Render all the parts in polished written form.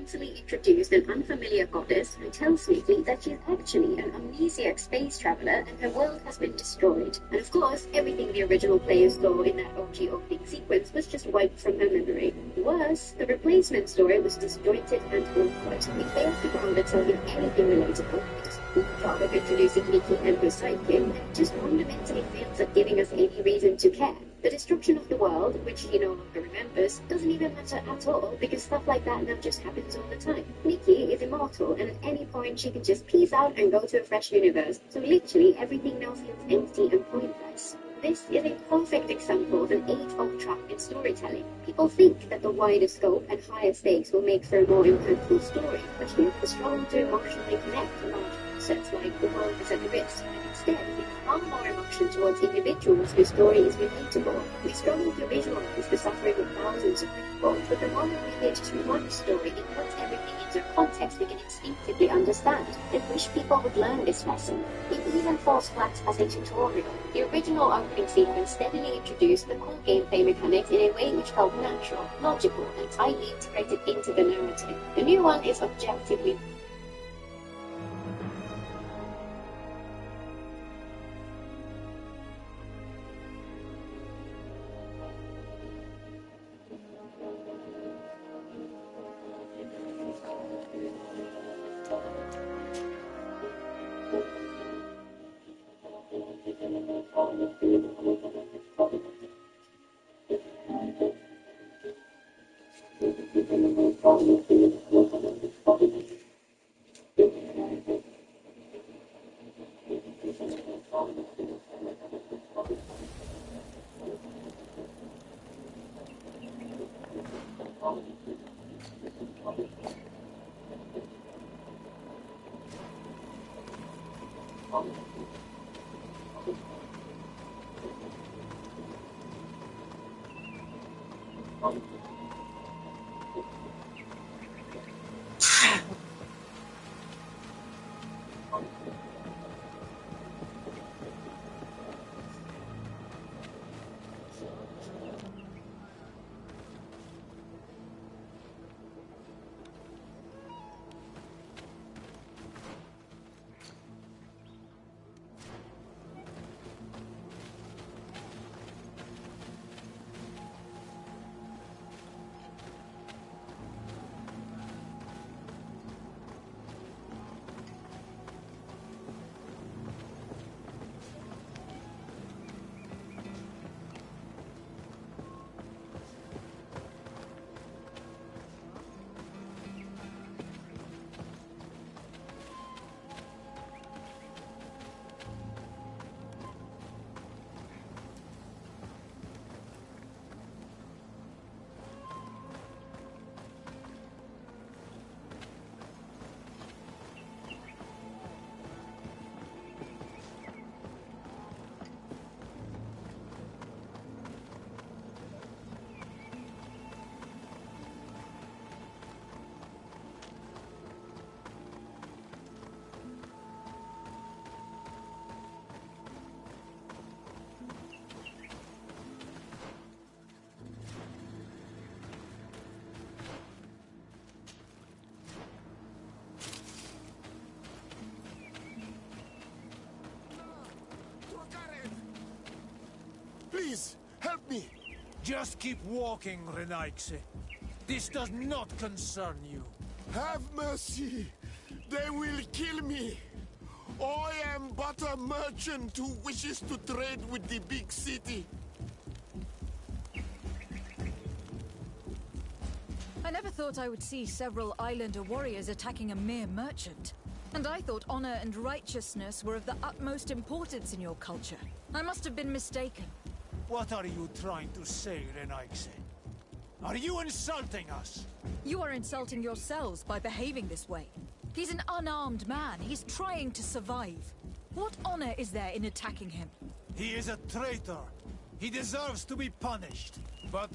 clumsily introduced an unfamiliar goddess who tells Nikki that she's actually an amnesiac space traveler and her world has been destroyed. And of course, everything the original players saw in that OG opening sequence was just wiped from her memory. Worse, the replacement story was disjointed and awkward. It failed to ground itself in anything relatable. It does a good job of introducing Nikki and her sidekick, and just fundamentally fails at giving us any reason to care. The destruction of the world, which she no longer remembers, doesn't even matter at all because stuff like that now just happens all the time. Nikki is immortal and at any point she can just peace out and go to a fresh universe, so literally everything now feels empty and pointless. This is a perfect example of an age-old trap in storytelling. People think that the wider scope and higher stakes will make for a more impactful story, but here the struggle to emotionally connect to large concepts like the world is at risk, and instead we far more emotion towards individuals whose story is relatable. We struggle to visualize the suffering of thousands of people, but the moment we hit to one story, it puts everything into a context we can instinctively understand. I wish people would learn this lesson. It even falls flat as a tutorial. The original opening sequence steadily introduced the core gameplay mechanics in a way which felt natural, logical, and tightly integrated into the narrative. The new one is objectively Please, help me! Just keep walking, Renaigse. This does not concern you. Have mercy! They will kill me! I am but a merchant who wishes to trade with the big city. I never thought I would see several Islander warriors attacking a mere merchant. And I thought honor and righteousness were of the utmost importance in your culture. I must have been mistaken. What are you trying to say, Renaigse? Are you insulting us? You are insulting yourselves by behaving this way. He's an unarmed man. He's trying to survive. What honor is there in attacking him? He is a traitor. He deserves to be punished. But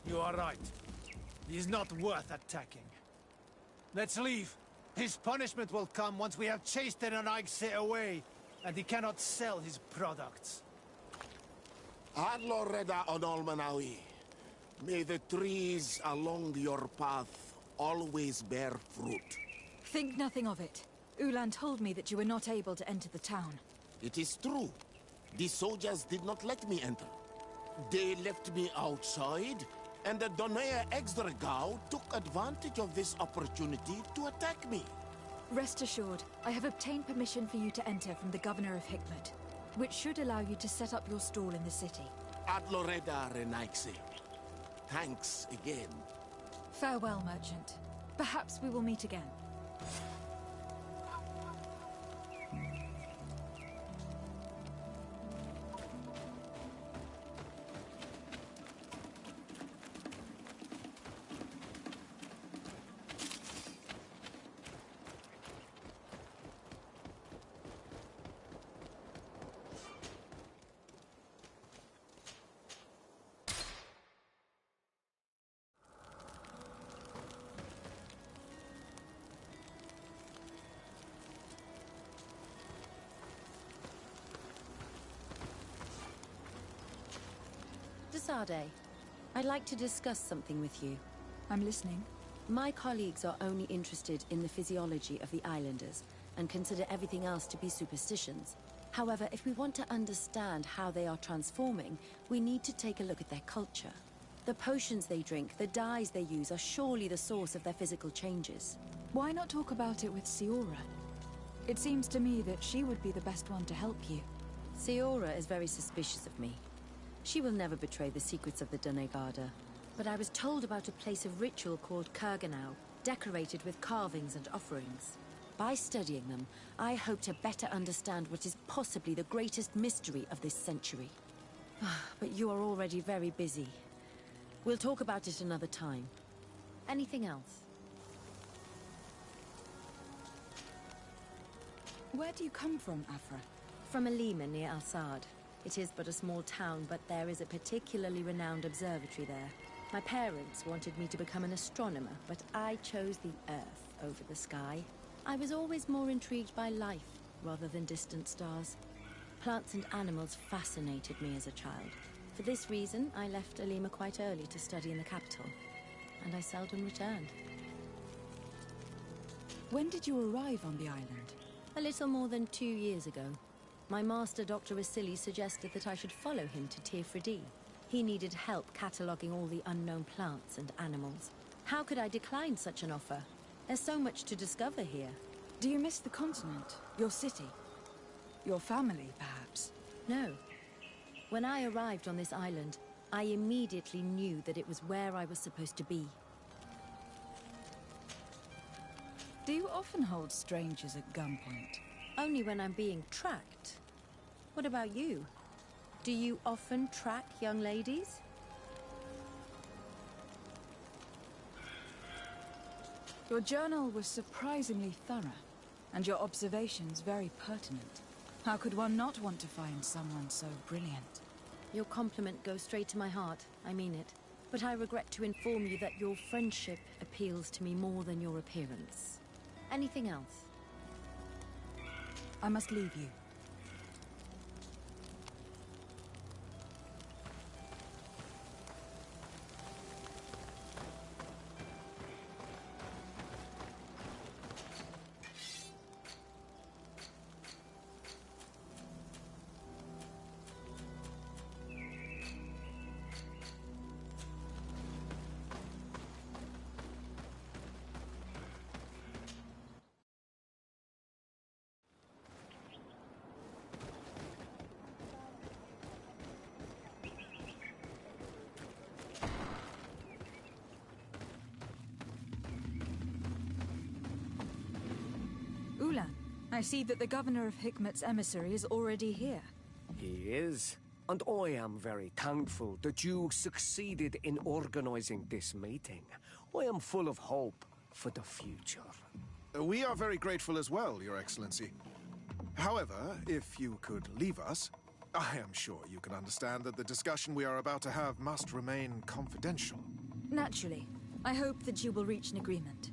you are right. He is not worth attacking. Let's leave. His punishment will come once we have chased Renaigse away, and he cannot sell his products. Adloreda on Olmanawi. May the trees along your path always bear fruit. Think nothing of it. Ulan told me that you were not able to enter the town. It is true. The soldiers did not let me enter. They left me outside, and the Donaya Exdragao took advantage of this opportunity to attack me. Rest assured, I have obtained permission for you to enter from the Governor of Hikmet, which should allow you to set up your stall in the city. Ad Loreda Renaxe. Thanks again. Farewell, merchant. Perhaps we will meet again. Sade, I'd like to discuss something with you. I'm listening. My colleagues are only interested in the physiology of the islanders and consider everything else to be superstitions. However, if we want to understand how they are transforming, we need to take a look at their culture. The potions they drink, the dyes they use are surely the source of their physical changes. Why not talk about it with Siora? It seems to me that she would be the best one to help you. Siora is very suspicious of me. She will never betray the secrets of the Doneigada. But I was told about a place of ritual called Kurganau, decorated with carvings and offerings. By studying them, I hope to better understand what is possibly the greatest mystery of this century. But you are already very busy. We'll talk about it another time. Anything else? Where do you come from, Afra? From Alima near Al-Sad. It is but a small town, but there is a particularly renowned observatory there. My parents wanted me to become an astronomer, but I chose the Earth over the sky. I was always more intrigued by life, rather than distant stars. Plants and animals fascinated me as a child. For this reason, I left Alima quite early to study in the capital, and I seldom returned. When did you arrive on the island? A little more than 2 years ago. My master, Dr. Vasily, suggested that I should follow him to Tirfridi. He needed help cataloguing all the unknown plants and animals. How could I decline such an offer? There's so much to discover here. Do you miss the continent? Your city? Your family, perhaps? No. When I arrived on this island, I immediately knew that it was where I was supposed to be. Do you often hold strangers at gunpoint? Only when I'm being tracked. What about you? Do you often track young ladies? Your journal was surprisingly thorough, and your observations very pertinent. How could one not want to find someone so brilliant? Your compliment goes straight to my heart, I mean it. But I regret to inform you that your friendship appeals to me more than your appearance. Anything else? I must leave you. Ulan, I see that the Governor of Hikmet's emissary is already here. He is. And I am very thankful that you succeeded in organizing this meeting. I am full of hope for the future. We are very grateful as well, Your Excellency. However, if you could leave us, I am sure you can understand that the discussion we are about to have must remain confidential. Naturally. I hope that you will reach an agreement.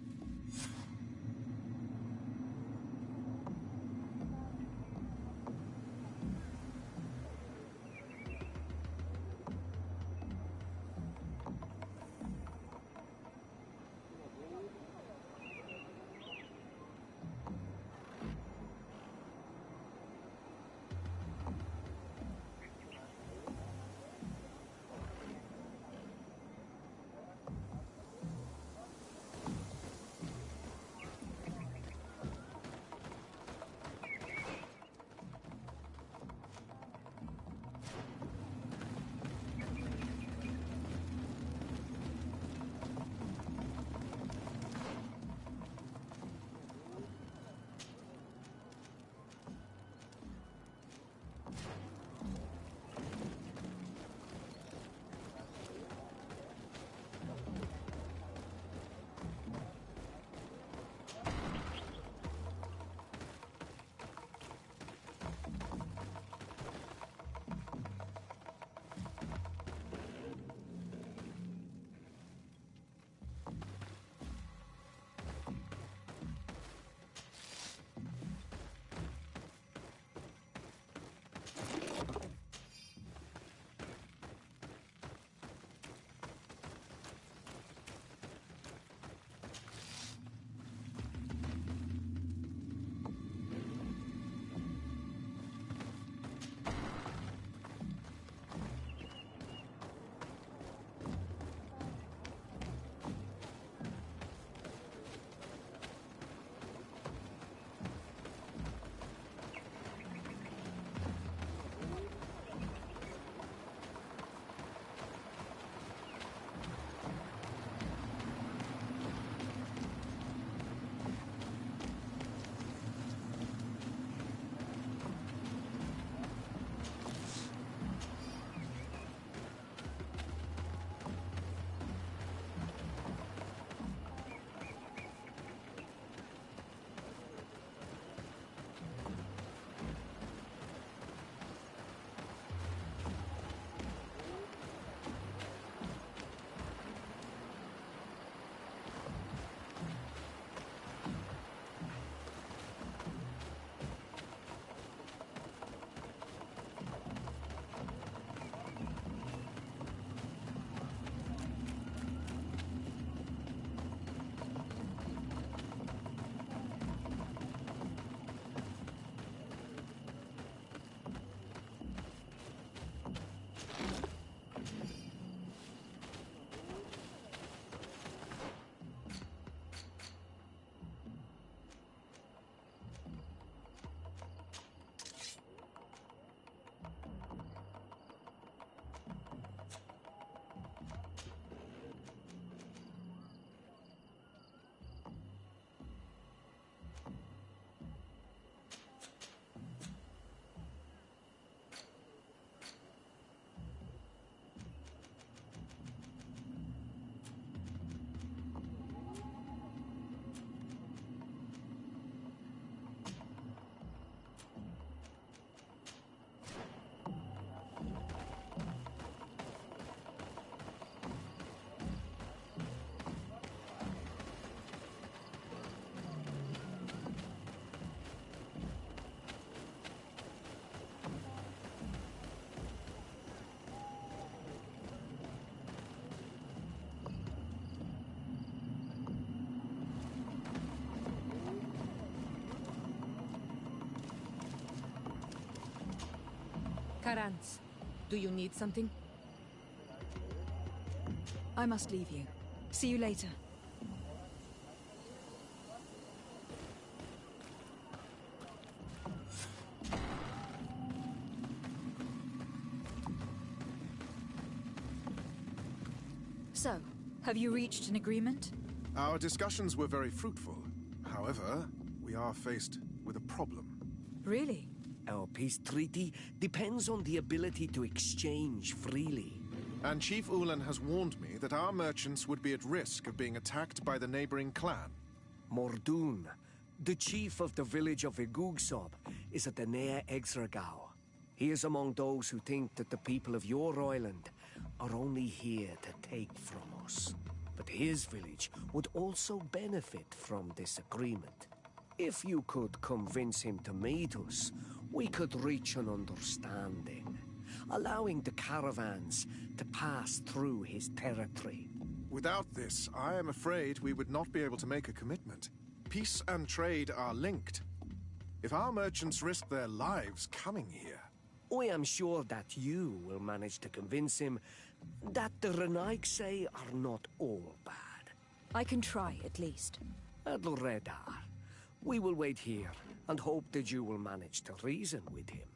Karantz, do you need something? I must leave you. See you later. So, have you reached an agreement? Our discussions were very fruitful. However, we are faced with a problem. Really? Our peace treaty depends on the ability to exchange freely. And Chief Ulan has warned me that our merchants would be at risk of being attacked by the neighboring clan. Mordoon, the chief of the village of Igugsob, is at the Nea Exragao. He is among those who think that the people of your island are only here to take from us. But his village would also benefit from this agreement. If you could convince him to meet us, we could reach an understanding, allowing the caravans to pass through his territory. Without this, I am afraid we would not be able to make a commitment. Peace and trade are linked. If our merchants risk their lives coming here... I am sure that you will manage to convince him that the Renaigse are not all bad. I can try, at least. Adloredar, we will wait here and hope that you will manage to reason with him.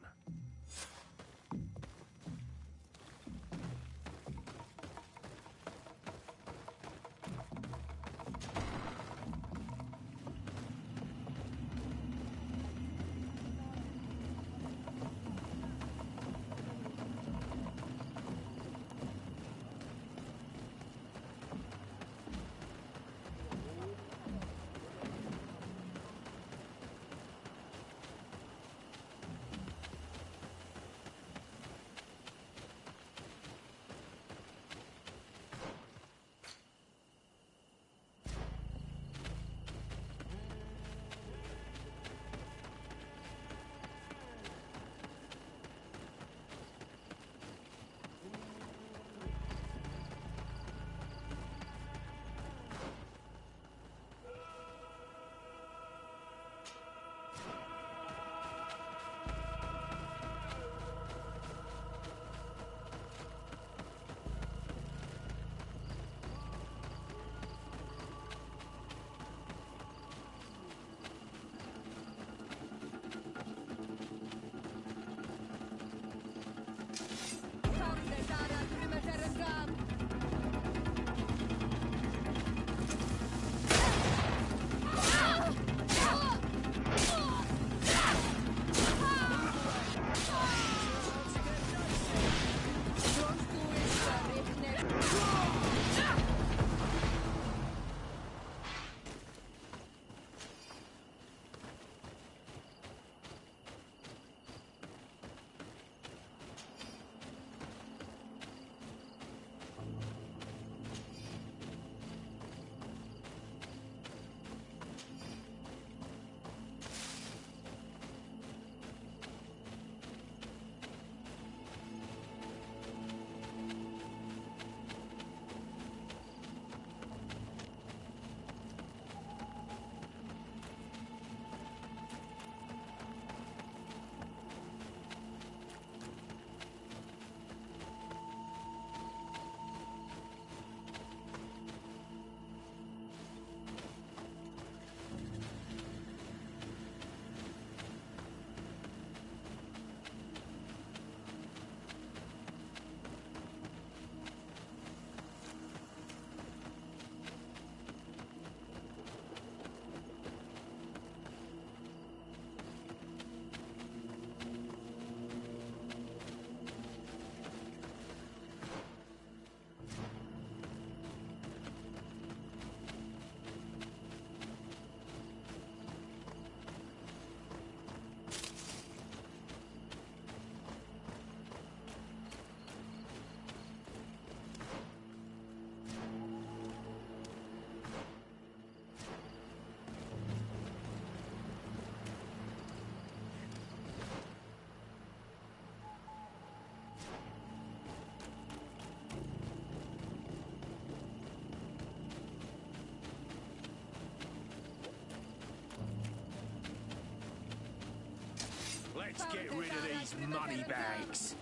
Let's get rid of these money bags.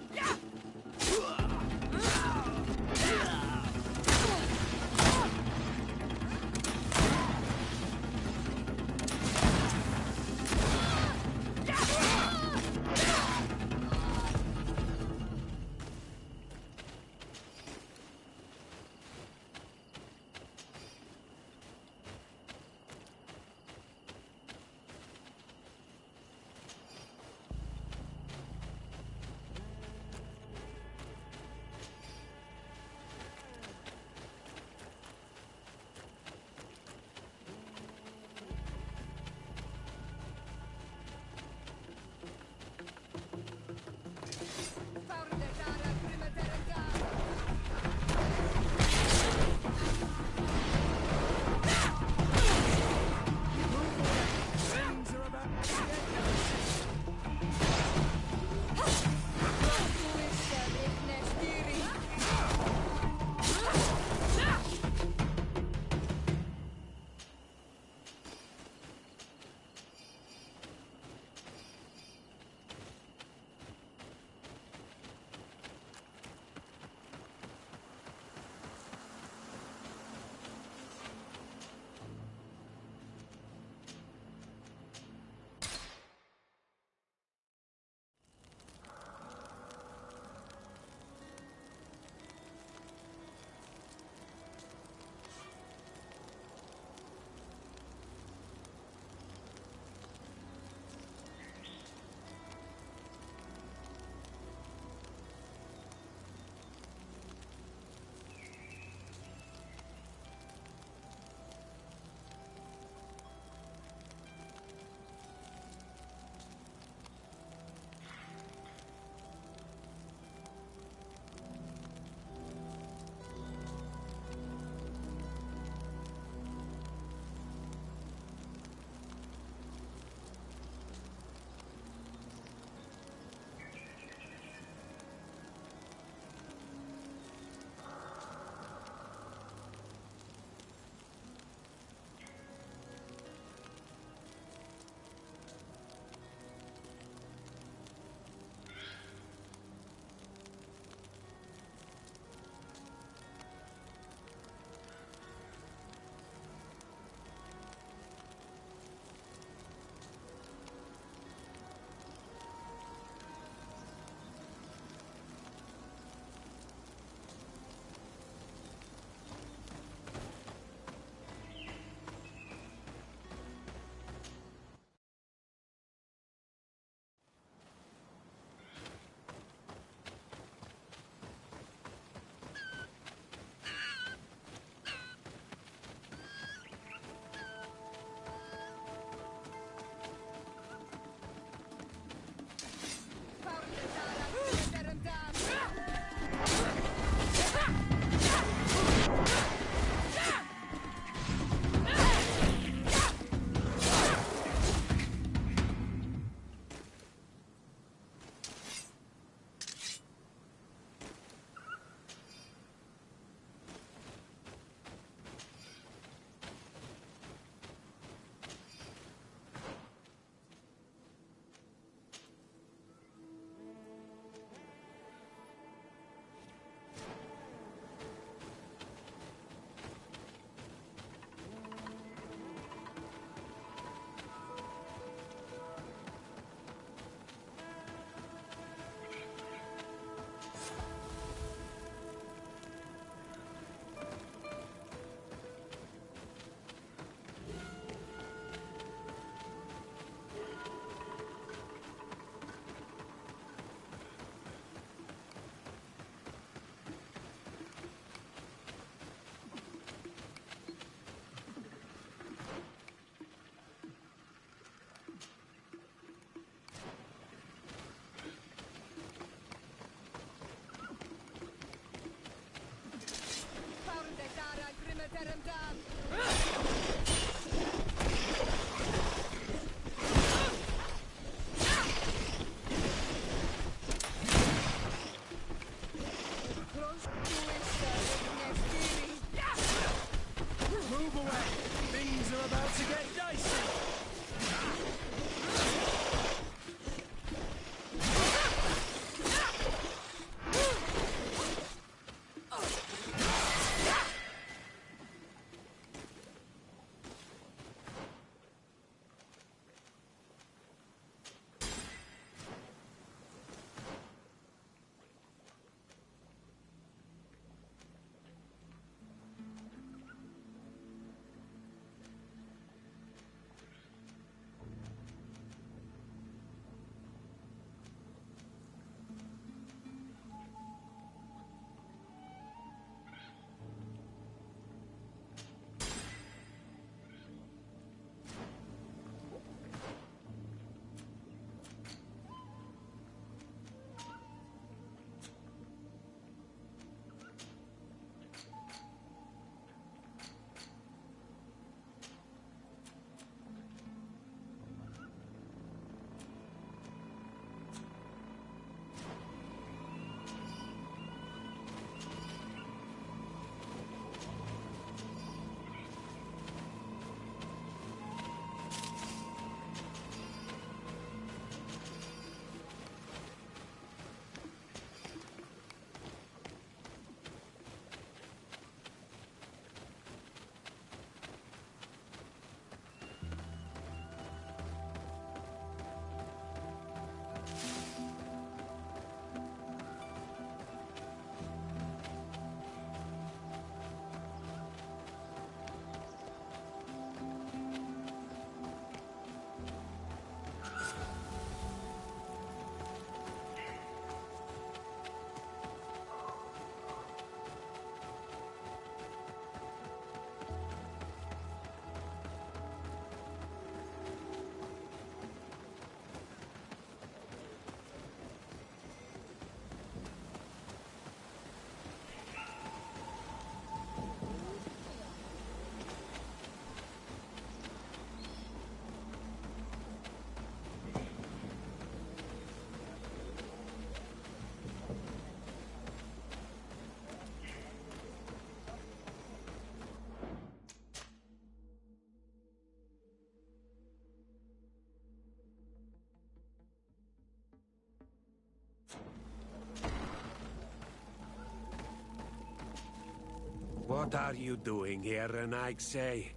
What are you doing here, Renaigse?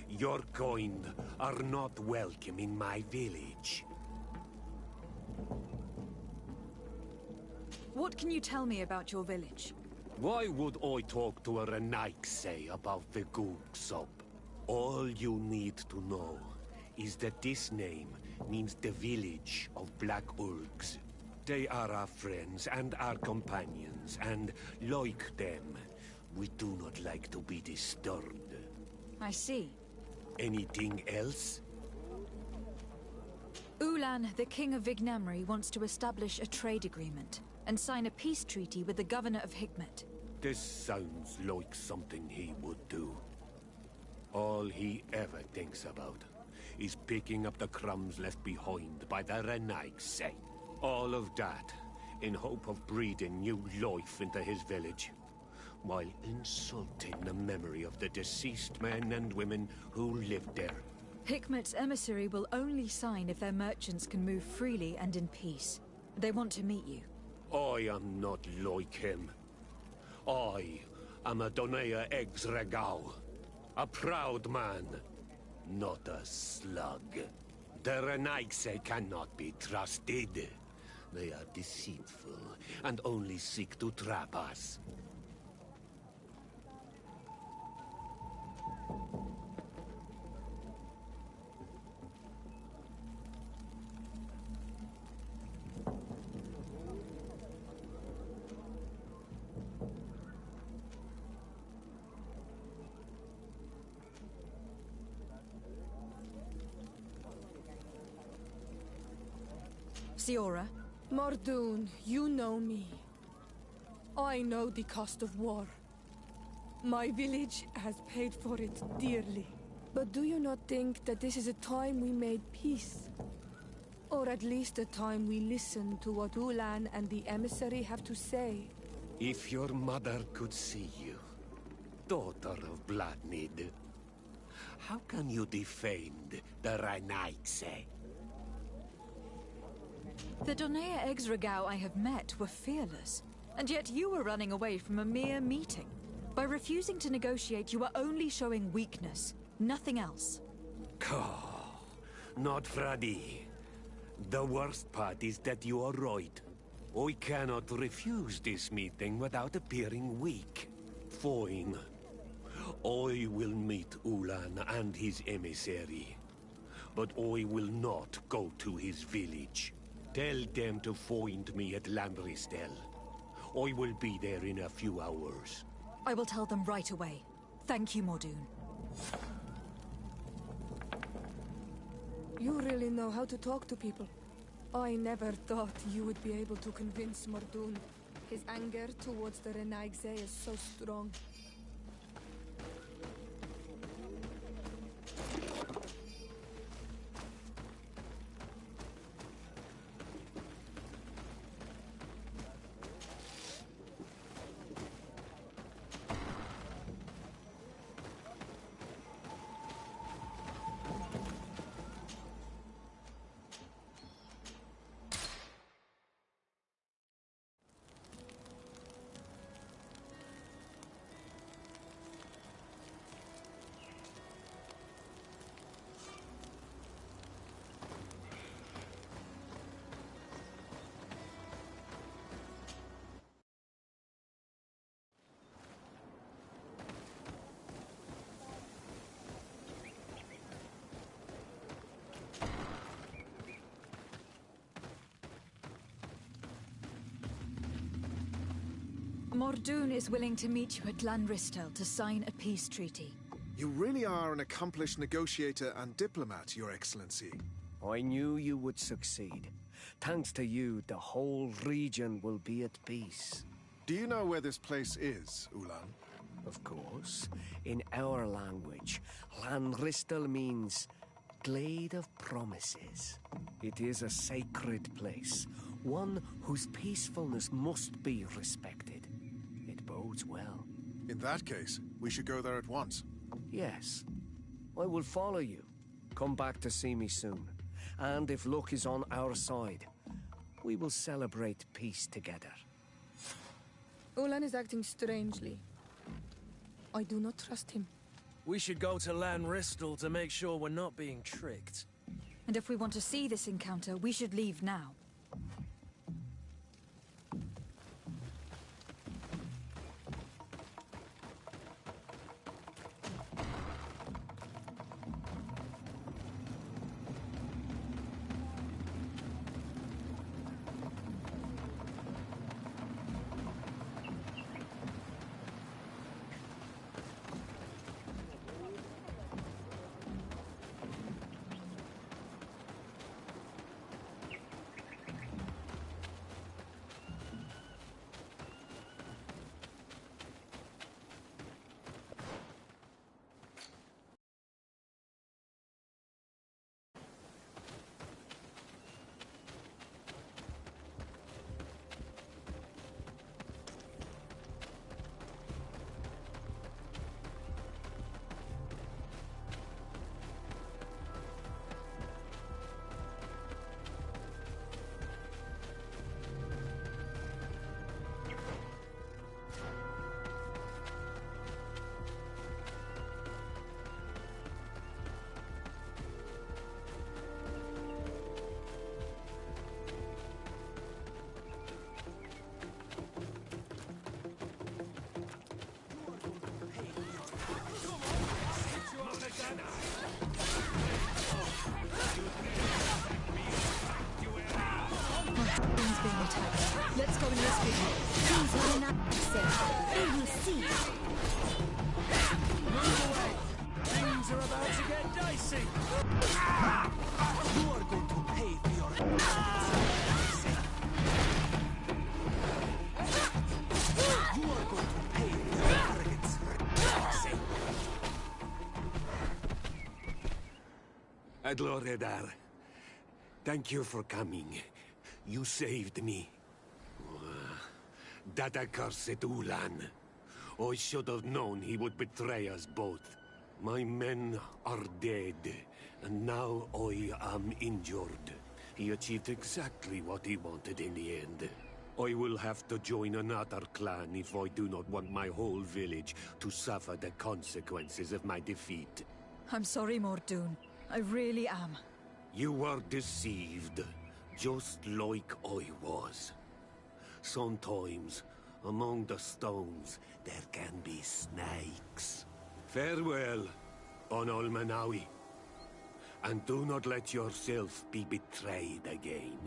Your kind are not welcome in my village. What can you tell me about your village? Why would I talk to a Renaigse about the Googsop? All you need to know is that this name means the village of Black Urgs. They are our friends and our companions, and like them, we do not like to be disturbed. I see. Anything else? Ulan, the king of Vignamri, wants to establish a trade agreement and sign a peace treaty with the governor of Hikmet. This sounds like something he would do. All he ever thinks about is picking up the crumbs left behind by the Renaigse. All of that in hope of breathing new life into his village, while insulting the memory of the deceased men and women who lived there. Hikmet's emissary will only sign if their merchants can move freely and in peace. They want to meet you. I am not like him. I am a Donea Exregau, a proud man, not a slug. The Renaigse cannot be trusted. They are deceitful and only seek to trap us. Siora? Mordoon, you know me. I know the cost of war. My village has paid for it dearly. But do you not think that this is a time we made peace? Or at least a time we listen to what Ulan and the emissary have to say? If your mother could see you, daughter of Bloodnid, how can you defend the Renaigse? The Donea Exregau I have met were fearless, and yet you were running away from a mere meeting. By refusing to negotiate, you are only showing weakness, nothing else. Not Freddy. The worst part is that you are right. I cannot refuse this meeting without appearing weak. Fine. I will meet Ulan and his emissary. But I will not go to his village. Tell them to find me at Landristel. I will be there in a few hours. I will tell them right away. Thank you, Mordoon. You really know how to talk to people. I never thought you would be able to convince Mordoon. His anger towards the Renaigse is so strong. Mordoon is willing to meet you at Landristel to sign a peace treaty. You really are an accomplished negotiator and diplomat, Your Excellency. I knew you would succeed. Thanks to you, the whole region will be at peace. Do you know where this place is, Ulan? Of course. In our language, Landristel means Glade of Promises. It is a sacred place, one whose peacefulness must be respected. It bodes well. In that case, we should go there at once. Yes. I will follow you. Come back to see me soon. And if luck is on our side, we will celebrate peace together. Ulan is acting strangely. I do not trust him. We should go to Lan Ristal to make sure we're not being tricked. And if we want to see this encounter, we should leave now. Martin's being attacked. Let's go and rescue him. Things are not safe. They will see. Move away! Things are about to get dicey! You are going to pay for your actions. You are going to pay for your arrogance. Adloredar, thank you for coming. You saved me. That accursed Ulan. I should have known he would betray us both. My men are dead, and now I am injured. He achieved exactly what he wanted in the end. I will have to join another clan if I do not want my whole village to suffer the consequences of my defeat. I'm sorry, Mordoon. I really am. You were deceived, just like I was. Sometimes, among the stones, there can be snakes. Farewell, Bon Olmanawi. And do not let yourself be betrayed again.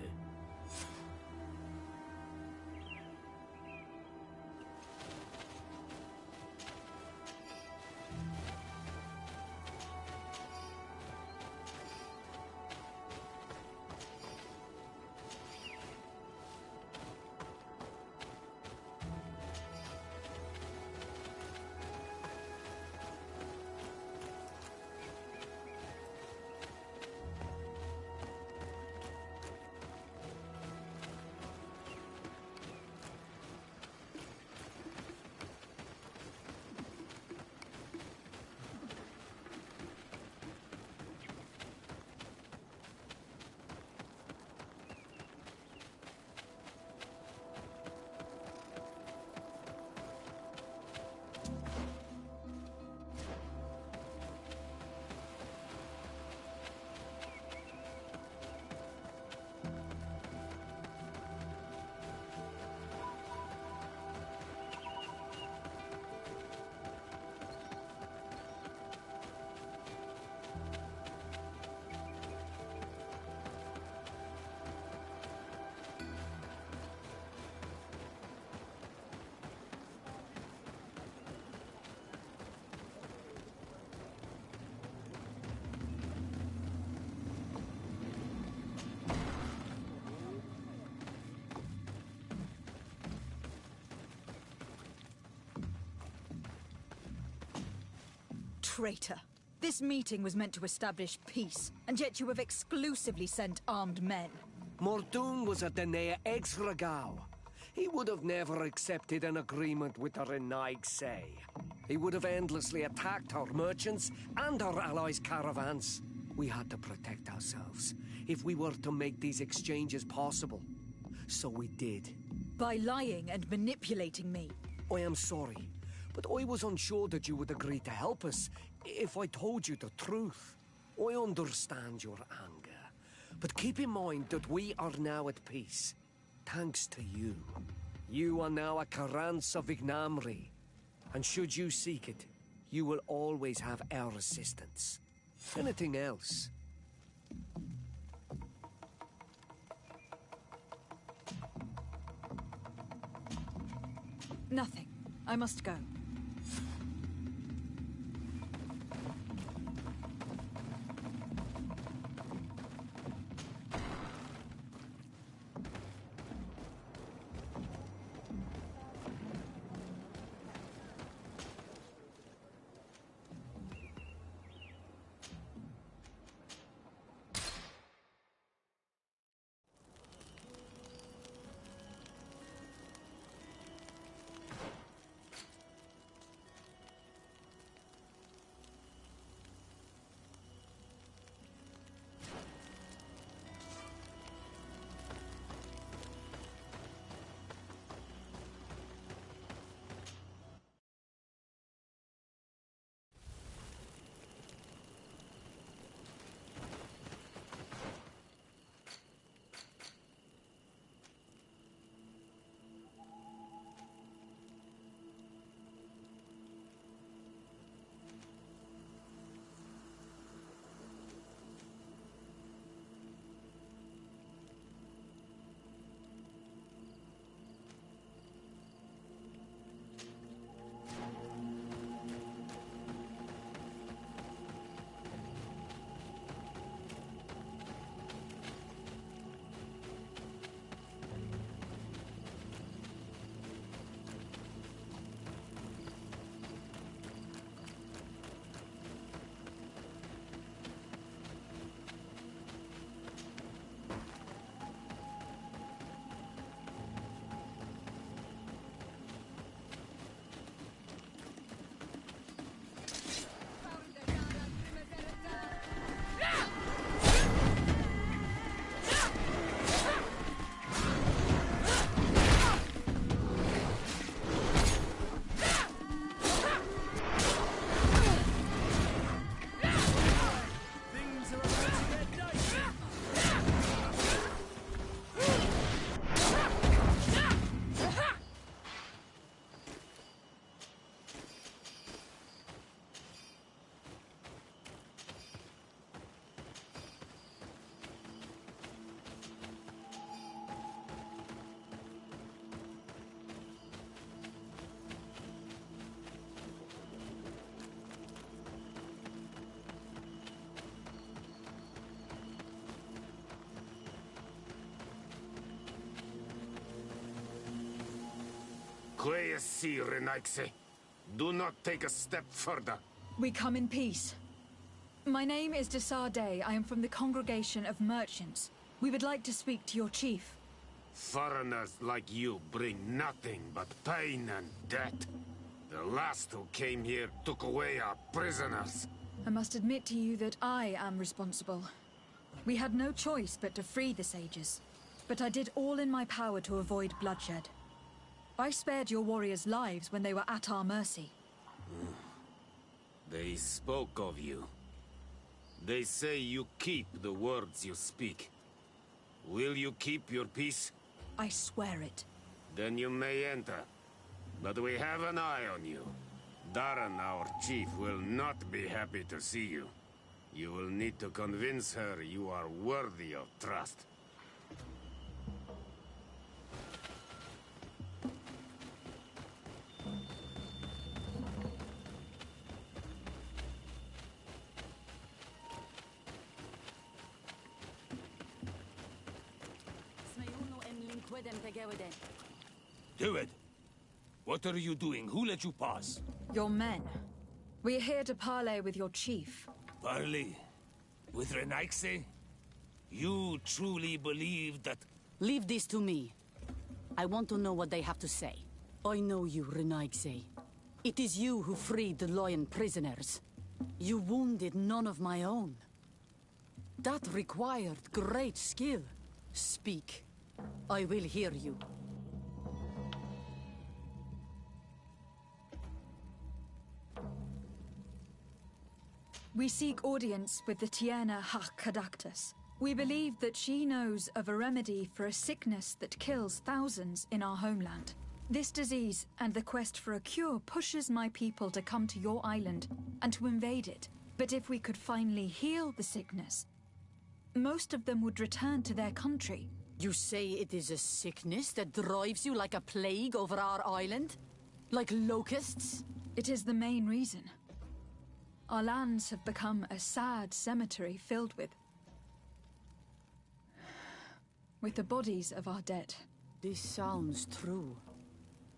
Traitor. This meeting was meant to establish peace, and yet you have exclusively sent armed men. Mordoon was at the Nea Exragao. He would have never accepted an agreement with the Renaig Say. He would have endlessly attacked our merchants and our allies' caravans. We had to protect ourselves if we were to make these exchanges possible. So we did. By lying and manipulating me. I am sorry, but I was unsure that you would agree to help us if I told you the truth. I understand your anger, but keep in mind that we are now at peace, thanks to you. You are now a Karans of Ignamri, and should you seek it, you will always have our assistance. Anything else? Nothing. I must go. Do not take a step further. We come in peace. My name is Desar Day. I am from the Congregation of Merchants. We would like to speak to your chief. Foreigners like you bring nothing but pain and death. The last who came here took away our prisoners. I must admit to you that I am responsible. We had no choice but to free the sages. But I did all in my power to avoid bloodshed. I spared your warriors' lives when they were at our mercy. They spoke of you. They say you keep the words you speak. Will you keep your peace? I swear it. Then you may enter. But we have an eye on you. Darren, our chief, will not be happy to see you. You will need to convince her you are worthy of trust. Do it. What are you doing? Who let you pass? Your men. We are here to parley with your chief. Parley? With Renaigse? You truly believe that... Leave this to me. I want to know what they have to say. I know you, Renaigse. It is you who freed the Loyan prisoners. You wounded none of my own. That required great skill. Speak. I will hear you. We seek audience with the Tierna Kadaktus. We believe that she knows of a remedy for a sickness that kills thousands in our homeland. This disease and the quest for a cure pushes my people to come to your island and to invade it. But if we could finally heal the sickness, most of them would return to their country. You say it is a sickness that drives you like a plague over our island? Like locusts? It is the main reason. Our lands have become a sad cemetery filled with the bodies of our dead. This sounds true.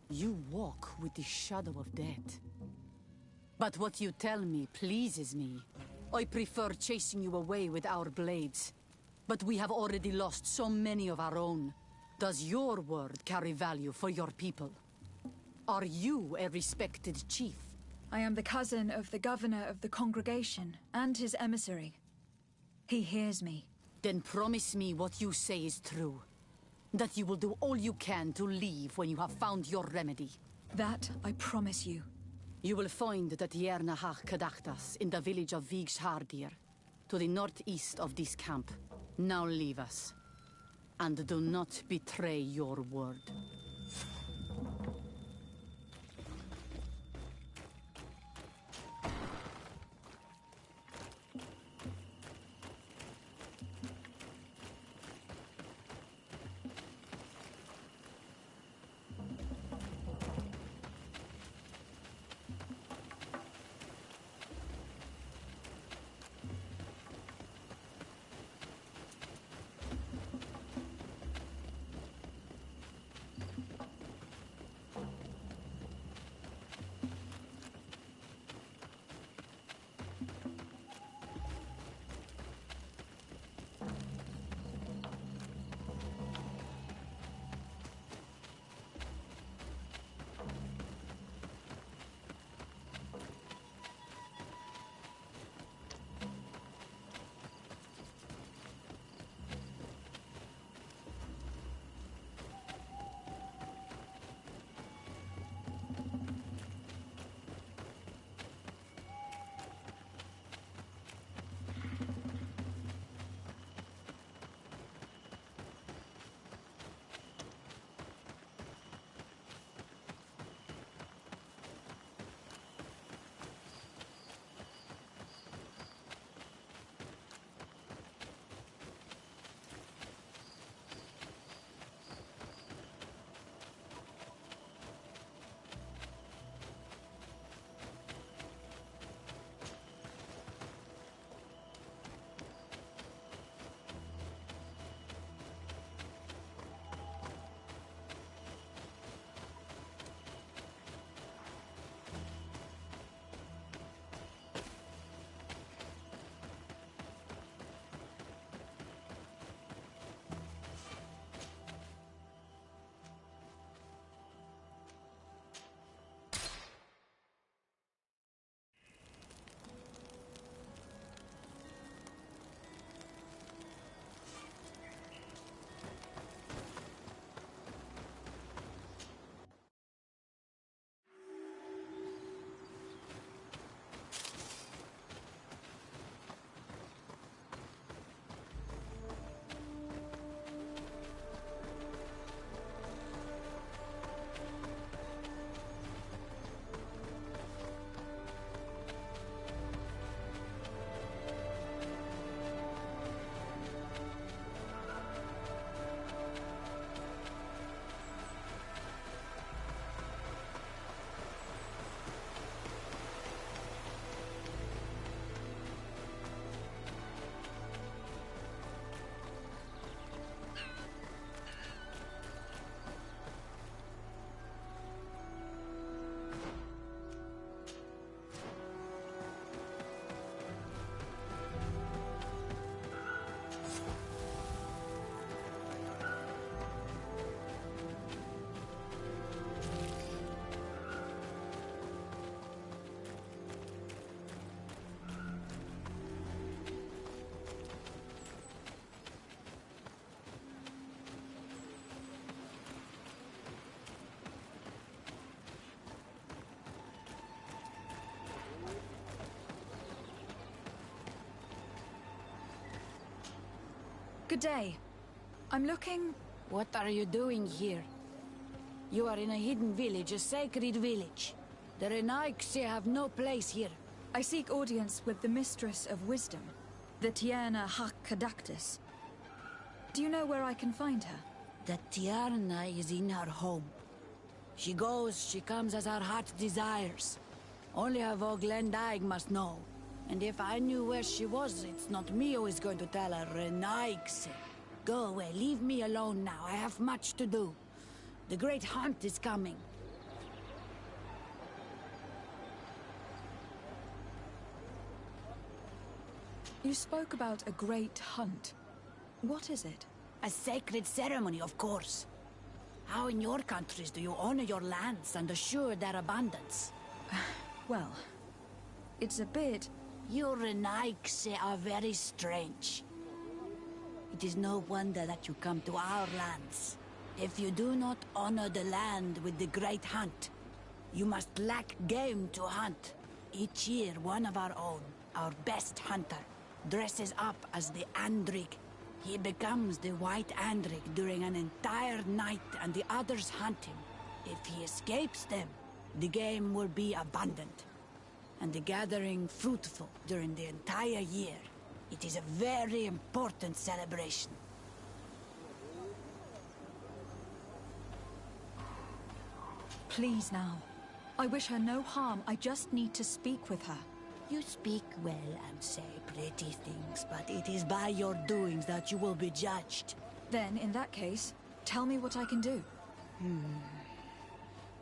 You walk with the shadow of death. But what you tell me pleases me. I prefer chasing you away with our blades. But we have already lost so many of our own. Does your word carry value for your people? Are you a respected chief? I am the cousin of the governor of the congregation and his emissary. He hears me. Then promise me what you say is true. That you will do all you can to leave when you have found your remedy. That I promise you. You will find the Tierna Kadaktas in the village of Vigshardir, to the northeast of this camp. Now leave us. And do not betray your word. Good day. I'm looking... What are you doing here? You are in a hidden village, a sacred village. The Renaigse have no place here. I seek audience with the Mistress of Wisdom, the Tierna Hakkadactus. Do you know where I can find her? The Tierna is in her home. She goes, she comes as her heart desires. Only her Voglendaig must know. And if I knew where she was, it's not me who is going to tell her, Renaigse. Go away, leave me alone now. I have much to do. The great hunt is coming. You spoke about a great hunt. What is it? A sacred ceremony, of course. How in your countries do you honor your lands and assure their abundance? Well, it's a bit... You Renaigse are very strange. It is no wonder that you come to our lands. If you do not honor the land with the great hunt, you must lack game to hunt. Each year, one of our own, our best hunter, dresses up as the Andrig. He becomes the White Andrig during an entire night and the others hunt him. If he escapes them, the game will be abundant and the gathering fruitful during the entire year. It is a very important celebration. Please now. I wish her no harm. I just need to speak with her. You speak well and say pretty things, but it is by your doings that you will be judged. Then, in that case, tell me what I can do.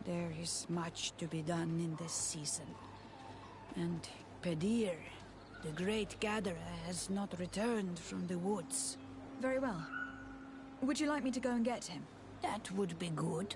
There is much to be done in this season. And Pedir, the great gatherer, has not returned from the woods. Very well. Would you like me to go and get him? That would be good.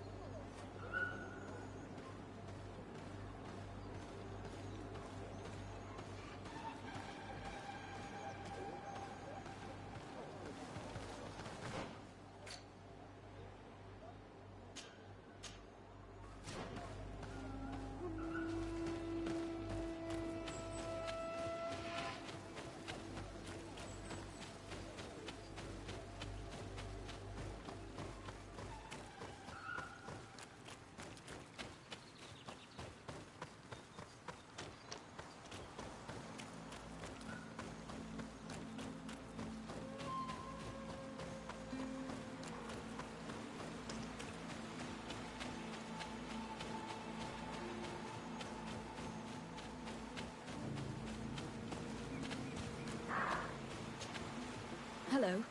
Hello.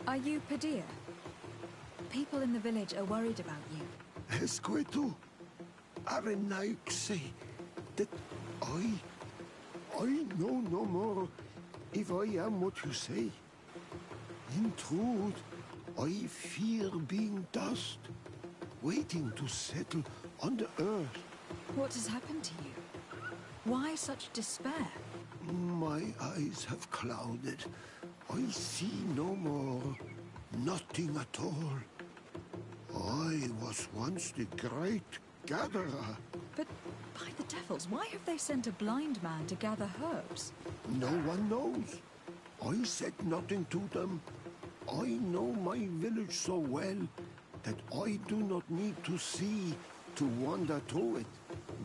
Are you Pedir? People in the village are worried about you. Esqueto, Arenaigse, that I know no more if I am what you say. In truth, I fear being dust, waiting to settle on the earth. What has happened to you? Why such despair? My eyes have clouded. I see no more, nothing at all. I was once the great gatherer. But by the devils, why have they sent a blind man to gather herbs? No one knows. I said nothing to them. I know my village so well that I do not need to see to wander through it.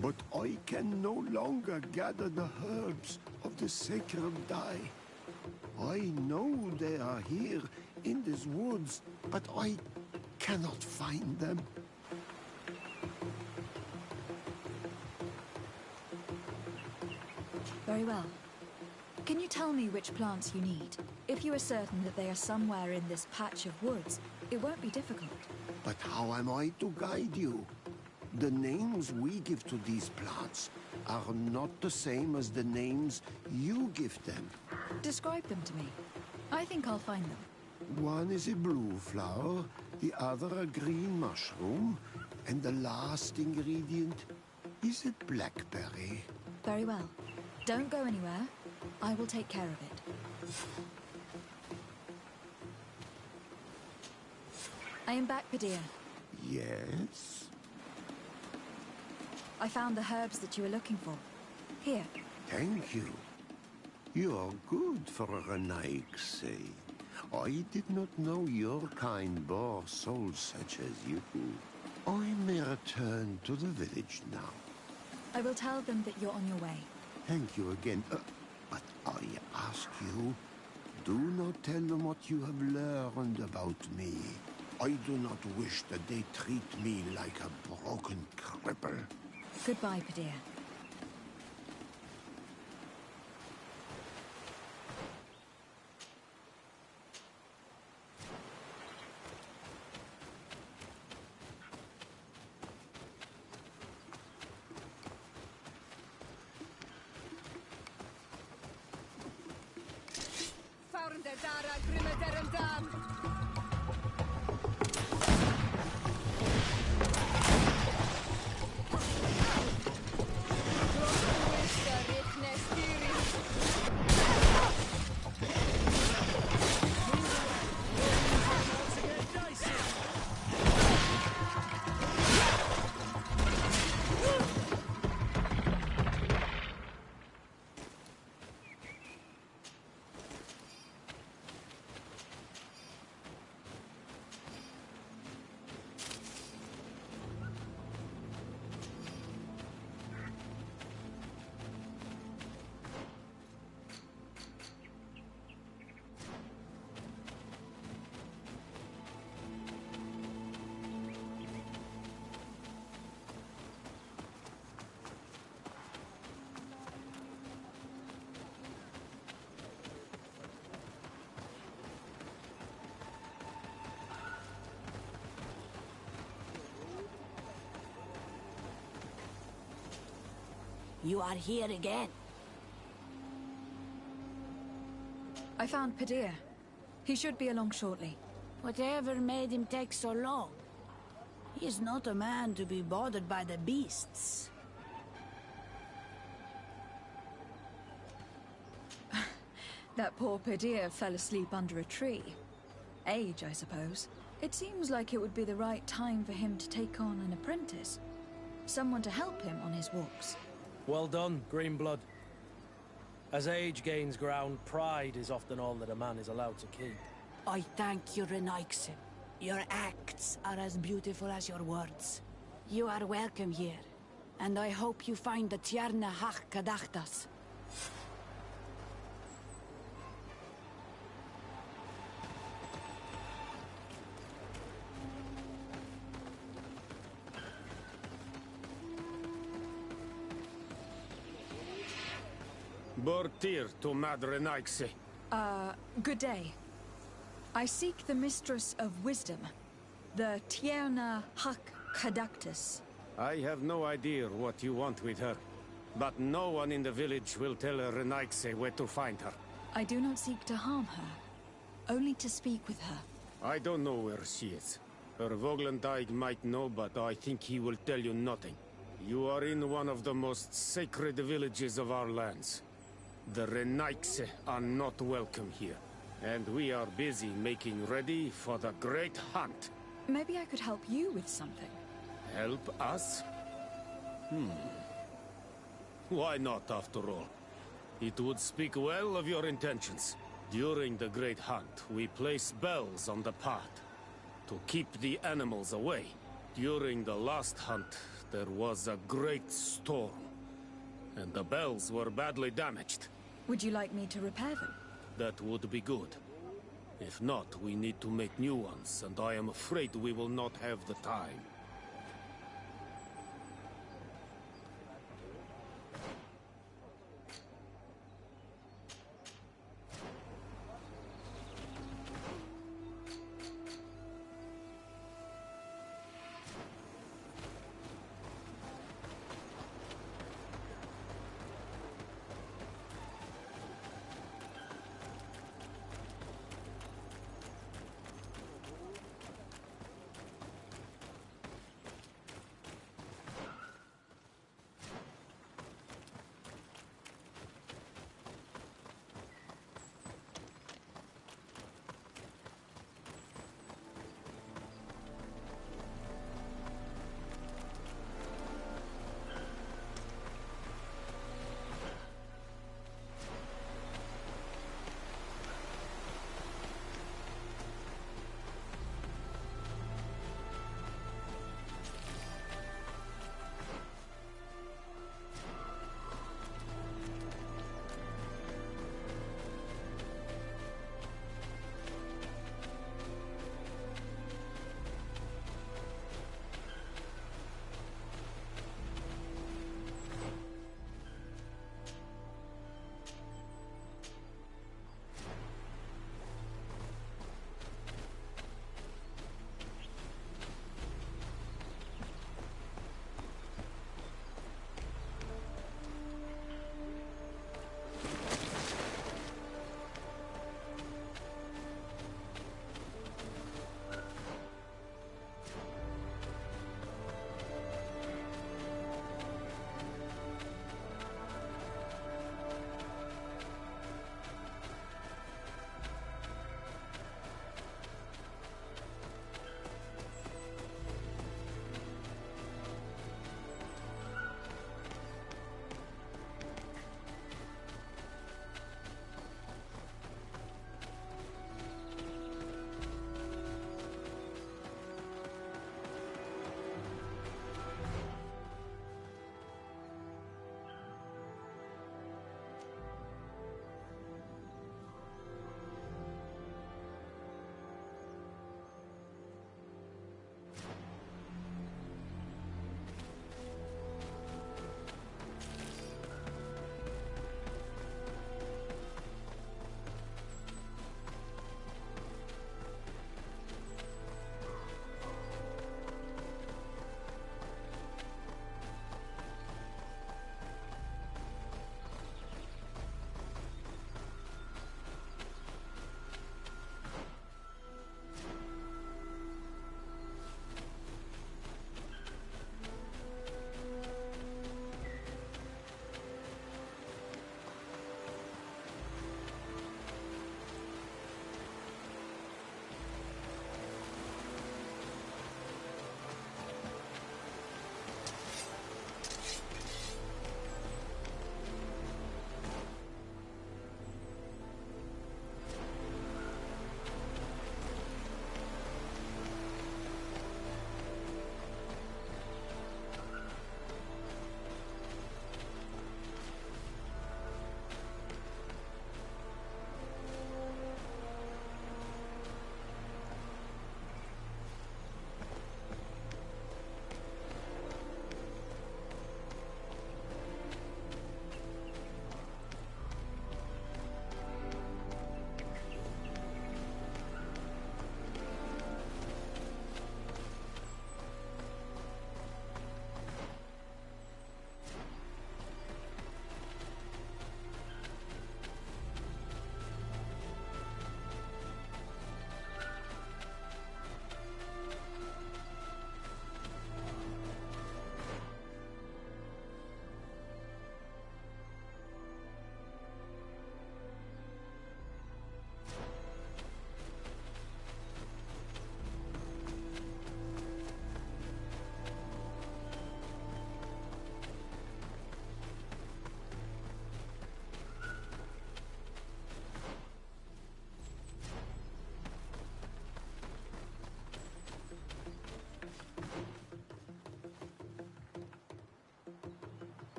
But I can no longer gather the herbs of the sacred dye. I know they are here in these woods, but I cannot find them. Very well. Can you tell me which plants you need? If you are certain that they are somewhere in this patch of woods, it won't be difficult. But how am I to guide you? The names we give to these plants are not the same as the names you give them. Describe them to me. I think I'll find them. One is a blue flower, the other a green mushroom, and the last ingredient is a blackberry. Very well. Don't go anywhere. I will take care of it. I am back, Pedir. Yes? I found the herbs that you were looking for. Here. Thank you. You are good for a Renaigse. I did not know your kind bore souls such as you. I may return to the village now. I will tell them that you're on your way. Thank you again. But I ask you, do not tell them what you have learned about me. I do not wish that they treat me like a broken cripple. Goodbye, Padir. You are here again. I found Padir. He should be along shortly. Whatever made him take so long? He is not a man to be bothered by the beasts. That poor Padir fell asleep under a tree. Age, I suppose. It seems like it would be the right time for him to take on an apprentice. Someone to help him on his walks. Well done, Greenblood. As age gains ground, pride is often all that a man is allowed to keep. I thank you, Renaixe. Your acts are as beautiful as your words. You are welcome here, and I hope you find the Tierna Hach Kadachtas. Bortir to Madre Naixe. Good day. I seek the Mistress of Wisdom, the Tierna Hak Kadactus. I have no idea what you want with her, but no one in the village will tell Renaixe where to find her. I do not seek to harm her, only to speak with her. I don't know where she is. Her Voglendijk might know, but I think he will tell you nothing. You are in one of the most sacred villages of our lands. The Renaixe are not welcome here, and we are busy making ready for the Great Hunt. Maybe I could help you with something. Help us? Why not, after all? It would speak well of your intentions. During the Great Hunt, we place bells on the path to keep the animals away. During the last hunt, there was a great storm, and the bells were badly damaged. Would you like me to repair them? That would be good. If not, we need to make new ones, and I am afraid we will not have the time.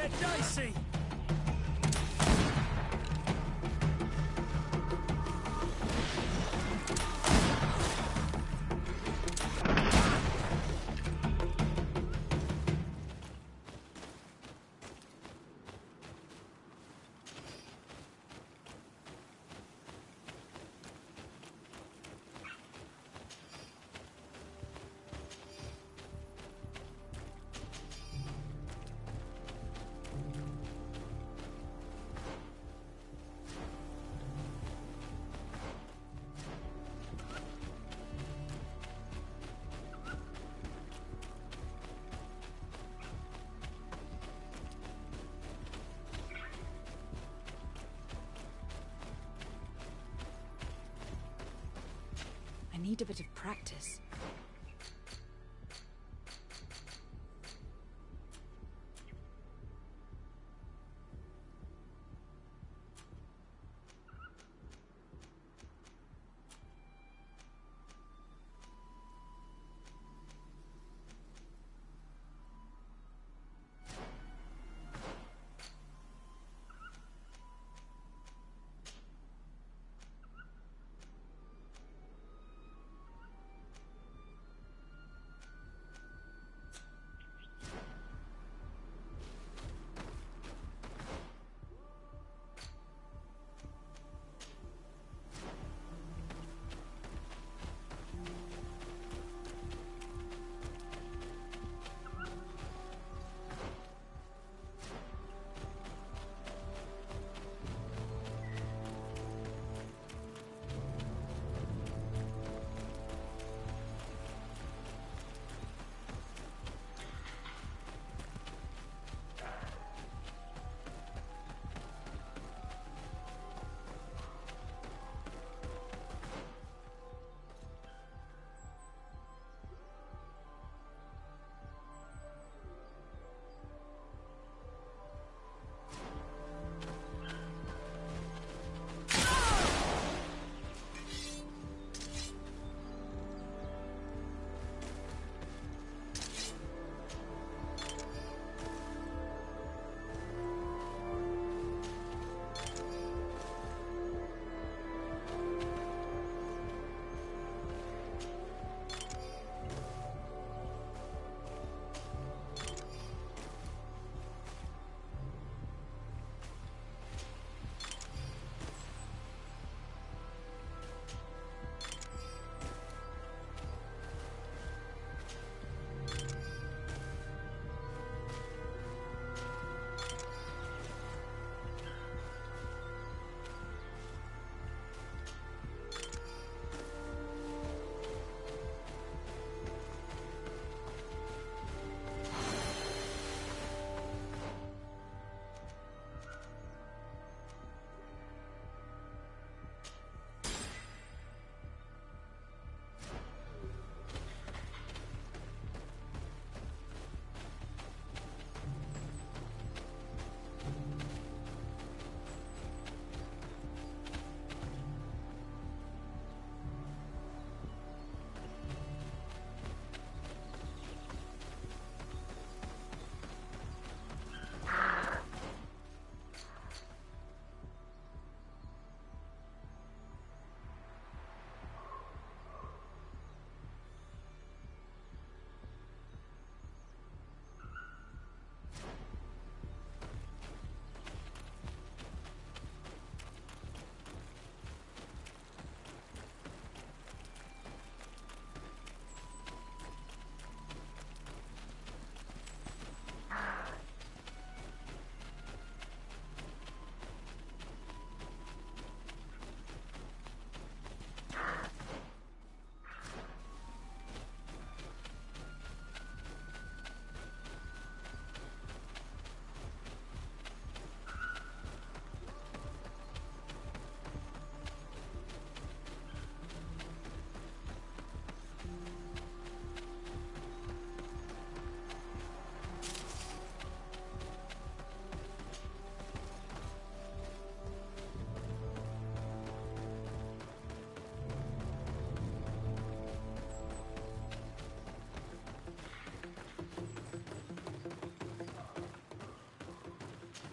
get dicey! I need a bit of practice.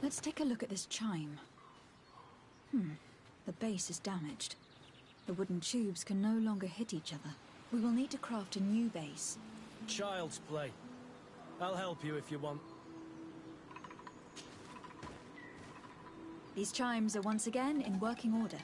Let's take a look at this chime. The base is damaged. The wooden tubes can no longer hit each other. We will need to craft a new base. Child's play. I'll help you if you want. These chimes are once again in working order.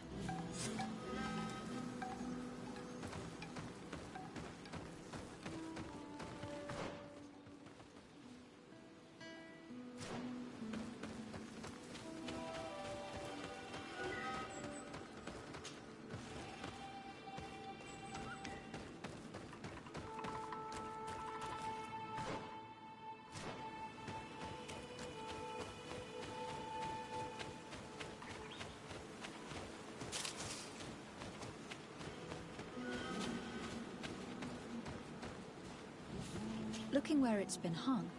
Looking where it's been hung,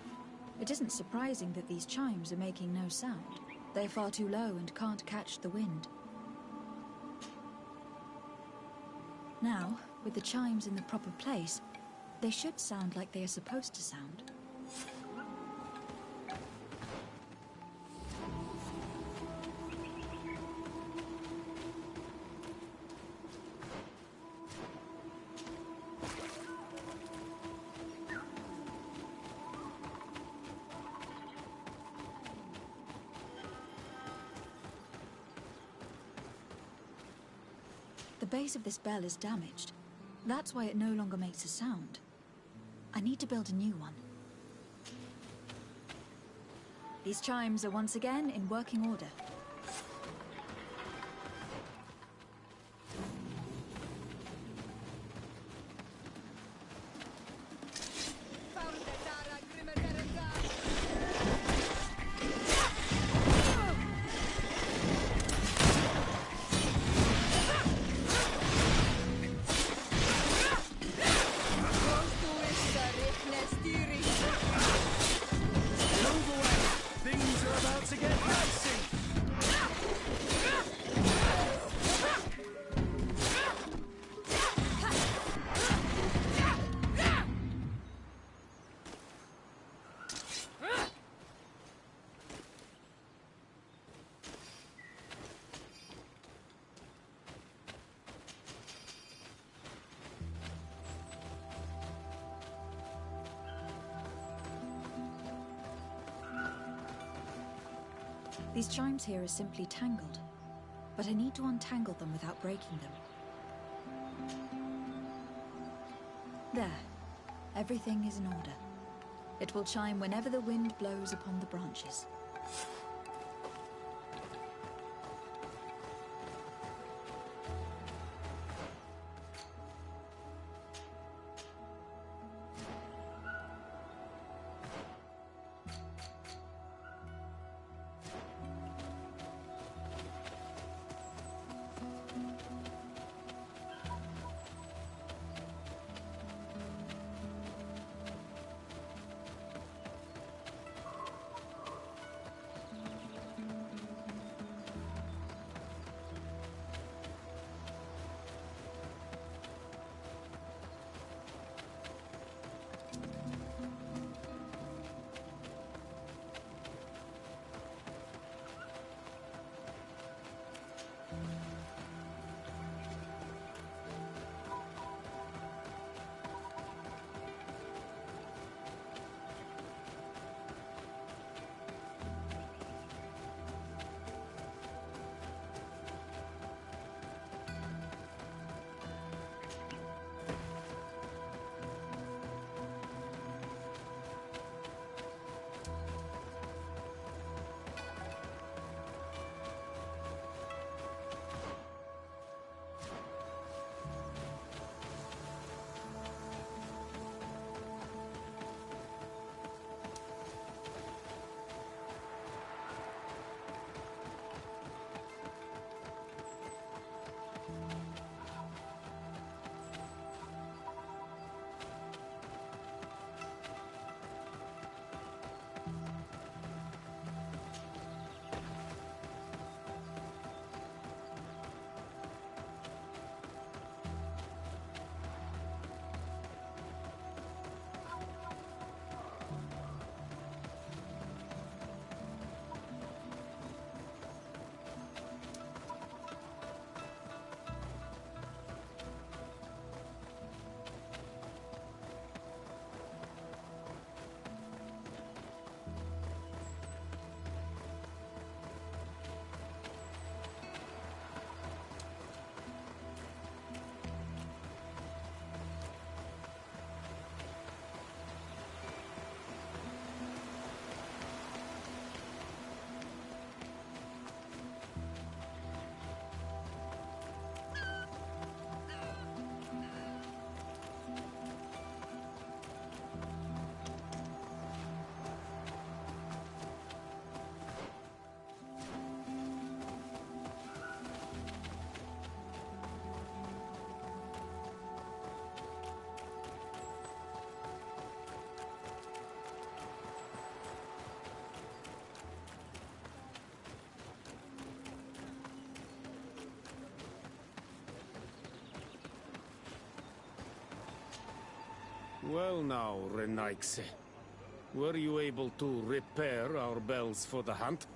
it isn't surprising that these chimes are making no sound. They're far too low and can't catch the wind. Now, with the chimes in the proper place, they should sound like they are supposed to sound. The base of this bell is damaged. That's why it no longer makes a sound. I need to build a new one. These chimes are once again in working order. These chimes here are simply tangled, but I need to untangle them without breaking them. There. Everything is in order. It will chime whenever the wind blows upon the branches. Well now, Renaigse. Were you able to repair our bells for the hunt?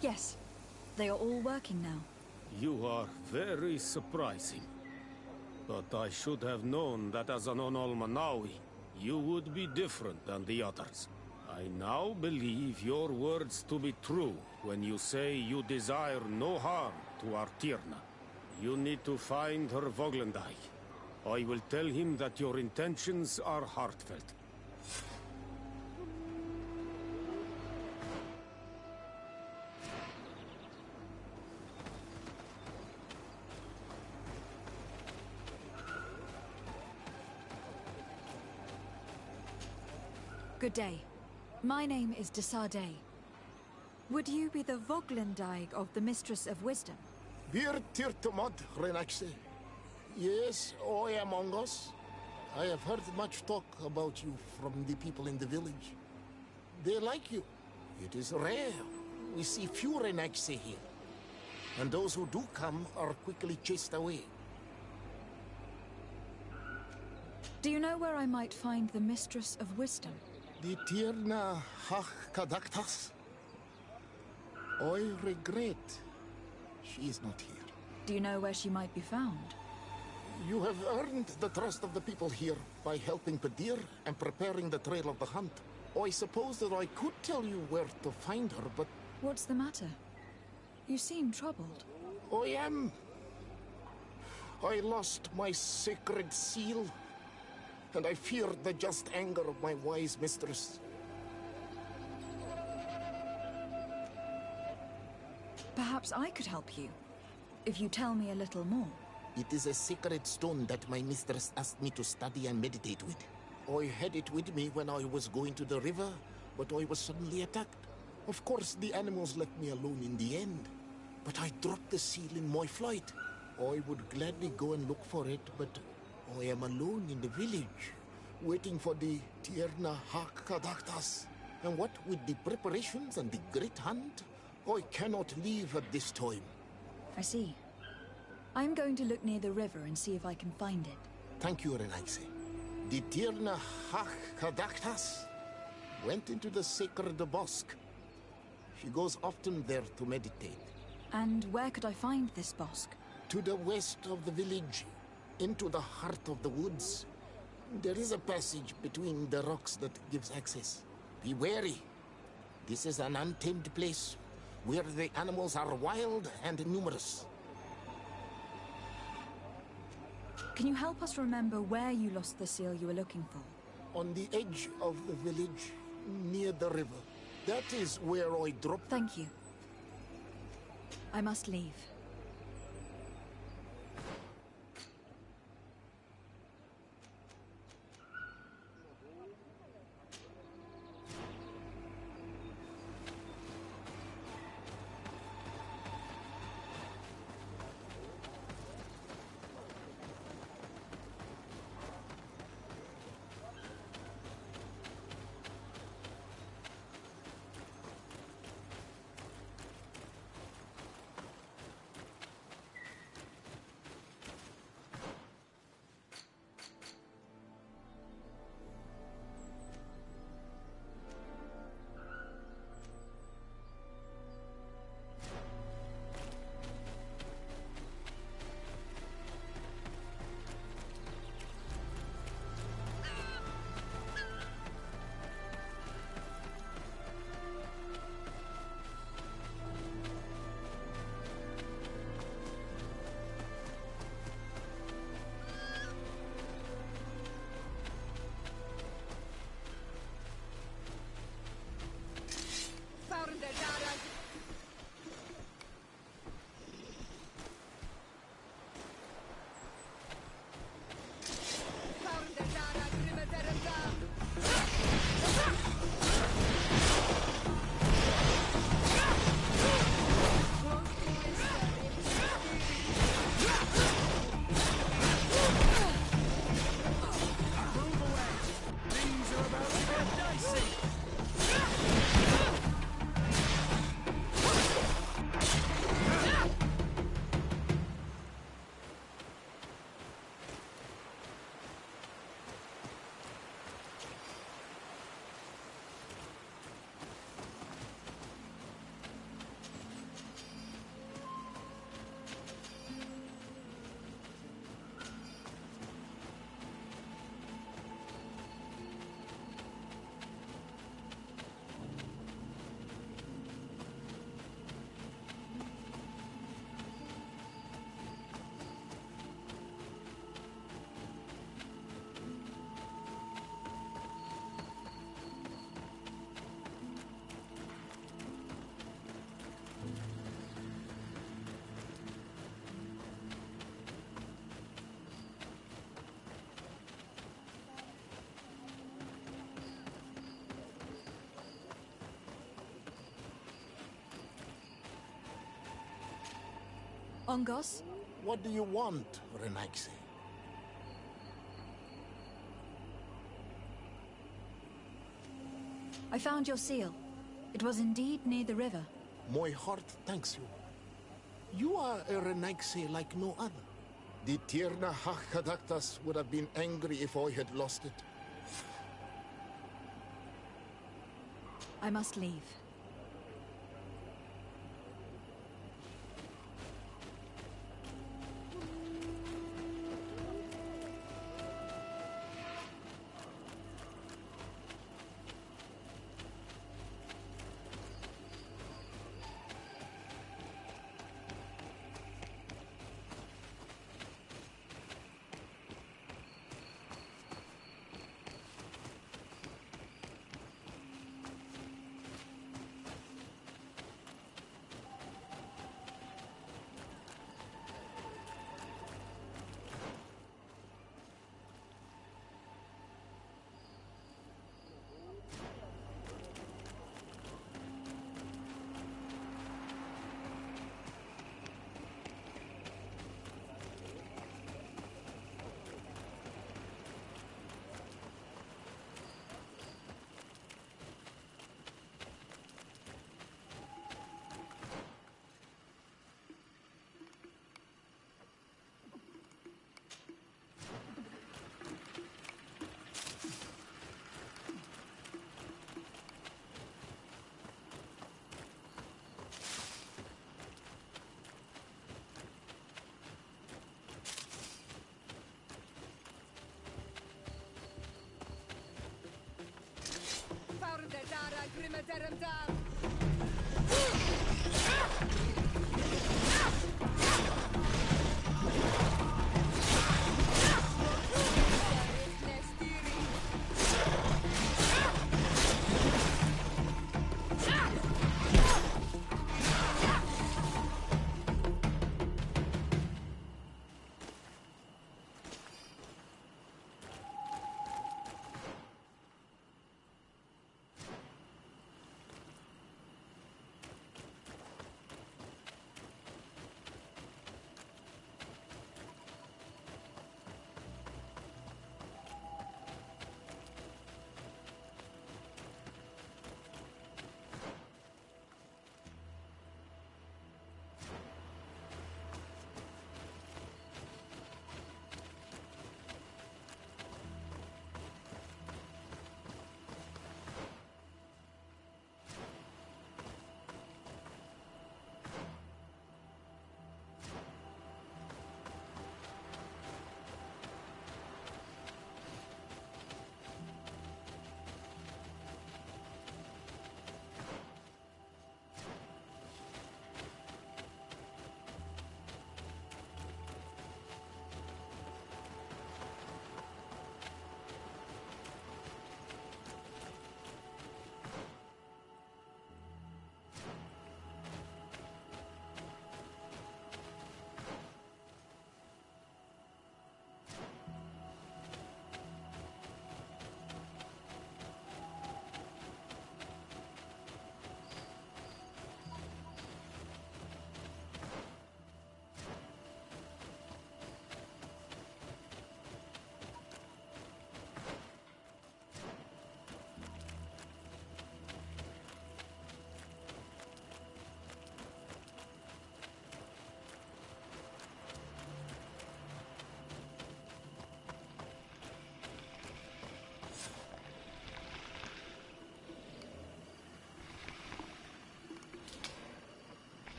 Yes. They are all working now. You are very surprising. But I should have known that as an Onolmanawi, you would be different than the others. I now believe your words to be true when you say you desire no harm to Artirna. You need to find her Voglendai. I will tell him that your intentions are heartfelt. Good day. My name is Desade. Would you be the Voglendaig of the Mistress of Wisdom? Bir tirtumad, Renaxe. Yes, I am among us. I have heard much talk about you from the people in the village. They like you. It is rare. We see few Renaxe here. And those who do come are quickly chased away. Do you know where I might find the Mistress of Wisdom? The Tirna Hach Kadaktas. I regret she is not here. Do you know where she might be found? You have earned the trust of the people here by helping Padir and preparing the trail of the hunt. I suppose that I could tell you where to find her, but... What's the matter? You seem troubled. I am. I lost my sacred seal, and I fear the just anger of my wise mistress. Perhaps I could help you, if you tell me a little more. It is a sacred stone that my mistress asked me to study and meditate with. I had it with me when I was going to the river, but I was suddenly attacked. Of course, the animals left me alone in the end, but I dropped the seal in my flight. I would gladly go and look for it, but I am alone in the village, waiting for the Tierna Hakadaktas. And what with the preparations and the great hunt, I cannot leave at this time. I see. I'm going to look near the river and see if I can find it. Thank you, Renaigse. The Tirna Hakadaktas went into the sacred bosque. She goes often there to meditate. And where could I find this bosque? To the west of the village, into the heart of the woods. There is a passage between the rocks that gives access. Be wary. This is an untamed place, where the animals are wild and numerous. Can you help us remember where you lost the seal you were looking for? On the edge of the village, near the river. That is where I dropped... Thank you. I must leave. Hongos? What do you want, Renaigse? I found your seal. It was indeed near the river. My heart thanks you. You are a Renaigse like no other. The Tierna Hachadaktas would have been angry if I had lost it. I must leave.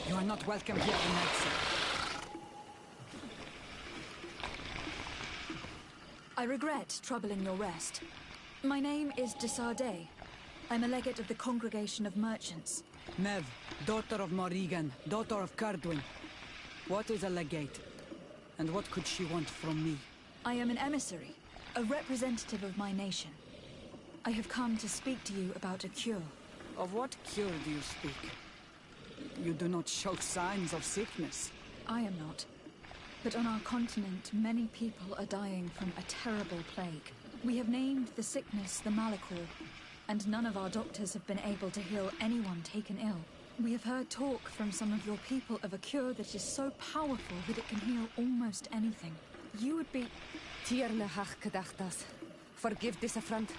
You are not welcome here tonight, sir. I regret troubling your rest. My name is de Sardet. I'm a legate of the Congregation of Merchants. Mev, daughter of Morrigan, daughter of Cardwin. What is a legate? And what could she want from me? I am an emissary, a representative of my nation. I have come to speak to you about a cure. Of what cure do you speak? You do not show signs of sickness. I am not. But on our continent, many people are dying from a terrible plague. We have named the sickness the Malachor, and none of our doctors have been able to heal anyone taken ill. We have heard talk from some of your people of a cure that is so powerful that it can heal almost anything. You would be... Tierna hach kadachtas. Forgive this affront.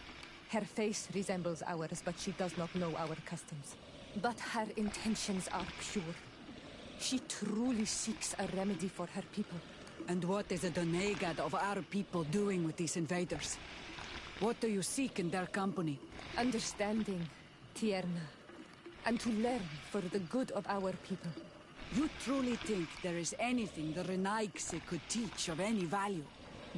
Her face resembles ours, but she does not know our customs. But her intentions are pure. She truly seeks a remedy for her people. And what is a Donegad of our people doing with these invaders? What do you seek in their company? Understanding, Tierna, and to learn for the good of our people. You truly think there is anything the Renaigse could teach of any value?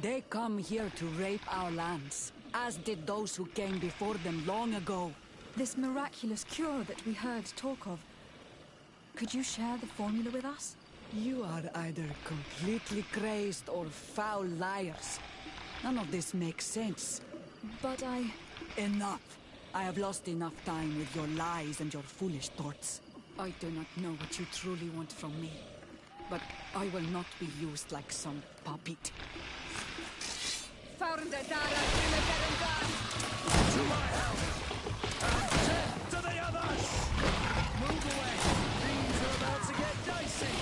They come here to rape our lands, as did those who came before them long ago. This miraculous cure that we heard talk of, could you share the formula with us? You are either completely crazed or foul liars. None of this makes sense. But Enough! I have lost enough time with your lies and your foolish thoughts. I do not know what you truly want from me, but I will not be used like some puppet. To my help! And death to the others! Move away! Things are about to get dicey!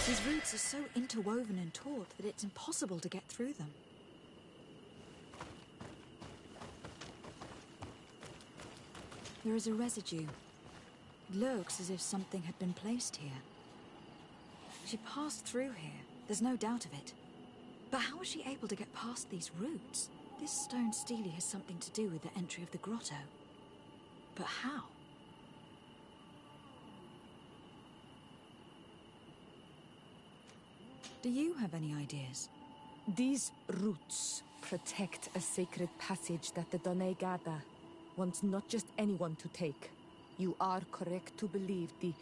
These roots are so interwoven and taut that it's impossible to get through them. There is a residue. It looks as if something had been placed here. She passed through here, there's no doubt of it. But how was she able to get past these roots? This stone stele has something to do with the entry of the grotto. But how? Do you have any ideas? These roots protect a sacred passage that the Donegada wants not just anyone to take. You are correct to believe the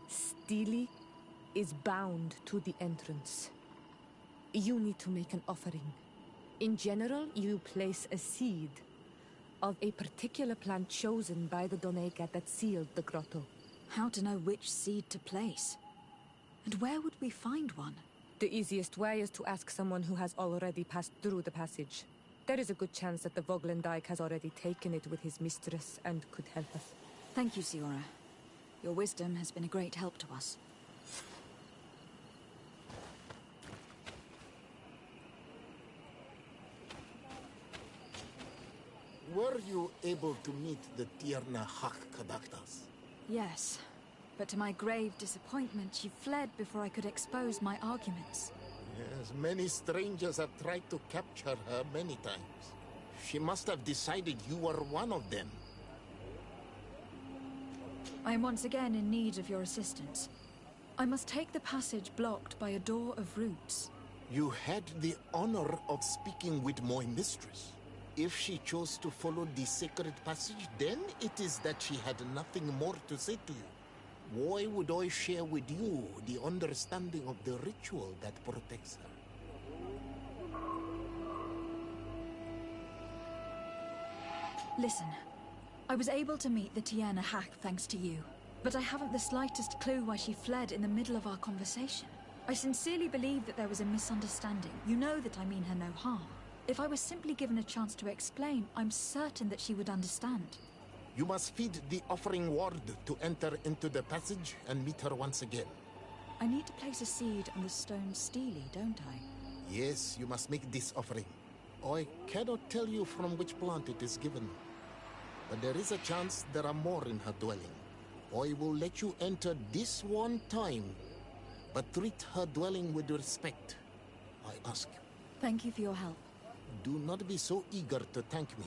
stele is bound to the entrance. You need to make an offering. In general, you place a seed of a particular plant chosen by the Donegad that sealed the grotto. How to know which seed to place? And where would we find one? The easiest way is to ask someone who has already passed through the passage. There is a good chance that the Voglendike has already taken it with his mistress and could help us. Thank you, Siora. Your wisdom has been a great help to us. Were you able to meet the Tierna Hak Kadaktas? Yes, but to my grave disappointment, she fled before I could expose my arguments. Yes, many strangers have tried to capture her many times. She must have decided you were one of them. I am once again in need of your assistance. I must take the passage blocked by a door of roots. You had the honor of speaking with my mistress. If she chose to follow the sacred passage, then it is that she had nothing more to say to you. Why would I share with you the understanding of the ritual that protects her? Listen, I was able to meet the Tierna Hack thanks to you, but I haven't the slightest clue why she fled in the middle of our conversation. I sincerely believe that there was a misunderstanding. You know that I mean her no harm. If I was simply given a chance to explain, I'm certain that she would understand. You must feed the offering ward to enter into the passage and meet her once again. I need to place a seed on the stone Steely, don't I? Yes, you must make this offering. I cannot tell you from which plant it is given, but there is a chance there are more in her dwelling. I will let you enter this one time, but treat her dwelling with respect, I ask you. Thank you for your help. Do not be so eager to thank me.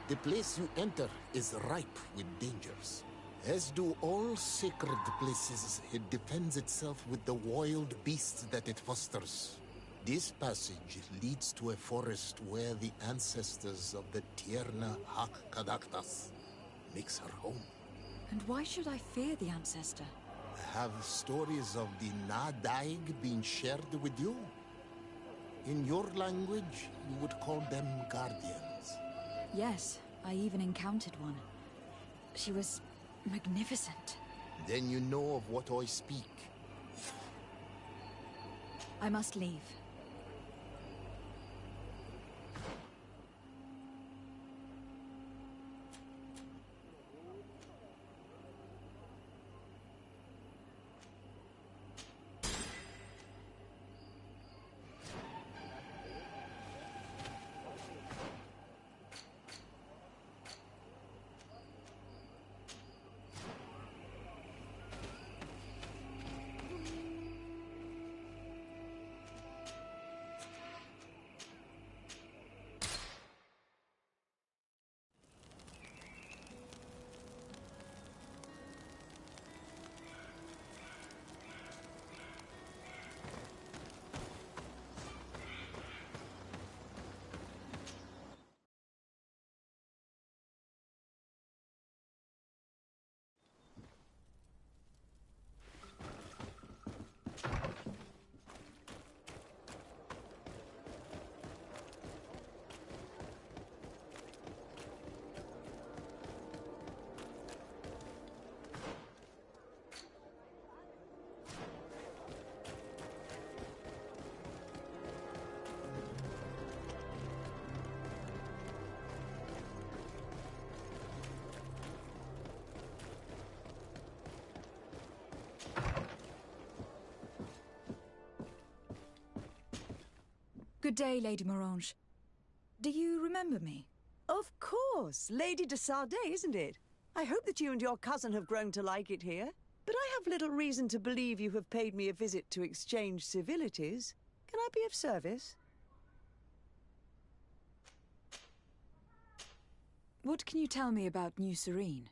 The place you enter is ripe with dangers. As do all sacred places, it defends itself with the wild beasts that it fosters. This passage leads to a forest where the ancestors of the Tierna Hak Kadaktas makes her home. And why should I fear the ancestor? Have stories of the Nadaig been shared with you? In your language, you would call them guardians. Yes, I even encountered one. She was magnificent. Then you know of what I speak. I must leave. Good day, Lady Morange. Do you remember me? Of course. Lady de Sardet, isn't it? I hope that you and your cousin have grown to like it here. But I have little reason to believe you have paid me a visit to exchange civilities. Can I be of service? What can you tell me about New Serene?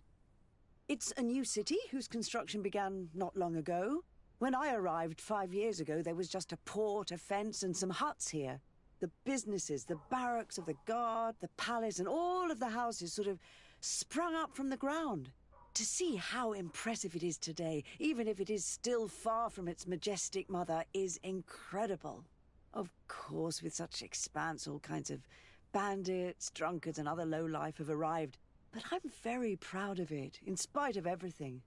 It's a new city whose construction began not long ago. When I arrived 5 years ago, there was just a port, a fence, and some huts here. The businesses, the barracks of the guard, the palace, and all of the houses sort of sprung up from the ground. To see how impressive it is today, even if it is still far from its majestic mother, is incredible. Of course, with such expanse, all kinds of bandits, drunkards, and other lowlife have arrived. But I'm very proud of it, in spite of everything.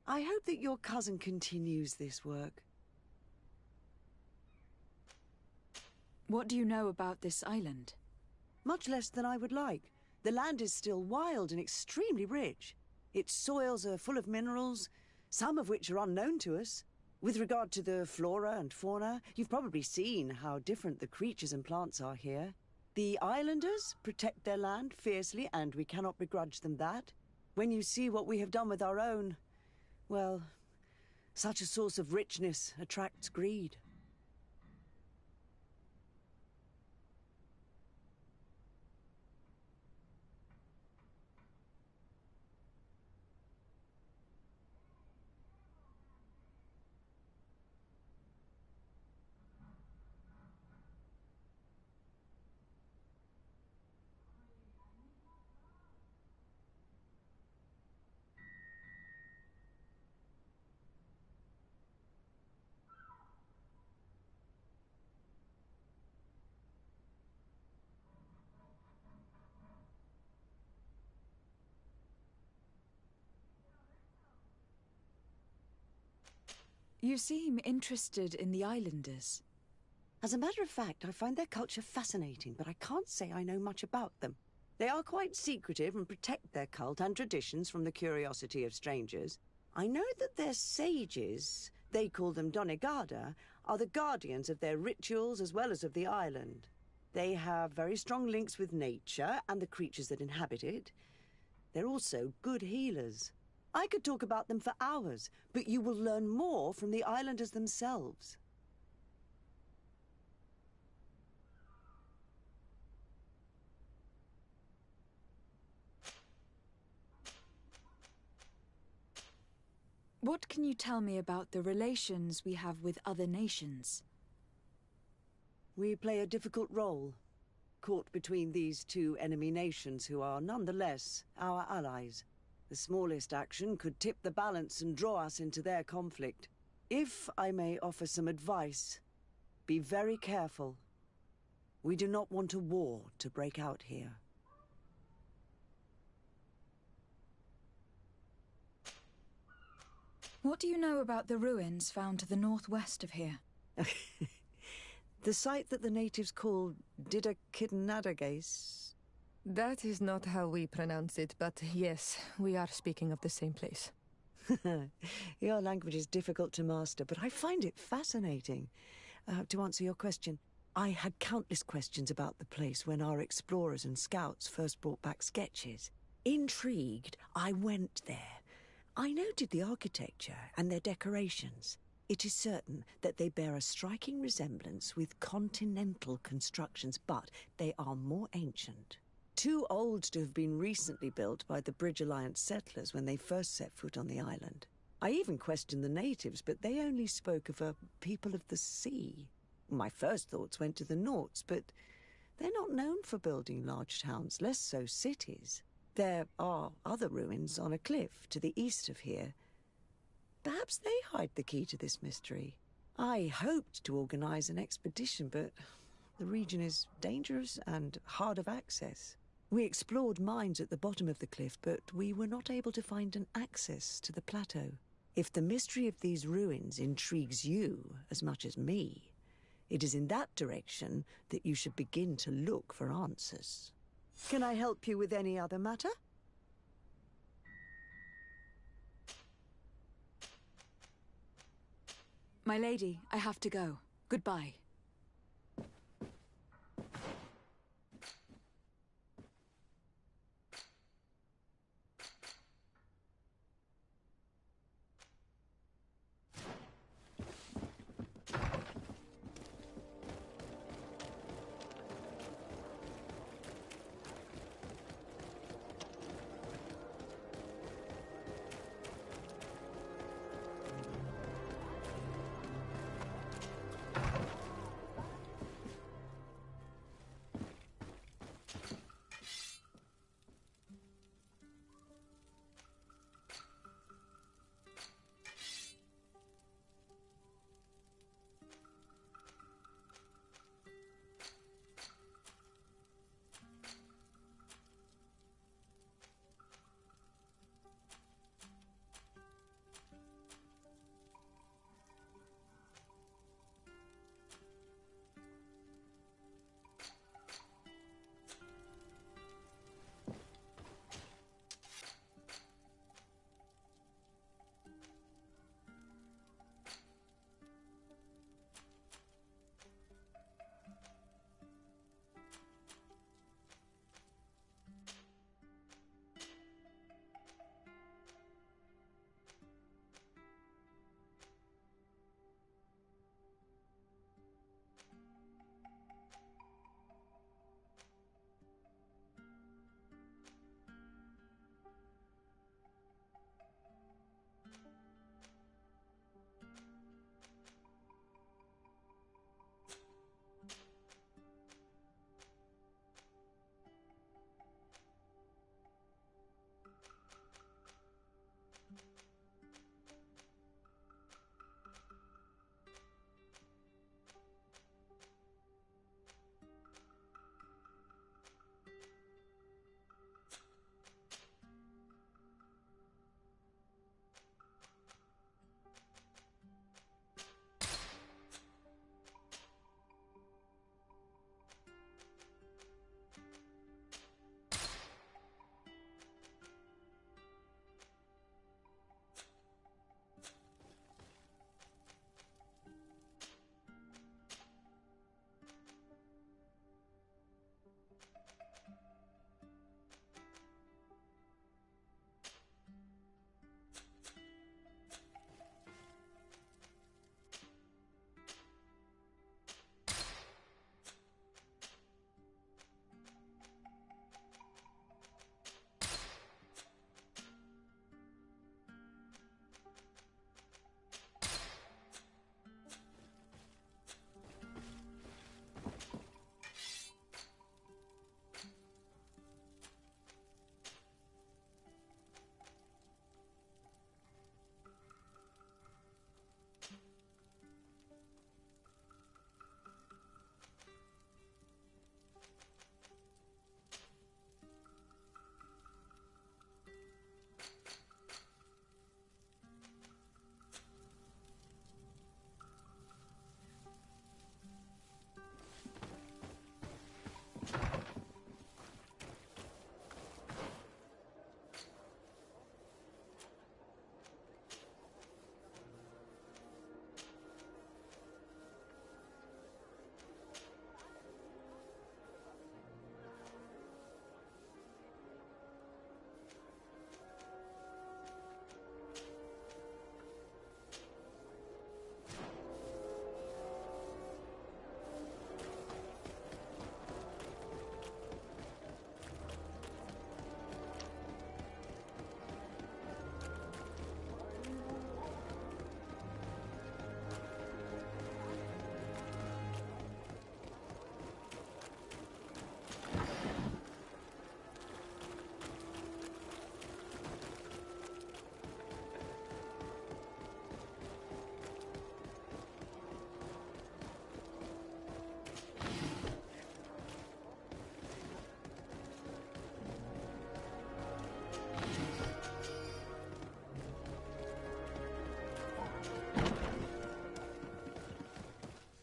I hope that your cousin continues this work. What do you know about this island? Much less than I would like. The land is still wild and extremely rich. Its soils are full of minerals, some of which are unknown to us. With regard to the flora and fauna, you've probably seen how different the creatures and plants are here. The islanders protect their land fiercely, and we cannot begrudge them that. When you see what we have done with our own, well, such a source of richness attracts greed. You seem interested in the islanders. As a matter of fact, I find their culture fascinating, but I can't say I know much about them. They are quite secretive and protect their cult and traditions from the curiosity of strangers. I know that their sages, they call them Donegada, are the guardians of their rituals as well as of the island. They have very strong links with nature and the creatures that inhabit it. They're also good healers. I could talk about them for hours, but you will learn more from the islanders themselves. What can you tell me about the relations we have with other nations? We play a difficult role, caught between these two enemy nations who are nonetheless our allies. The smallest action could tip the balance and draw us into their conflict. If I may offer some advice, be very careful. We do not want a war to break out here. What do you know about the ruins found to the northwest of here? The site that the natives call Didakidnadagase. That is not how we pronounce it, but yes, we are speaking of the same place. Your language is difficult to master, but I find it fascinating. To answer your question, I had countless questions about the place when our explorers and scouts first brought back sketches. Intrigued, I went there. I noted the architecture and their decorations. It is certain that they bear a striking resemblance with continental constructions, but they are more ancient. Too old to have been recently built by the Bridge Alliance settlers when they first set foot on the island. I even questioned the natives, but they only spoke of a people of the sea. My first thoughts went to the Nauts, but they're not known for building large towns, less so cities. There are other ruins on a cliff to the east of here. Perhaps they hide the key to this mystery. I hoped to organize an expedition, but the region is dangerous and hard of access. We explored mines at the bottom of the cliff, but we were not able to find an access to the plateau. If the mystery of these ruins intrigues you as much as me, it is in that direction that you should begin to look for answers. Can I help you with any other matter? My lady, I have to go. Goodbye.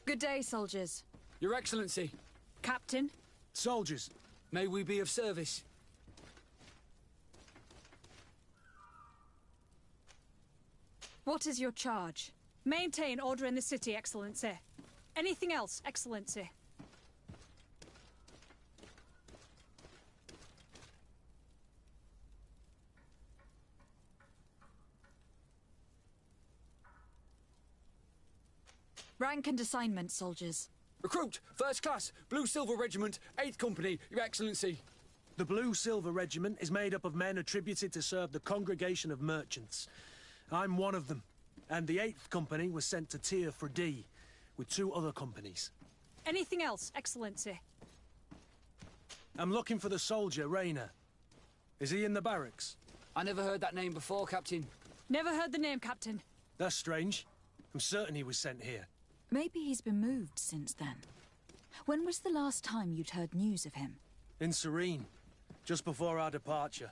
Good day, soldiers. Your Excellency. Captain. Soldiers, may we be of service? What is your charge? Maintain order in the city, Excellency. Anything else, Excellency? Rank and assignment, soldiers. Recruit, First Class, Blue Silver Regiment, 8th Company, Your Excellency. The Blue Silver Regiment is made up of men attributed to serve the Congregation of Merchants. I'm one of them, and the 8th Company was sent to Tier for D, with 2 other companies. Anything else, Excellency? I'm looking for the soldier, Rayner. Is he in the barracks? I never heard that name before, Captain. Never heard the name, Captain. That's strange. I'm certain he was sent here. Maybe he's been moved since then. When was the last time you'd heard news of him? In Serene, just before our departure.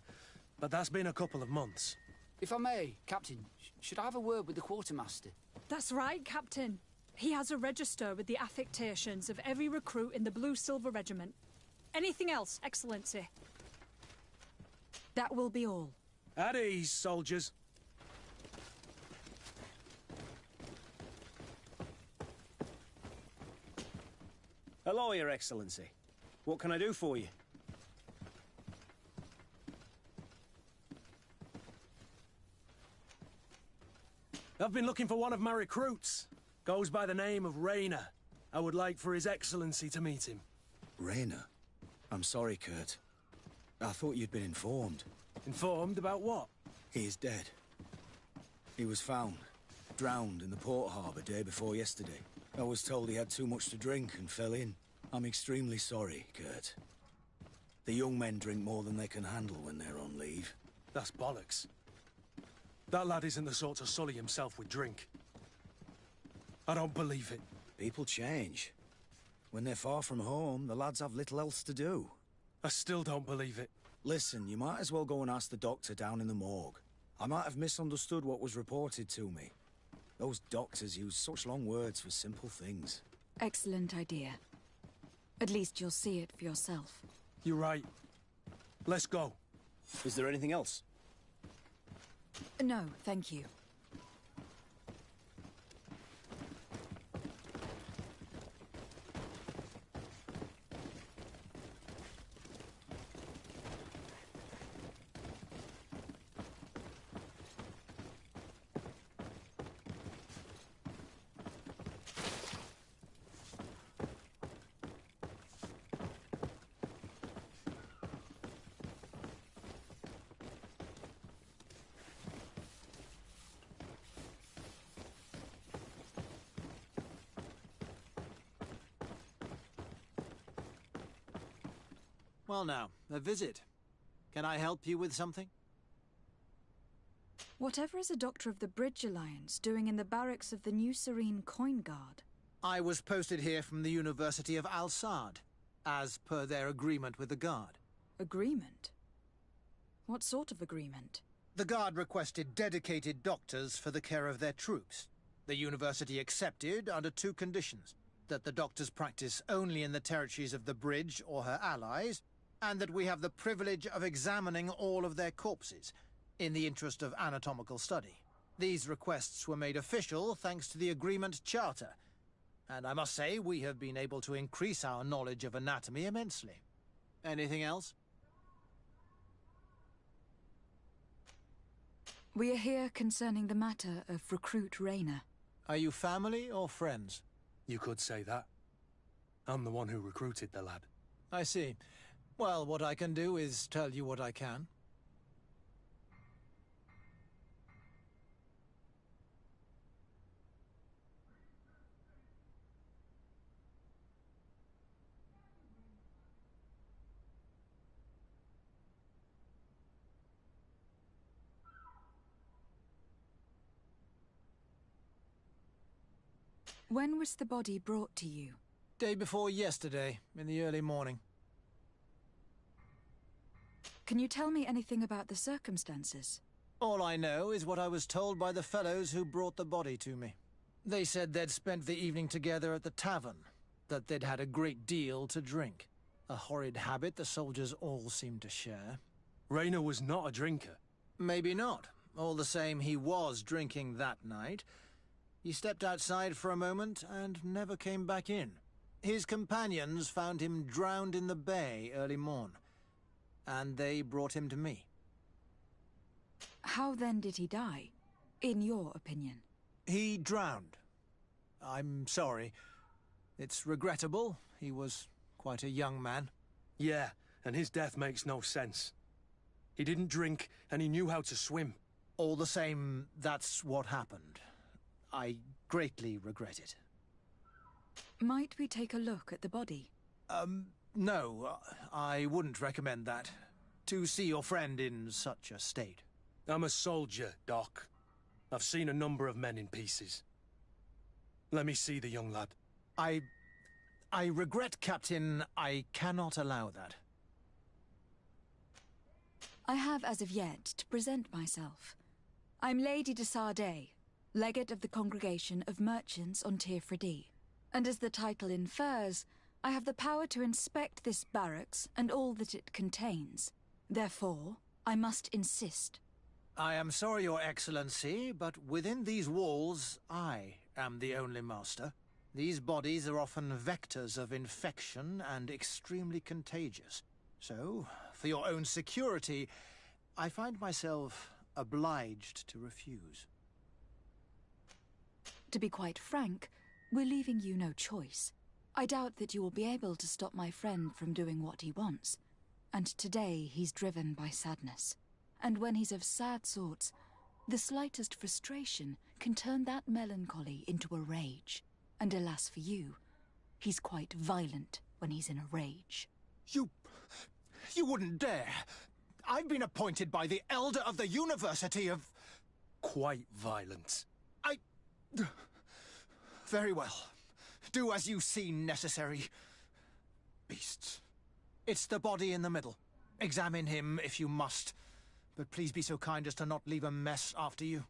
But that's been a couple of months. If I may, Captain, should I have a word with the quartermaster? That's right, Captain. He has a register with the affectations of every recruit in the Blue Silver Regiment. Anything else, Excellency? That will be all. At ease, soldiers. Hello, Your Excellency. What can I do for you? I've been looking for one of my recruits. Goes by the name of Rayner. I would like for His Excellency to meet him. Rayner? I'm sorry, Kurt. I thought you'd been informed. Informed about what? He is dead. He was found, drowned in the port harbour day before yesterday. I was told he had too much to drink and fell in. I'm extremely sorry, Kurt. The young men drink more than they can handle when they're on leave. That's bollocks. That lad isn't the sort to sully himself with drink. I don't believe it. People change. When they're far from home, the lads have little else to do. I still don't believe it. Listen, you might as well go and ask the doctor down in the morgue. I might have misunderstood what was reported to me. Those doctors use such long words for simple things. Excellent idea. At least you'll see it for yourself. You're right. Let's go. Is there anything else? No, thank you. Well now, a visit. Can I help you with something? Whatever is a doctor of the Bridge Alliance doing in the barracks of the New Serene Coin Guard? I was posted here from the University of Al-Sad, as per their agreement with the Guard. Agreement? What sort of agreement? The Guard requested dedicated doctors for the care of their troops. The University accepted under 2 conditions: that the doctors practice only in the territories of the Bridge or her allies, and that we have the privilege of examining all of their corpses, in the interest of anatomical study. These requests were made official thanks to the Agreement Charter, and I must say we have been able to increase our knowledge of anatomy immensely. Anything else? We are here concerning the matter of recruit Rayner. Are you family or friends? You could say that. I'm the one who recruited the lad. I see. Well, what I can do is tell you what I can. When was the body brought to you? Day before yesterday, in the early morning. Can you tell me anything about the circumstances? All I know is what I was told by the fellows who brought the body to me. They said they'd spent the evening together at the tavern, that they'd had a great deal to drink. A horrid habit the soldiers all seemed to share. Raynor was not a drinker. Maybe not. All the same, he was drinking that night. He stepped outside for a moment and never came back in. His companions found him drowned in the bay early morn, and they brought him to me. How then did he die, in your opinion? He drowned. I'm sorry. It's regrettable. He was quite a young man. Yeah, and his death makes no sense. He didn't drink, and he knew how to swim. All the same, that's what happened. I greatly regret it. Might we take a look at the body? No, I wouldn't recommend that. To see your friend in such a state. I'm a soldier, Doc. I've seen a number of men in pieces. Let me see the young lad. I regret, Captain, I cannot allow that. I have as of yet to present myself. I'm Lady de Sardet, Legate of the Congregation of Merchants on Tir-Fredee. And as the title infers, I have the power to inspect this barracks and all that it contains. Therefore, I must insist. I am sorry, Your Excellency, but within these walls, I am the only master. These bodies are often vectors of infection and extremely contagious. So, for your own security, I find myself obliged to refuse. To be quite frank, we're leaving you no choice. I doubt that you will be able to stop my friend from doing what he wants. And today he's driven by sadness. And when he's of sad sorts, the slightest frustration can turn that melancholy into a rage. And alas for you, he's quite violent when he's in a rage. You wouldn't dare! I've been appointed by the Elder of the University of... Quite violent. Very well. Do as you see necessary. Beasts. It's the body in the middle. Examine him if you must. But please be so kind as to not leave a mess after you.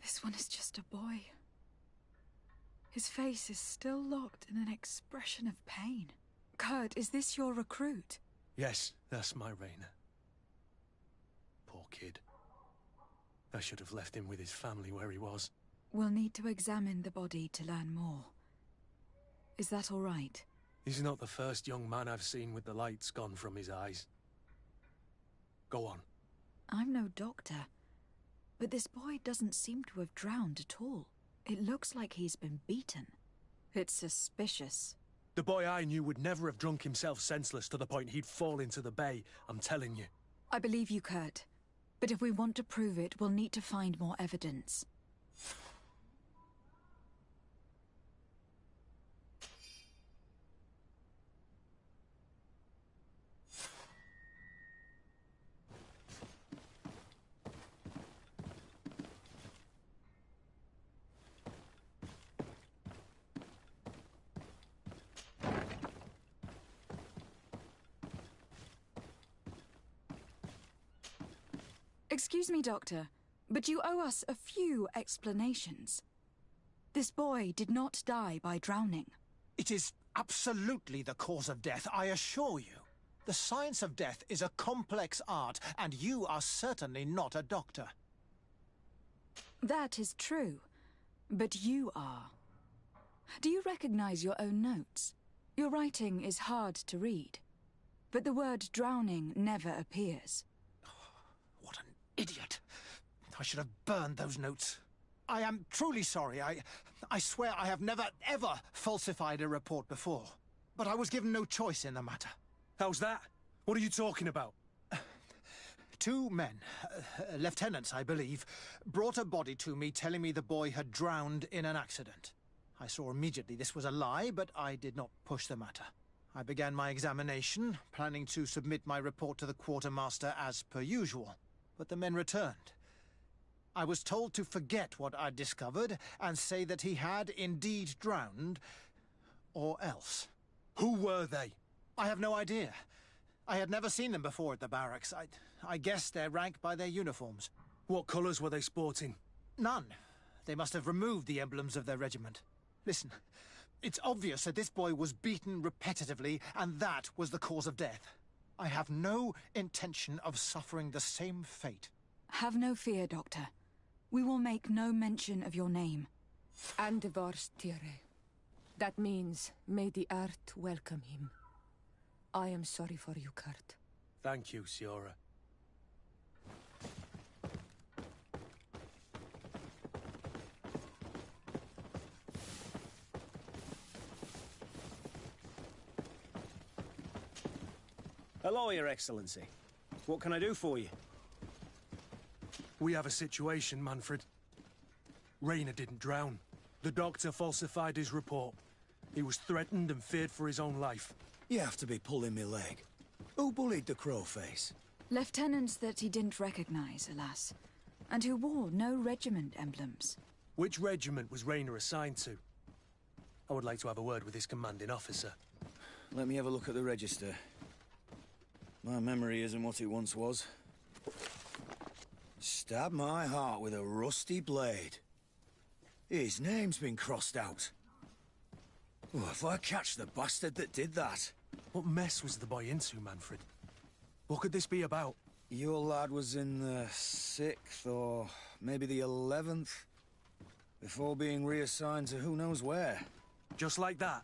This one is just a boy. His face is still locked in an expression of pain. Kurt, is this your recruit? Yes, that's my Raynor. Poor kid. I should have left him with his family where he was. We'll need to examine the body to learn more. Is that all right? He's not the first young man I've seen with the lights gone from his eyes. Go on. I'm no doctor, but this boy doesn't seem to have drowned at all. It looks like he's been beaten. It's suspicious. The boy I knew would never have drunk himself senseless to the point he'd fall into the bay, I'm telling you. I believe you, Kurt. But if we want to prove it, we'll need to find more evidence. Excuse me, Doctor, but you owe us a few explanations. This boy did not die by drowning. It is absolutely the cause of death, I assure you. The science of death is a complex art, and you are certainly not a doctor. That is true, but you are. Do you recognize your own notes? Your writing is hard to read, but the word drowning never appears. What an idiot. I should have burned those notes. I am truly sorry. I swear I have never, ever falsified a report before. But I was given no choice in the matter. How's that? What are you talking about? Two men, lieutenants, I believe, brought a body to me telling me the boy had drowned in an accident. I saw immediately this was a lie, but I did not push the matter. I began my examination, planning to submit my report to the quartermaster as per usual. But the men returned. I was told to forget what I'd discovered and say that he had indeed drowned, or else. Who were they? I have no idea. I had never seen them before at the barracks. I guessed their rank by their uniforms. What colours were they sporting? None. They must have removed the emblems of their regiment. Listen, it's obvious that this boy was beaten repetitively, and that was the cause of death. I have no intention of suffering the same fate. Have no fear, Doctor. We will make no mention of your name. Andevars Tire. That means, may the earth welcome him. I am sorry for you, Kurt. Thank you, Siora. Hello, Your Excellency. What can I do for you? We have a situation, Manfred. Rainer didn't drown. The doctor falsified his report. He was threatened and feared for his own life. You have to be pulling me leg. Who bullied the crowface? Lieutenants that he didn't recognize, alas, and who wore no regiment emblems. Which regiment was Rainer assigned to? I would like to have a word with his commanding officer. Let me have a look at the register. My memory isn't what it once was. Stab my heart with a rusty blade. His name's been crossed out. Oh, if I catch the bastard that did that. What mess was the boy into, Manfred? What could this be about? Your lad was in the 6th or maybe the 11th, before being reassigned to who knows where. Just like that?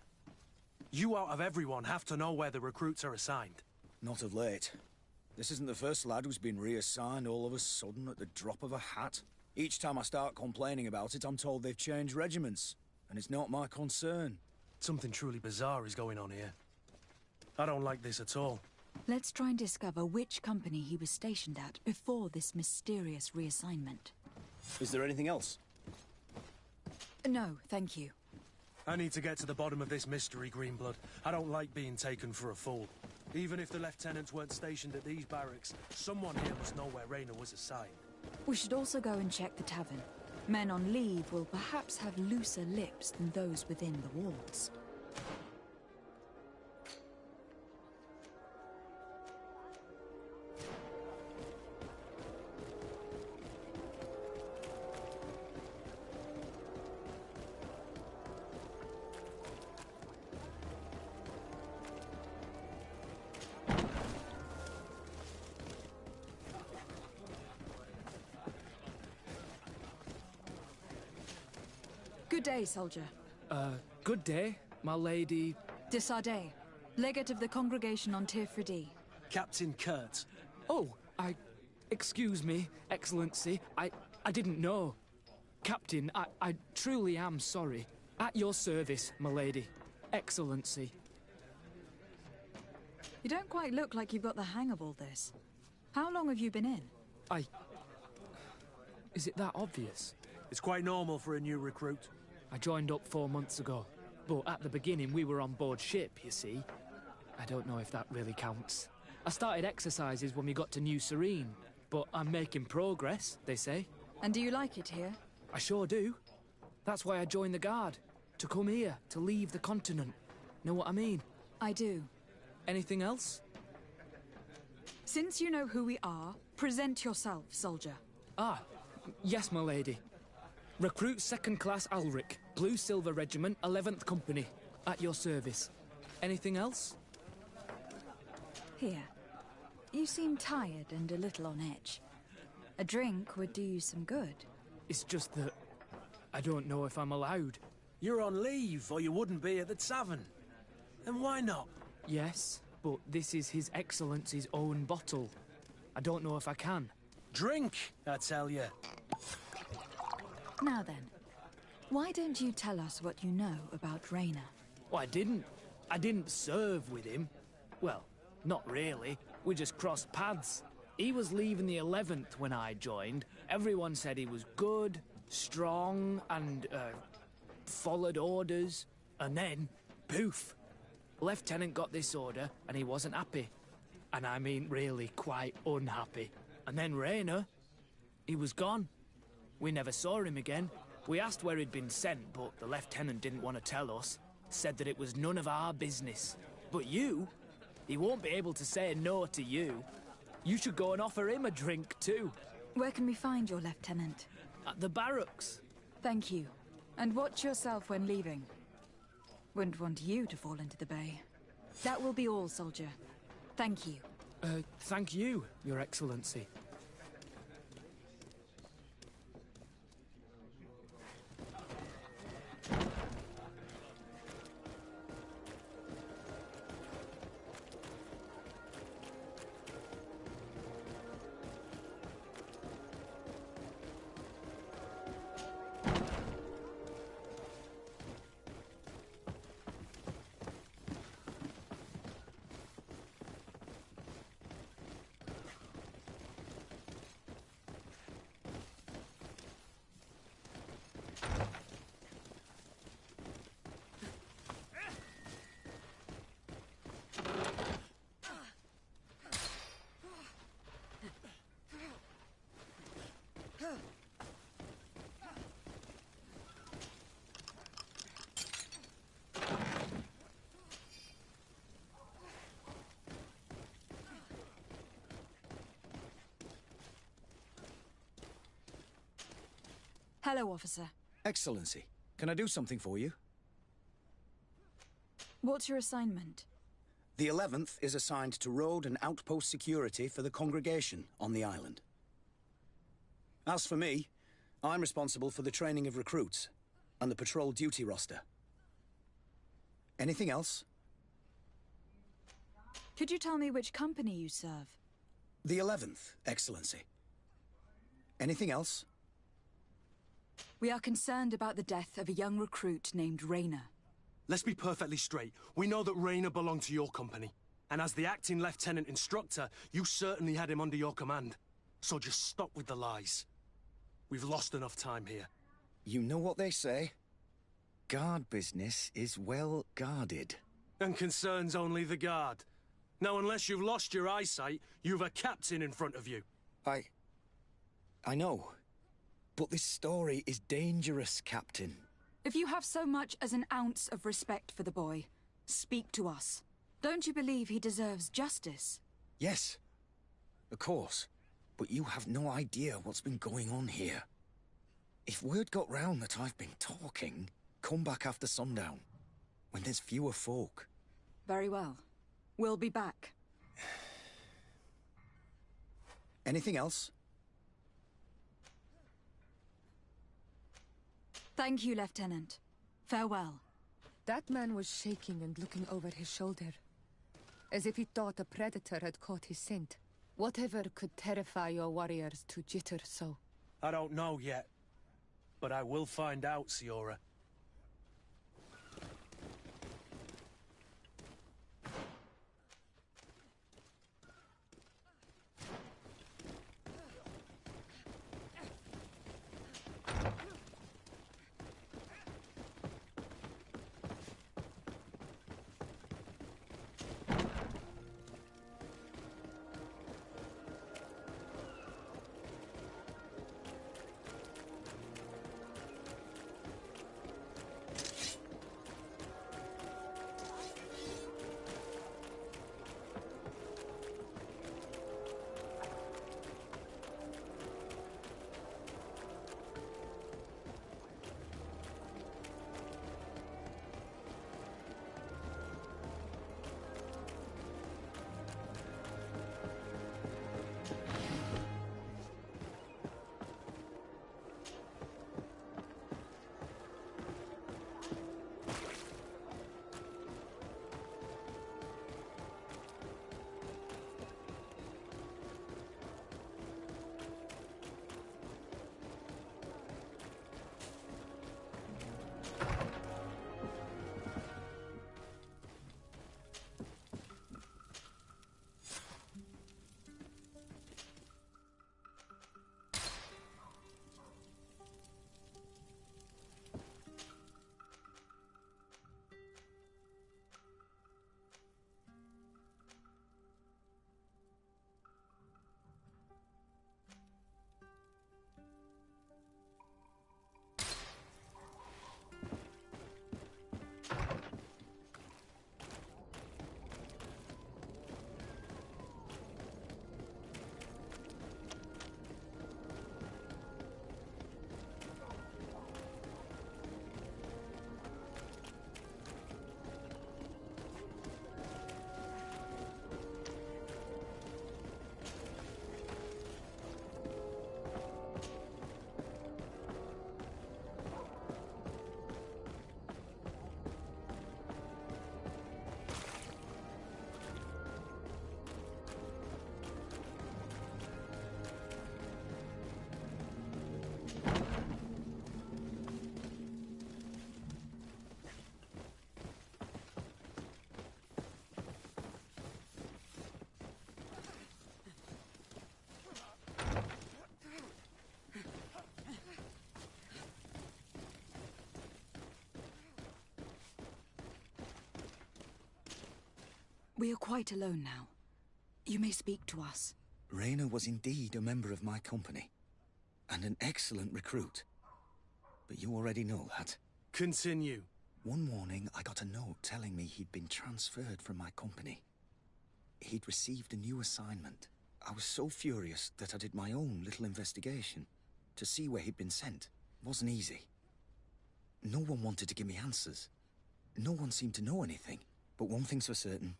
You out of everyone have to know where the recruits are assigned. Not of late. This isn't the first lad who's been reassigned all of a sudden at the drop of a hat. Each time I start complaining about it, I'm told they've changed regiments, and it's not my concern. Something truly bizarre is going on here. I don't like this at all. Let's try and discover which company he was stationed at before this mysterious reassignment. Is there anything else? No, thank you. I need to get to the bottom of this mystery, Greenblood. I don't like being taken for a fool. Even if the lieutenants weren't stationed at these barracks, someone here must know where Rainer was assigned. We should also go and check the tavern. Men on leave will perhaps have looser lips than those within the walls. Good day, soldier. Good day, my lady... De Sardet, legate of the congregation on Tir-Fridi. Captain Kurt. Oh, excuse me, Excellency. I didn't know. Captain, I truly am sorry. At your service, my lady. Excellency. You don't quite look like you've got the hang of all this. How long have you been in? Is it that obvious? It's quite normal for a new recruit. I joined up 4 months ago, but at the beginning we were on board ship, you see. I don't know if that really counts. I started exercises when we got to New Serene, but I'm making progress, they say. And do you like it here? I sure do. That's why I joined the Guard. To come here, to leave the continent. Know what I mean? I do. Anything else? Since you know who we are, present yourself, soldier. Ah, yes, my lady. Recruit 2nd Class Alric, Blue Silver Regiment, 11th Company. At your service. Anything else? Here. You seem tired and a little on edge. A drink would do you some good. It's just that... I don't know if I'm allowed. You're on leave, or you wouldn't be at the tavern. And why not? Yes, but this is His Excellency's own bottle. I don't know if I can. Drink, I tell you. Now then, why don't you tell us what you know about Rainer? Well, I didn't serve with him. Well, not really. We just crossed paths. He was leaving the 11th when I joined. Everyone said he was good, strong, and, followed orders. And then, poof. Lieutenant got this order, and he wasn't happy. And I mean really quite unhappy. And then Rainer, he was gone. We never saw him again. We asked where he'd been sent, but the lieutenant didn't want to tell us. Said that it was none of our business. But you? He won't be able to say no to you. You should go and offer him a drink, too. Where can we find your lieutenant? At the barracks. Thank you. And watch yourself when leaving. Wouldn't want you to fall into the bay. That will be all, soldier. Thank you. Thank you, Your Excellency. Hello, officer. Excellency, can I do something for you? What's your assignment? The 11th is assigned to road and outpost security for the congregation on the island. As for me, I'm responsible for the training of recruits and the patrol duty roster. Anything else? Could you tell me which company you serve? The 11th, Excellency. Anything else? We are concerned about the death of a young recruit named Raynor. Let's be perfectly straight. We know that Raynor belonged to your company. And as the acting lieutenant instructor, you certainly had him under your command. So just stop with the lies. We've lost enough time here. You know what they say? Guard business is well guarded. And concerns only the guard. Now, unless you've lost your eyesight, you've a captain in front of you. I know. But this story is dangerous, Captain. If you have so much as an ounce of respect for the boy, speak to us. Don't you believe he deserves justice? Yes, of course. But you have no idea what's been going on here. If word got round that I've been talking, come back after sundown, when there's fewer folk. Very well. We'll be back. Anything else? Thank you, Lieutenant. Farewell. That man was shaking and looking over his shoulder, as if he thought a predator had caught his scent. Whatever could terrify your warriors to jitter so? I don't know yet, but I will find out, Siora. We are quite alone now. You may speak to us. Raina was indeed a member of my company, and an excellent recruit. But you already know that. Continue. One morning, I got a note telling me he'd been transferred from my company. He'd received a new assignment. I was so furious that I did my own little investigation to see where he'd been sent. It wasn't easy. No one wanted to give me answers. No one seemed to know anything. But one thing's for certain.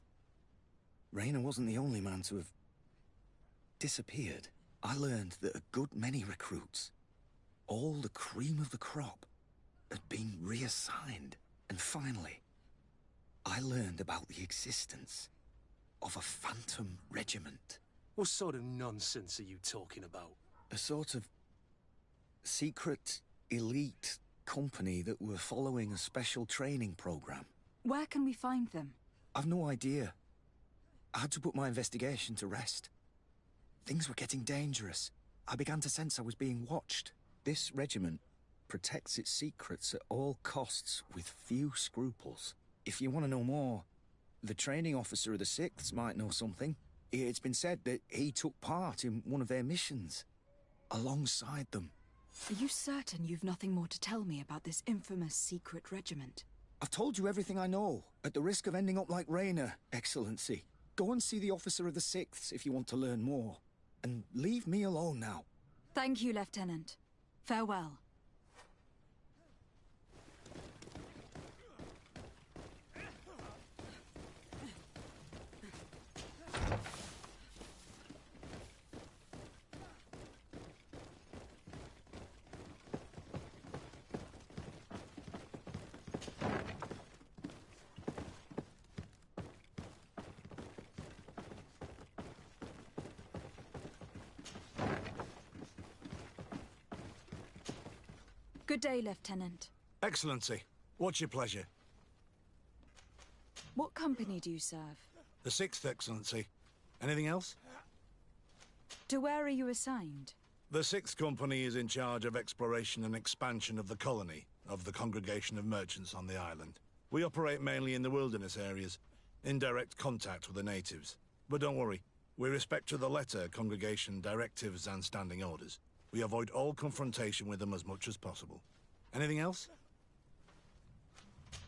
Raina wasn't the only man to have disappeared. I learned that a good many recruits, all the cream of the crop, had been reassigned. And finally, I learned about the existence of a phantom regiment. What sort of nonsense are you talking about? A sort of secret, elite company that were following a special training program. Where can we find them? I've no idea. I had to put my investigation to rest. Things were getting dangerous. I began to sense I was being watched. This regiment protects its secrets at all costs with few scruples. If you want to know more, the training officer of the 6th might know something. It's been said that he took part in one of their missions, alongside them. Are you certain you've nothing more to tell me about this infamous secret regiment? I've told you everything I know, at the risk of ending up like Raina, Excellency. Go and see the officer of the 6th if you want to learn more. And leave me alone now. Thank you, Lieutenant. Farewell. Good day, Lieutenant. Excellency, what's your pleasure? What company do you serve? The 6th, Excellency. Anything else? To where are you assigned? The 6th Company is in charge of exploration and expansion of the colony of the Congregation of Merchants on the island. We operate mainly in the wilderness areas, in direct contact with the natives. But don't worry, we respect to the letter Congregation directives and standing orders. We avoid all confrontation with them as much as possible. Anything else?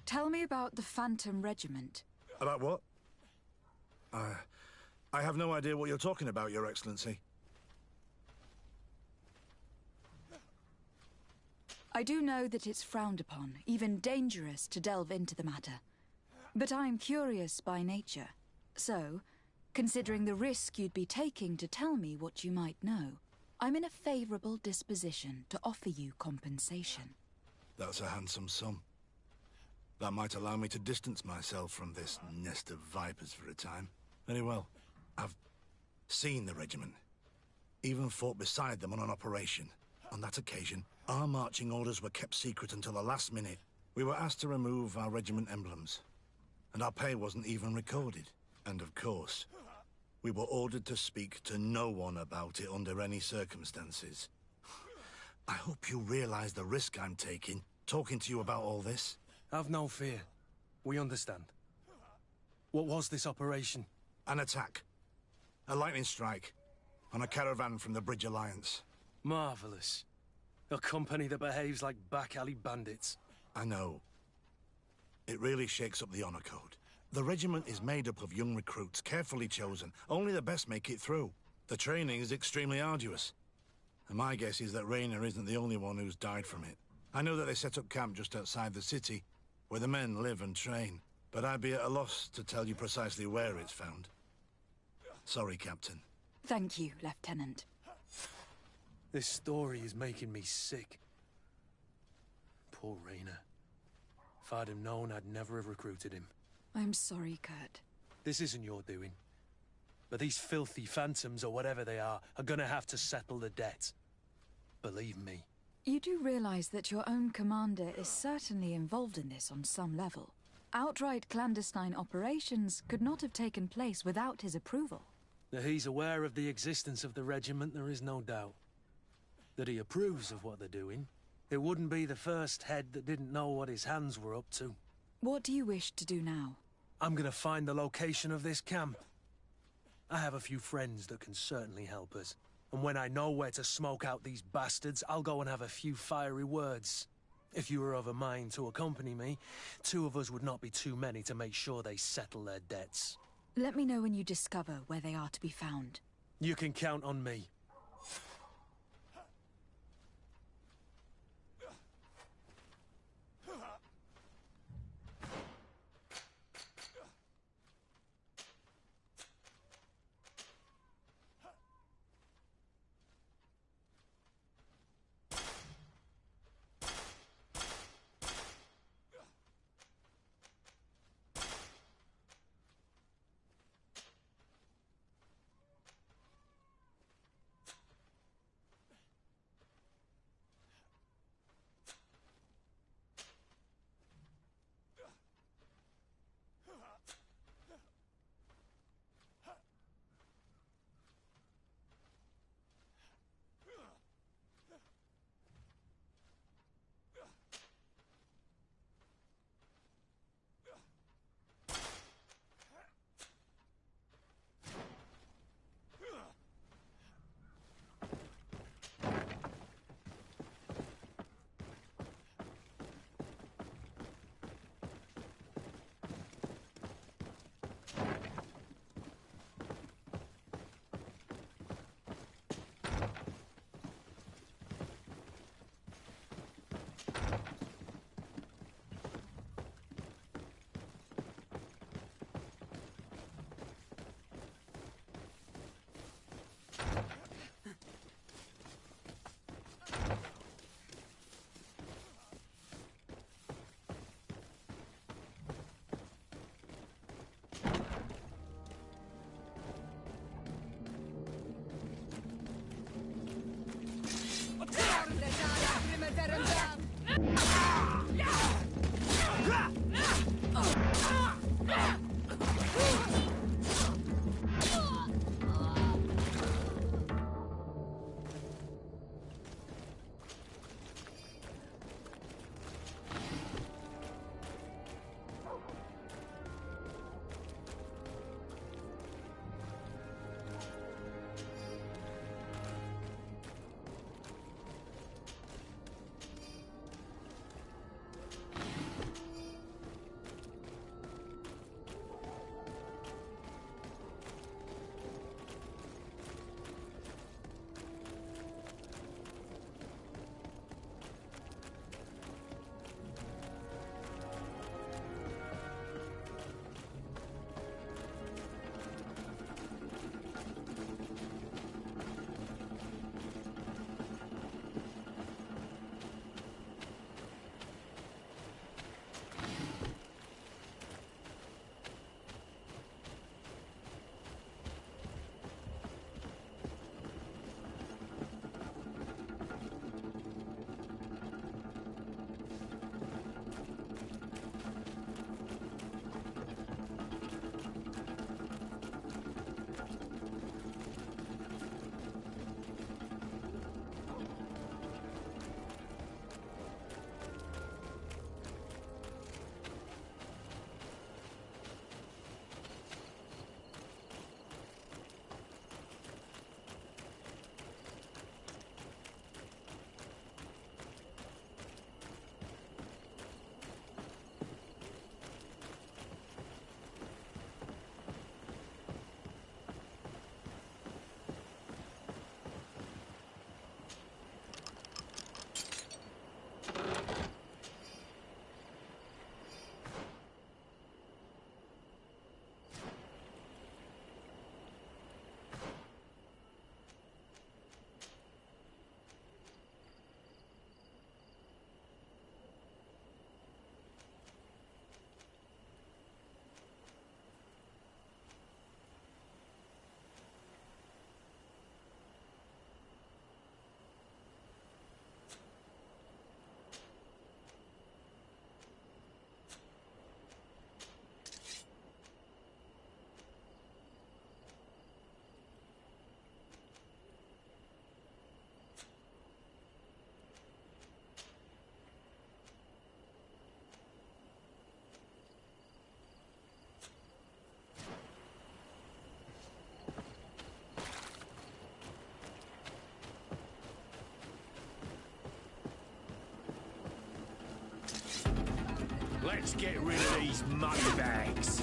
Tell me about the Phantom Regiment. About what? I have no idea what you're talking about, Your Excellency. I do know that it's frowned upon, even dangerous, to delve into the matter. But I'm curious by nature. So, considering the risk you'd be taking to tell me what you might know, I'm in a favorable disposition to offer you compensation. That's a handsome sum. That might allow me to distance myself from this nest of vipers for a time. Very well. I've seen the regiment. Even fought beside them on an operation. On that occasion, our marching orders were kept secret until the last minute. We were asked to remove our regiment emblems. And our pay wasn't even recorded. And of course, we were ordered to speak to no one about it under any circumstances. I hope you realize the risk I'm taking, talking to you about all this. Have no fear. We understand. What was this operation? An attack. A lightning strike. On a caravan from the Bridge Alliance. Marvelous. A company that behaves like back-alley bandits. I know. It really shakes up the honor code. The regiment is made up of young recruits, carefully chosen. Only the best make it through. The training is extremely arduous. And my guess is that Raina isn't the only one who's died from it. I know that they set up camp just outside the city, where the men live and train. But I'd be at a loss to tell you precisely where it's found. Sorry, Captain. Thank you, Lieutenant. This story is making me sick. Poor Raina. If I'd have known, I'd never have recruited him. I'm sorry, Kurt. This isn't your doing. But these filthy phantoms, or whatever they are gonna have to settle the debt. Believe me. You do realize that your own commander is certainly involved in this on some level. Outright clandestine operations could not have taken place without his approval. That he's aware of the existence of the regiment, there is no doubt. That he approves of what they're doing. It wouldn't be the first head that didn't know what his hands were up to. What do you wish to do now? I'm gonna find the location of this camp. I have a few friends that can certainly help us. And when I know where to smoke out these bastards, I'll go and have a few fiery words. If you were of a mind to accompany me, 2 of us would not be too many to make sure they settle their debts. Let me know when you discover where they are to be found. You can count on me. Let's get rid of these moneybags.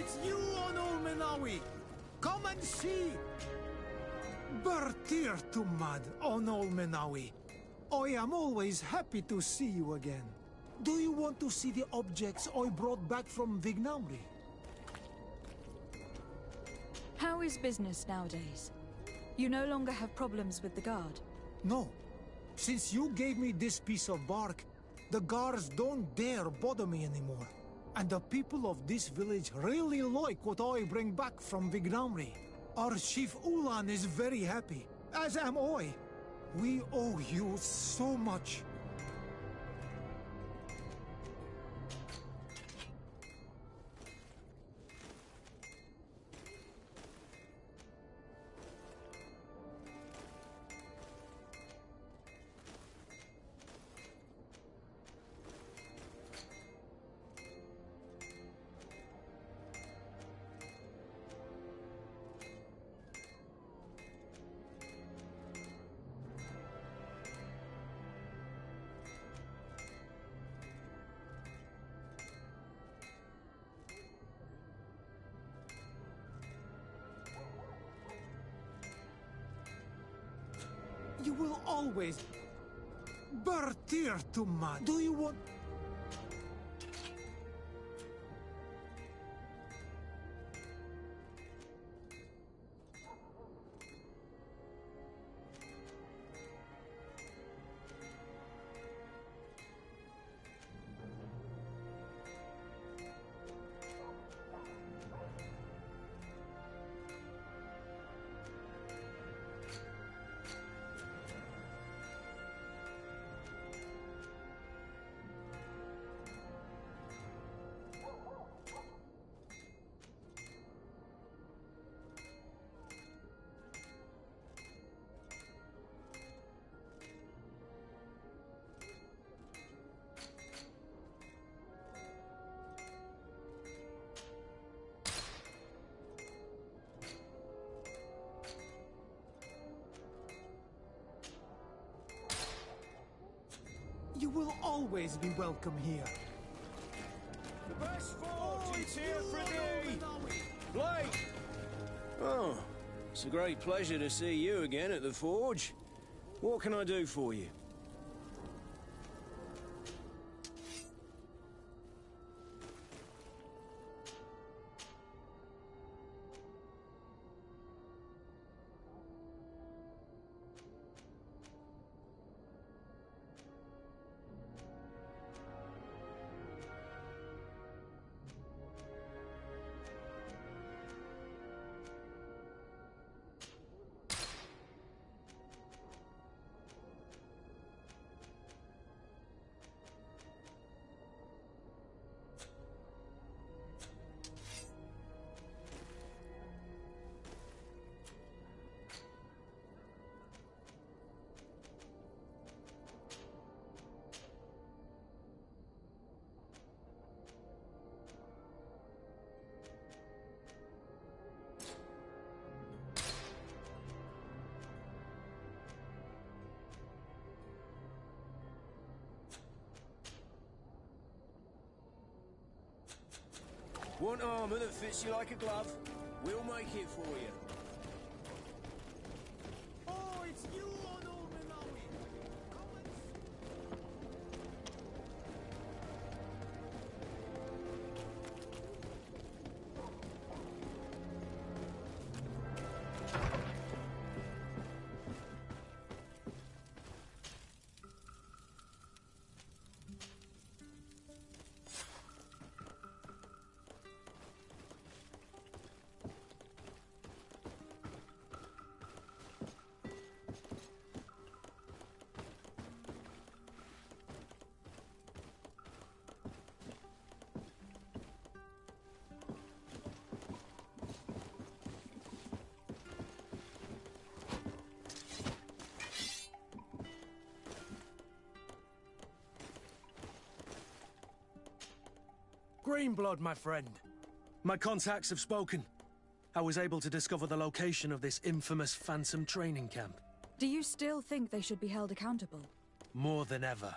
It's you, Onol Menawi! Come and see! Bertir to mad, Onol Menawi. I am always happy to see you again. Do you want to see the objects I brought back from Vignauri? How is business nowadays? You no longer have problems with the guard? No. Since you gave me this piece of bark, the guards don't dare bother me anymore. And the people of this village really like what I bring back from Vignauri. Our chief Ulan is very happy, as am I. We owe you so much. You will always... Bertir to mad. Do you want... You will always be welcome here. The best forge is here for thee! Blake! Oh, it's a great pleasure to see you again at the forge. What can I do for you? Want armor that fits you like a glove? We'll make it for you. Oh, it's you, Onol Menawi! Greenblood, my friend. My contacts have spoken. I was able to discover the location of this infamous Phantom training camp. Do you still think they should be held accountable? More than ever.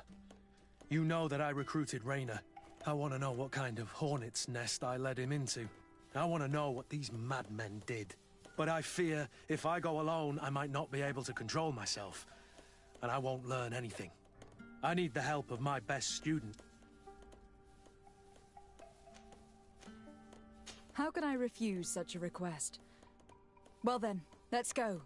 You know that I recruited Rayner. I want to know what kind of hornet's nest I led him into. I want to know what these madmen did. But I fear if I go alone, I might not be able to control myself. And I won't learn anything. I need the help of my best student. How can I refuse such a request? Well then, let's go.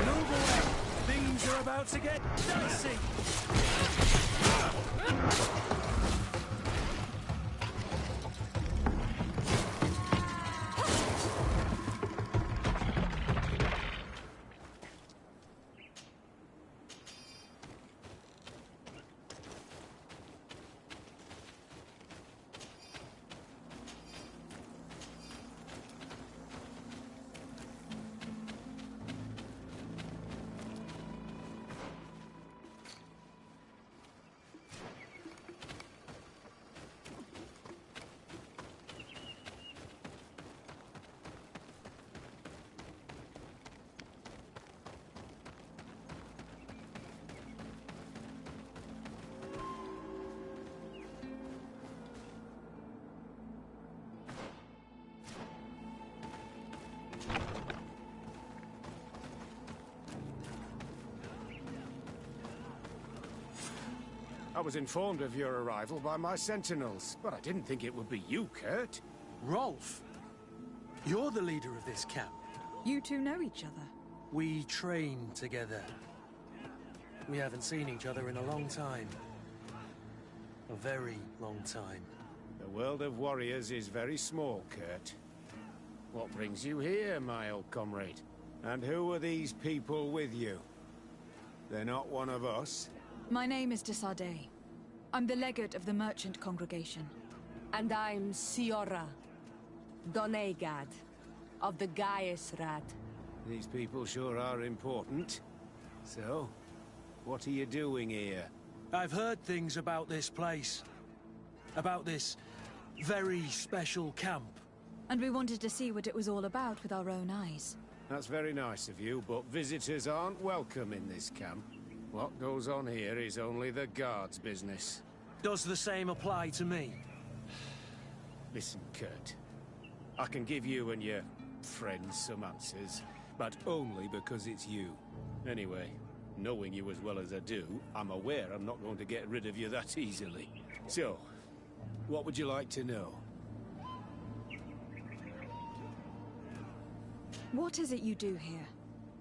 Move away! Things are about to get dicey! I was informed of your arrival by my sentinels, but I didn't think it would be you, Kurt. Rolf, you're the leader of this camp. You two know each other? We train together. We haven't seen each other in a long time. A very long time. The world of warriors is very small, Kurt. What brings you here, my old comrade? And who are these people with you? They're not one of us? My name is Desade. I'm the legate of the merchant congregation. And I'm Siora, Donegad, of the Gaiusrad. These people sure are important. So, what are you doing here? I've heard things about this place. About this very special camp. And we wanted to see what it was all about with our own eyes. That's very nice of you, but visitors aren't welcome in this camp. What goes on here is only the guards' business. Does the same apply to me? Listen, Kurt. I can give you and your friends some answers, but only because it's you. Anyway, knowing you as well as I do, I'm aware I'm not going to get rid of you that easily. So, what would you like to know? What is it you do here?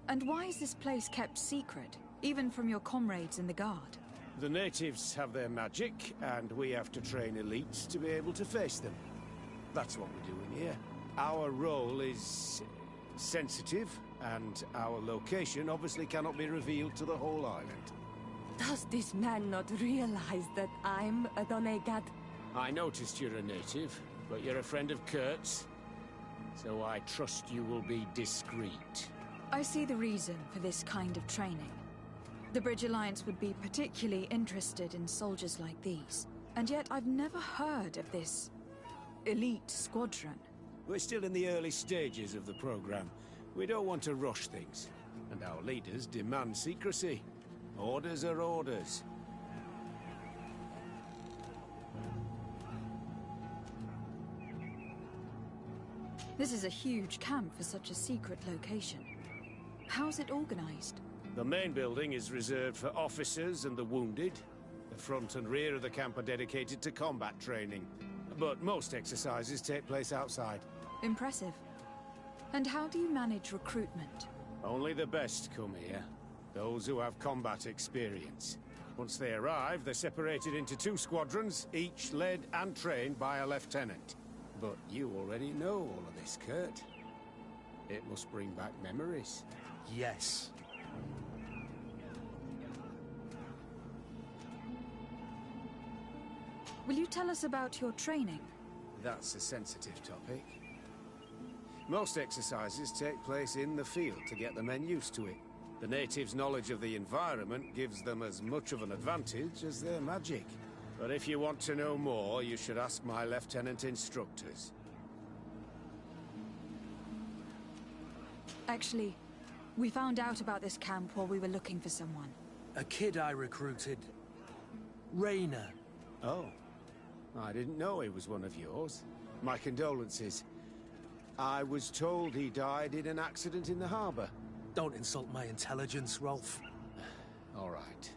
And why is this place kept secret, even from your comrades in the guard? The natives have their magic, and we have to train elites to be able to face them. That's what we're doing here. Our role is sensitive, and our location obviously cannot be revealed to the whole island. Does this man not realize that I'm a Donegad? I noticed you're a native, but you're a friend of Kurt's, so I trust you will be discreet. I see the reason for this kind of training. The Bridge Alliance would be particularly interested in soldiers like these. And yet I've never heard of this elite squadron. We're still in the early stages of the program. We don't want to rush things. And our leaders demand secrecy. Orders are orders. This is a huge camp for such a secret location. How's it organized? The main building is reserved for officers and the wounded. The front and rear of the camp are dedicated to combat training. But most exercises take place outside. Impressive. And how do you manage recruitment? Only the best come here. Those who have combat experience. Once they arrive, they're separated into 2 squadrons, each led and trained by a lieutenant. But you already know all of this, Kurt. It must bring back memories. Yes. Will you tell us about your training? That's a sensitive topic. Most exercises take place in the field to get the men used to it. The natives' knowledge of the environment gives them as much of an advantage as their magic. But if you want to know more, you should ask my lieutenant instructors. Actually, we found out about this camp while we were looking for someone. A kid I recruited. Rainer. Oh. I didn't know he was one of yours. My condolences. I was told he died in an accident in the harbor. Don't insult my intelligence, Rolf. All right.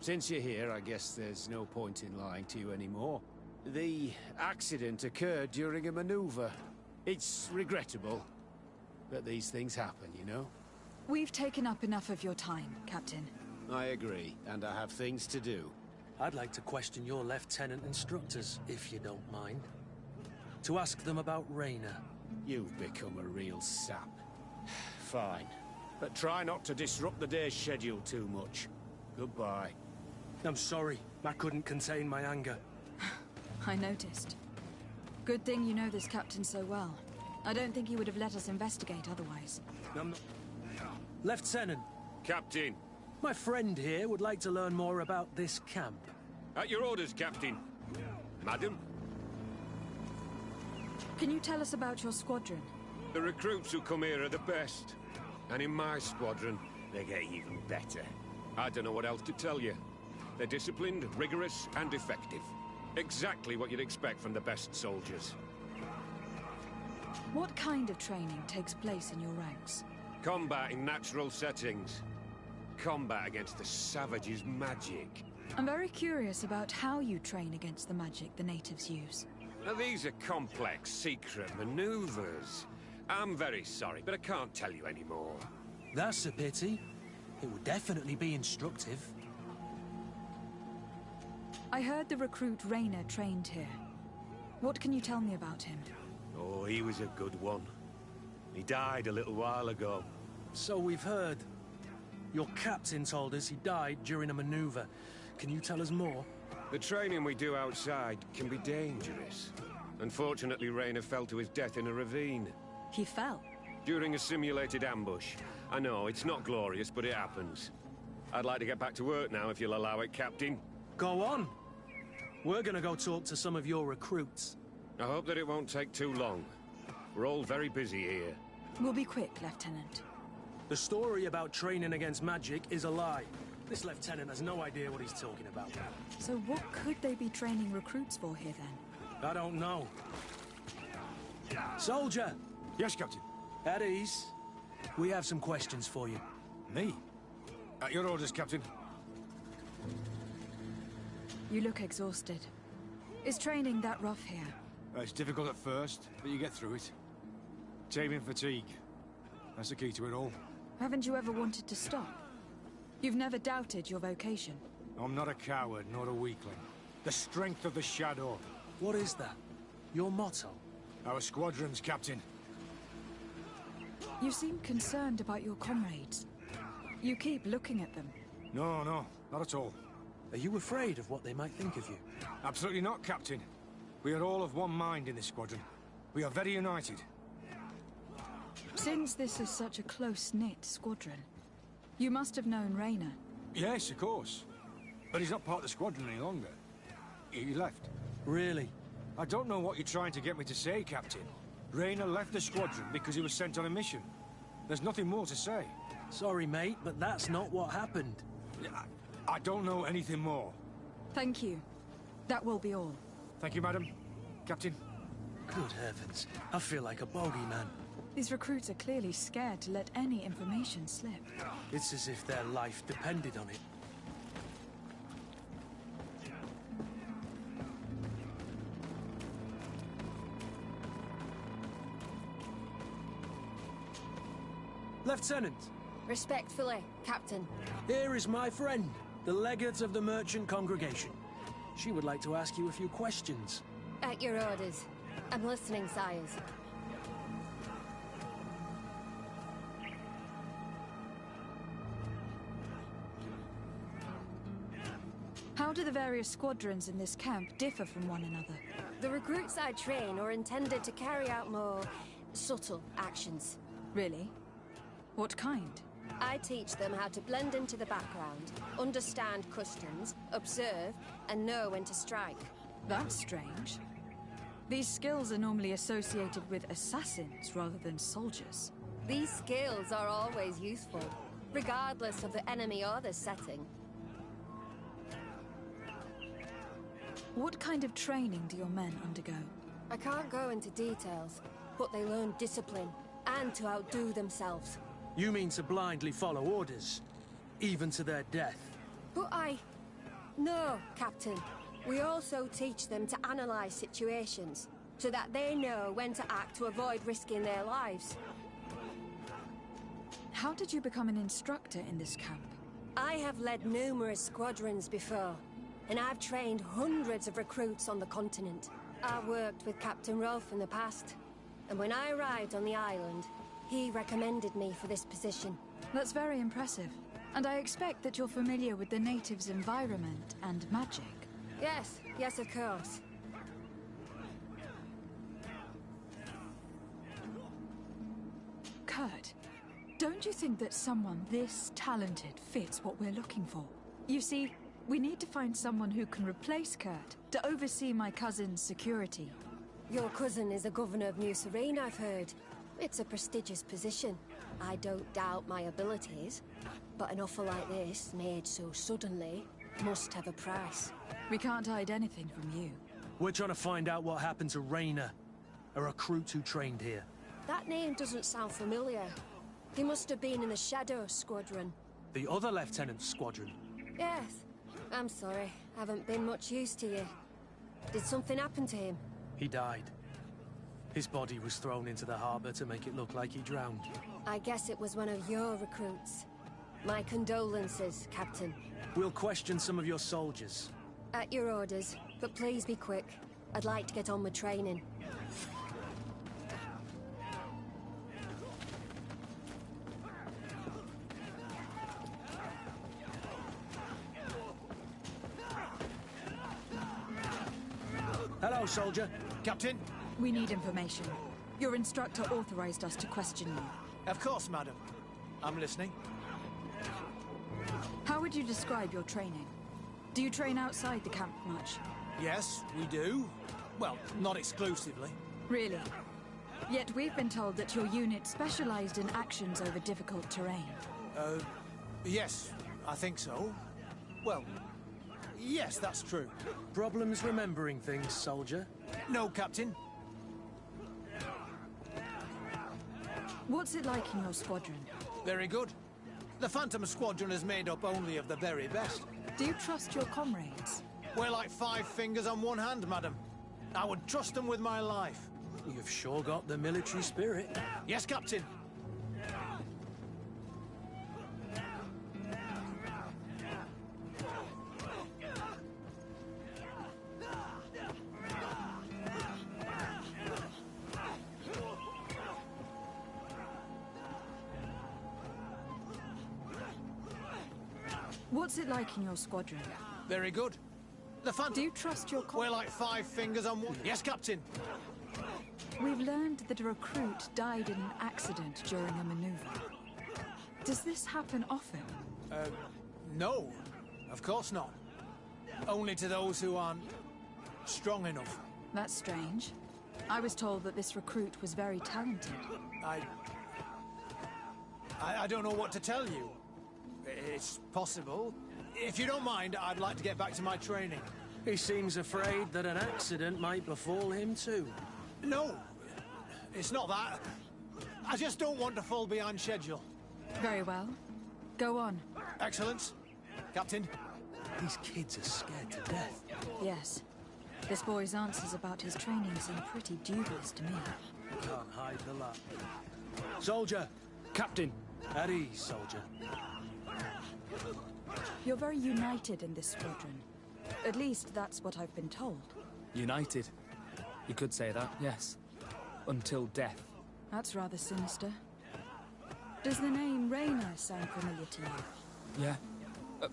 Since you're here, I guess there's no point in lying to you anymore. The accident occurred during a maneuver. It's regrettable, but these things happen, you know? We've taken up enough of your time, Captain. I agree, and I have things to do. I'd like to question your lieutenant instructors, if you don't mind. To ask them about Rainer. You've become a real sap. Fine. But try not to disrupt the day's schedule too much. Goodbye. I'm sorry. I couldn't contain my anger. I noticed. Good thing you know this captain so well. I don't think he would have let us investigate otherwise. I'm not... Lieutenant. Captain. My friend here would like to learn more about this camp. At your orders, Captain. Madam? Can you tell us about your squadron? The recruits who come here are the best. And in my squadron, they get even better. I don't know what else to tell you. They're disciplined, rigorous, and effective. Exactly what you'd expect from the best soldiers. What kind of training takes place in your ranks? Combat in natural settings. Combat against the savages' magic. I'm very curious about how you train against the magic the natives use. Now, these are complex, secret maneuvers. I'm very sorry, but I can't tell you anymore. That's a pity. It would definitely be instructive. I heard the recruit Rainer trained here. What can you tell me about him? Oh, he was a good one. He died a little while ago. So we've heard. Your captain told us he died during a maneuver. Can you tell us more? The training we do outside can be dangerous. Unfortunately, Rainer fell to his death in a ravine. He fell? During a simulated ambush. I know, it's not glorious, but it happens. I'd like to get back to work now, if you'll allow it, Captain. Go on. We're gonna go talk to some of your recruits. I hope that it won't take too long. We're all very busy here. We'll be quick, Lieutenant. The story about training against magic is a lie. This lieutenant has no idea what he's talking about. So what could they be training recruits for here, then? I don't know. Soldier! Yes, Captain. At ease. We have some questions for you. Me? At your orders, Captain. You look exhausted. Is training that rough here? It's difficult at first, but you get through it. Taming fatigue. That's the key to it all. Haven't you ever wanted to stop? You've never doubted your vocation. I'm not a coward, nor a weakling. The strength of the Shadow. What is that? Your motto? Our squadrons, Captain. You seem concerned about your comrades. You keep looking at them. No, not at all. Are you afraid of what they might think of you? Absolutely not, Captain. We are all of one mind in this squadron. We are very united. Since this is such a close-knit squadron, you must have known Rainer. Yes, of course. But he's not part of the squadron any longer. He left. Really? I don't know what you're trying to get me to say, Captain. Rayner left the squadron because he was sent on a mission. There's nothing more to say. Sorry, mate, but that's not what happened. I don't know anything more. Thank you. That will be all. Thank you, madam. Captain. Good heavens. I feel like a bogeyman. These recruits are clearly scared to let any information slip. It's as if their life depended on it. Lieutenant! Respectfully, Captain. Here is my friend, the legate of the merchant congregation. She would like to ask you a few questions. At your orders. I'm listening, sires. How do the various squadrons in this camp differ from one another? The recruits I train are intended to carry out more subtle actions. Really? What kind? I teach them how to blend into the background, understand customs, observe, and know when to strike. That's strange. These skills are normally associated with assassins rather than soldiers. These skills are always useful, regardless of the enemy or the setting. What kind of training do your men undergo? I can't go into details, but they learn discipline and to outdo themselves. You mean to blindly follow orders, even to their death? But No, Captain. We also teach them to analyze situations, so that they know when to act to avoid risking their lives. How did you become an instructor in this camp? I have led numerous squadrons before, and I've trained hundreds of recruits on the continent. I worked with Captain Rolfe in the past, and when I arrived on the island, he recommended me for this position. That's very impressive. And I expect that you're familiar with the natives' environment and magic. Yes, of course. Kurt, don't you think that someone this talented fits what we're looking for? You see, we need to find someone who can replace Kurt to oversee my cousin's security. Your cousin is the governor of New Serene, I've heard. It's a prestigious position. I don't doubt my abilities, but an offer like this, made so suddenly, must have a price. We can't hide anything from you. We're trying to find out what happened to Rayner, a recruit who trained here. That name doesn't sound familiar. He must have been in the Shadow Squadron. The other lieutenant's squadron? Yes. I'm sorry. Haven't been much use to you. Did something happen to him? He died. His body was thrown into the harbor to make it look like he drowned. I guess it was one of your recruits. My condolences, Captain. We'll question some of your soldiers. At your orders, but please be quick. I'd like to get on with training. Hello, soldier. Captain? We need information. Your instructor authorized us to question you. Of course, madam. I'm listening. How would you describe your training? Do you train outside the camp much? Yes, we do. Well, not exclusively. Really? Yet we've been told that your unit specialized in actions over difficult terrain. Yes, I think so. Well, yes, that's true. Problems remembering things, soldier? No, Captain. What's it like in your squadron? Very good. The Phantom Squadron is made up only of the very best. Do you trust your comrades? We're like 5 fingers on one hand, madam. I would trust them with my life. You've sure got the military spirit. Yes, Captain. What's it like in your squadron? Very good. The Phantom... Do you trust your We're like 5 fingers on one... Yes, Captain. We've learned that a recruit died in an accident during a maneuver. Does this happen often? No, of course not. Only to those who aren't strong enough. That's strange. I was told that this recruit was very talented. I don't know what to tell you. It's possible. If you don't mind, I'd like to get back to my training. He seems afraid that an accident might befall him too. No, it's not that. I just don't want to fall behind schedule. Very well. Go on. Excellence. Captain. These kids are scared to death. Yes. This boy's answers about his training seem pretty dubious to me. Can't hide the lap. Soldier! Captain! At ease, soldier. You're very united in this squadron. At least that's what I've been told. United? You could say that, yes. Until death. That's rather sinister. Does the name Rayner sound familiar to you? Yeah?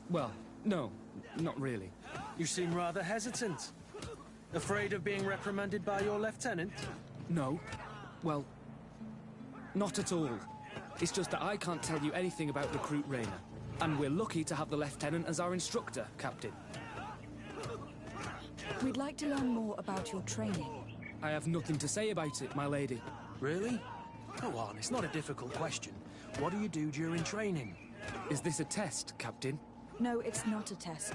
Well, no, not really. You seem rather hesitant. Afraid of being reprimanded by your lieutenant? No. Well, not at all. It's just that I can't tell you anything about Recruit Rayner. And we're lucky to have the Lieutenant as our instructor, Captain. We'd like to learn more about your training. I have nothing to say about it, my lady. Really? Go on, it's not a difficult question. What do you do during training? Is this a test, Captain? No, it's not a test.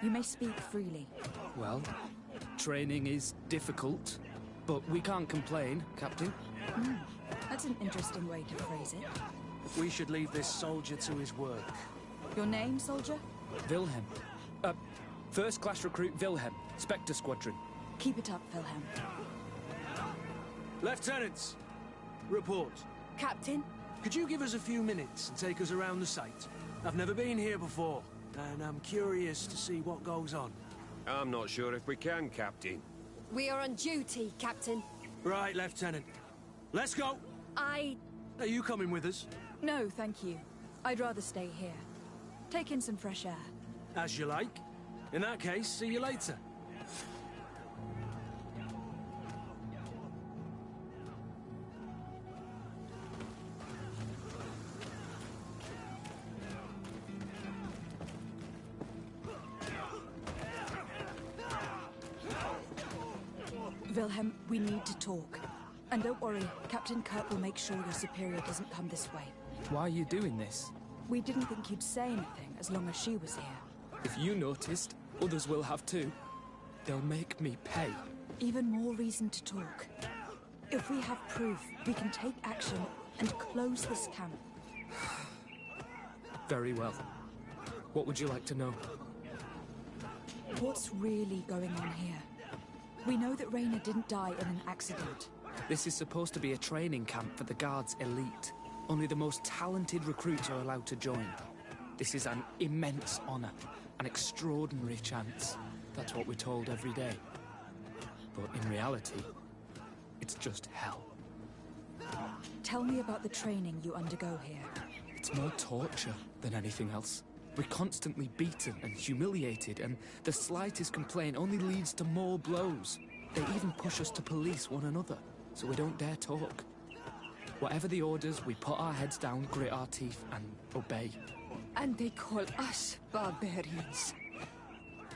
You may speak freely. Well, training is difficult, but we can't complain, Captain. That's an interesting way to phrase it. We should leave this soldier to his work. Your name, soldier? Wilhelm. First-class recruit Wilhelm, Spectre Squadron. Keep it up, Wilhelm. Lieutenants, report. Captain? Could you give us a few minutes and take us around the site? I've never been here before, and I'm curious to see what goes on. I'm not sure if we can, Captain. We are on duty, Captain. Right, Lieutenant. Let's go! Are you coming with us? No, thank you. I'd rather stay here. Take in some fresh air. As you like. In that case, see you later. Wilhelm, we need to talk. And don't worry, Captain Kurt will make sure your superior doesn't come this way. Why are you doing this? We didn't think you'd say anything as long as she was here. If you noticed, others will have too. They'll make me pay. Even more reason to talk. If we have proof, we can take action and close this camp. Very well. What would you like to know? What's really going on here? We know that Rayner didn't die in an accident. This is supposed to be a training camp for the Guard's elite. Only the most talented recruits are allowed to join. This is an immense honor, an extraordinary chance. That's what we're told every day. But in reality, it's just hell. Tell me about the training you undergo here. It's more torture than anything else. We're constantly beaten and humiliated, and the slightest complaint only leads to more blows. They even push us to police one another, so we don't dare talk. Whatever the orders, we put our heads down, grit our teeth, and obey. And they call us barbarians.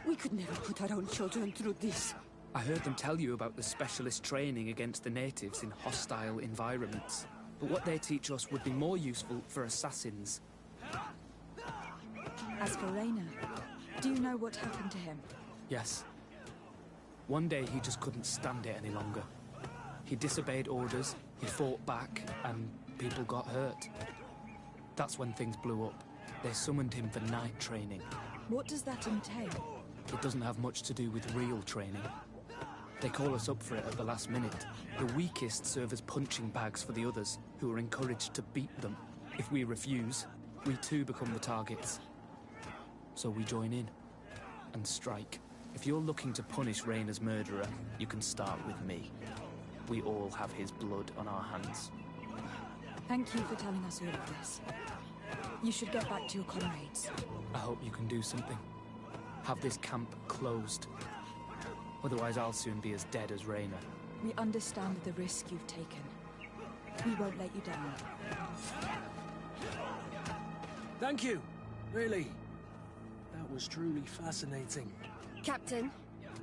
We could never put our own children through this. I heard them tell you about the specialist training against the natives in hostile environments. But what they teach us would be more useful for assassins. As for Rayner, do you know what happened to him? Yes. One day he just couldn't stand it any longer. He disobeyed orders, he fought back, and people got hurt. That's when things blew up. They summoned him for night training. What does that entail? It doesn't have much to do with real training. They call us up for it at the last minute. The weakest serve as punching bags for the others, who are encouraged to beat them. If we refuse, we too become the targets. So we join in and strike. If you're looking to punish Rayner's murderer, you can start with me. We all have his blood on our hands. Thank you for telling us all of this. You should get back to your comrades. I hope you can do something. Have this camp closed. Otherwise I'll soon be as dead as Rayner. We understand the risk you've taken. We won't let you down. Thank you. Really. was truly fascinating. Captain?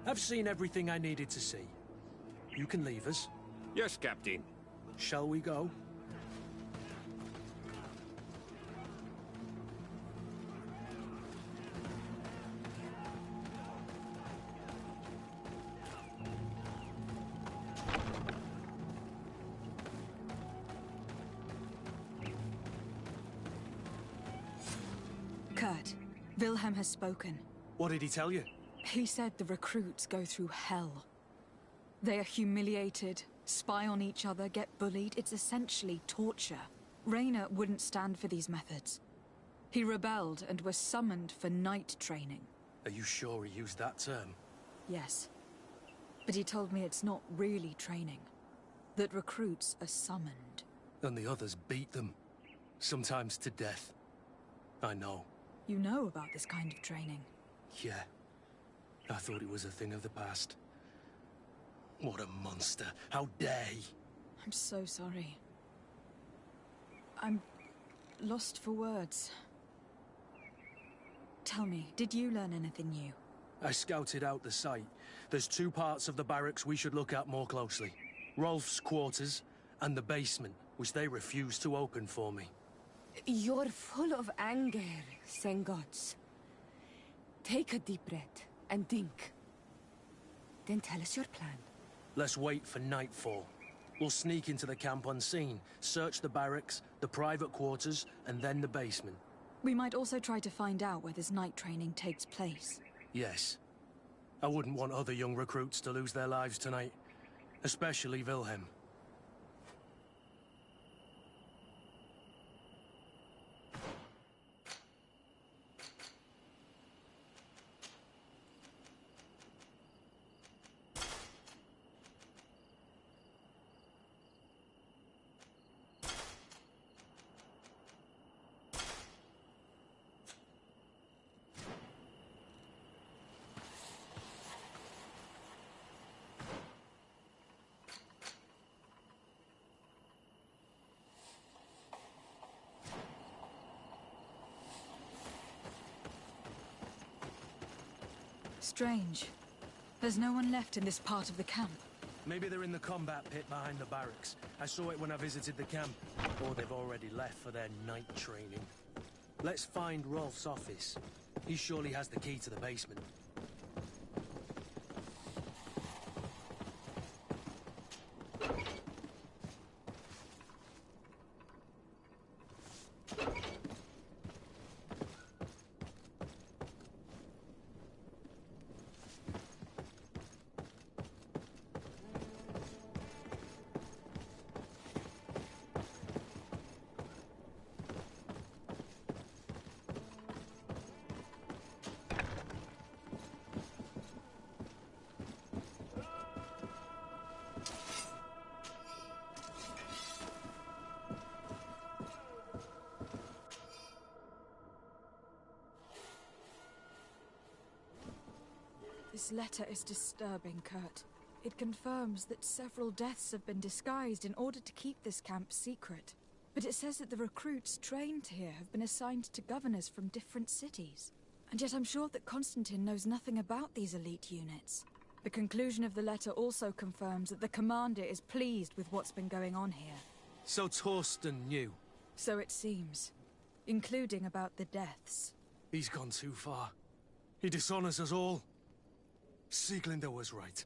I've seen everything I needed to see. You can leave us. Yes, Captain. Shall we go? Kurt, Wilhelm has spoken. What did he tell you? He said the recruits go through hell. They are humiliated, spy on each other, get bullied. It's essentially torture. Raynor wouldn't stand for these methods. He rebelled and was summoned for night training. Are you sure he used that term? Yes. But he told me it's not really training. That recruits are summoned. And the others beat them. Sometimes to death. I know. You know about this kind of training? Yeah. I thought it was a thing of the past. What a monster. How dare he? I'm so sorry. I'm lost for words. Tell me, did you learn anything new? I scouted out the site. There's 2 parts of the barracks we should look at more closely. Rolf's quarters and the basement, which they refused to open for me. You're full of anger, Sengots. Take a deep breath and think. Then tell us your plan. Let's wait for nightfall. We'll sneak into the camp unseen, search the barracks, the private quarters, and then the basement. We might also try to find out where this night training takes place. Yes. I wouldn't want other young recruits to lose their lives tonight. Especially Wilhelm. Strange. There's no one left in this part of the camp. Maybe they're in the combat pit behind the barracks. I saw it when I visited the camp. Or they've already left for their night training. Let's find Rolf's office. He surely has the key to the basement. This letter is disturbing, Kurt. It confirms that several deaths have been disguised in order to keep this camp secret. But it says that the recruits trained here have been assigned to governors from different cities. And yet I'm sure that Constantine knows nothing about these elite units. The conclusion of the letter also confirms that the commander is pleased with what's been going on here. So Torsten knew? So it seems. Including about the deaths. He's gone too far. He dishonors us all. Sieglinder was right.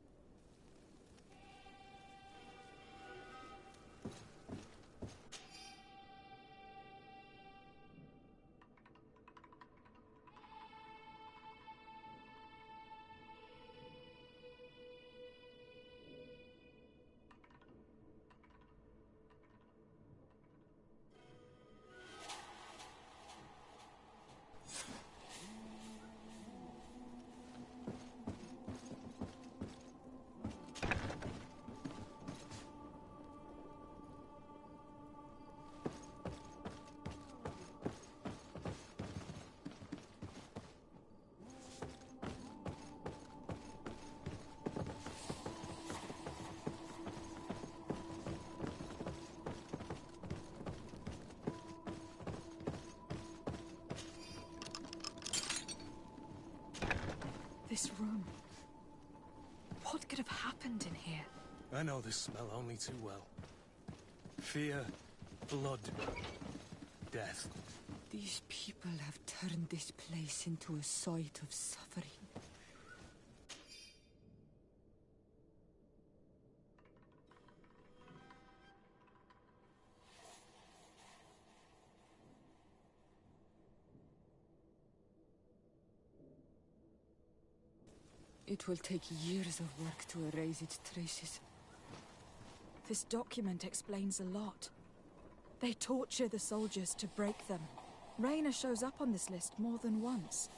could have happened in here? I know this smell only too well. Fear, blood, death. These people have turned this place into a site of suffering. It will take years of work to erase its traces. This document explains a lot. They torture the soldiers to break them. Rayner shows up on this list more than once.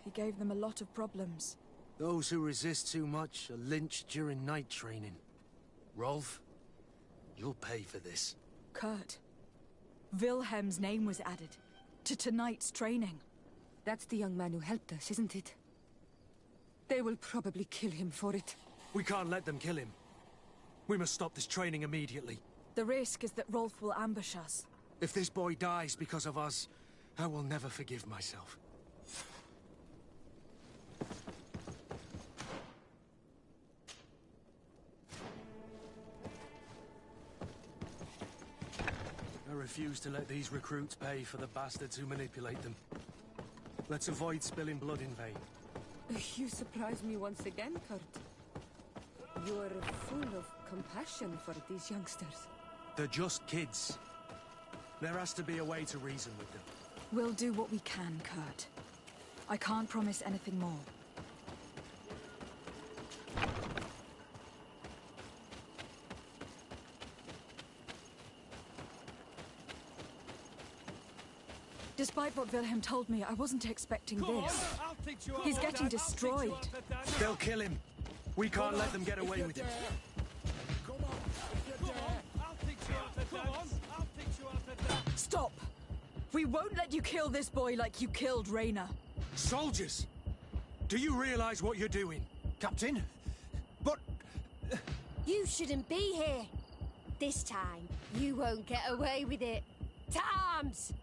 He gave them a lot of problems. Those who resist too much are lynched during night training. Rolf, you'll pay for this. Kurt, Wilhelm's name was added to tonight's training. That's the young man who helped us, isn't it? They will probably kill him for it. We can't let them kill him. We must stop this training immediately. The risk is that Rolf will ambush us. If this boy dies because of us, I will never forgive myself. I refuse to let these recruits pay for the bastards who manipulate them. Let's avoid spilling blood in vain. You surprise me once again, Kurt. You are full of compassion for these youngsters. They're just kids. There has to be a way to reason with them. We'll do what we can, Kurt. I can't promise anything more. Despite what Wilhelm told me, I wasn't expecting this. He's getting destroyed. They'll kill him. We can't let them get away with it. Stop! We won't let you kill this boy like you killed Rayner. Soldiers! Do you realize what you're doing? Captain? But... You shouldn't be here. This time, you won't get away with it. To arms!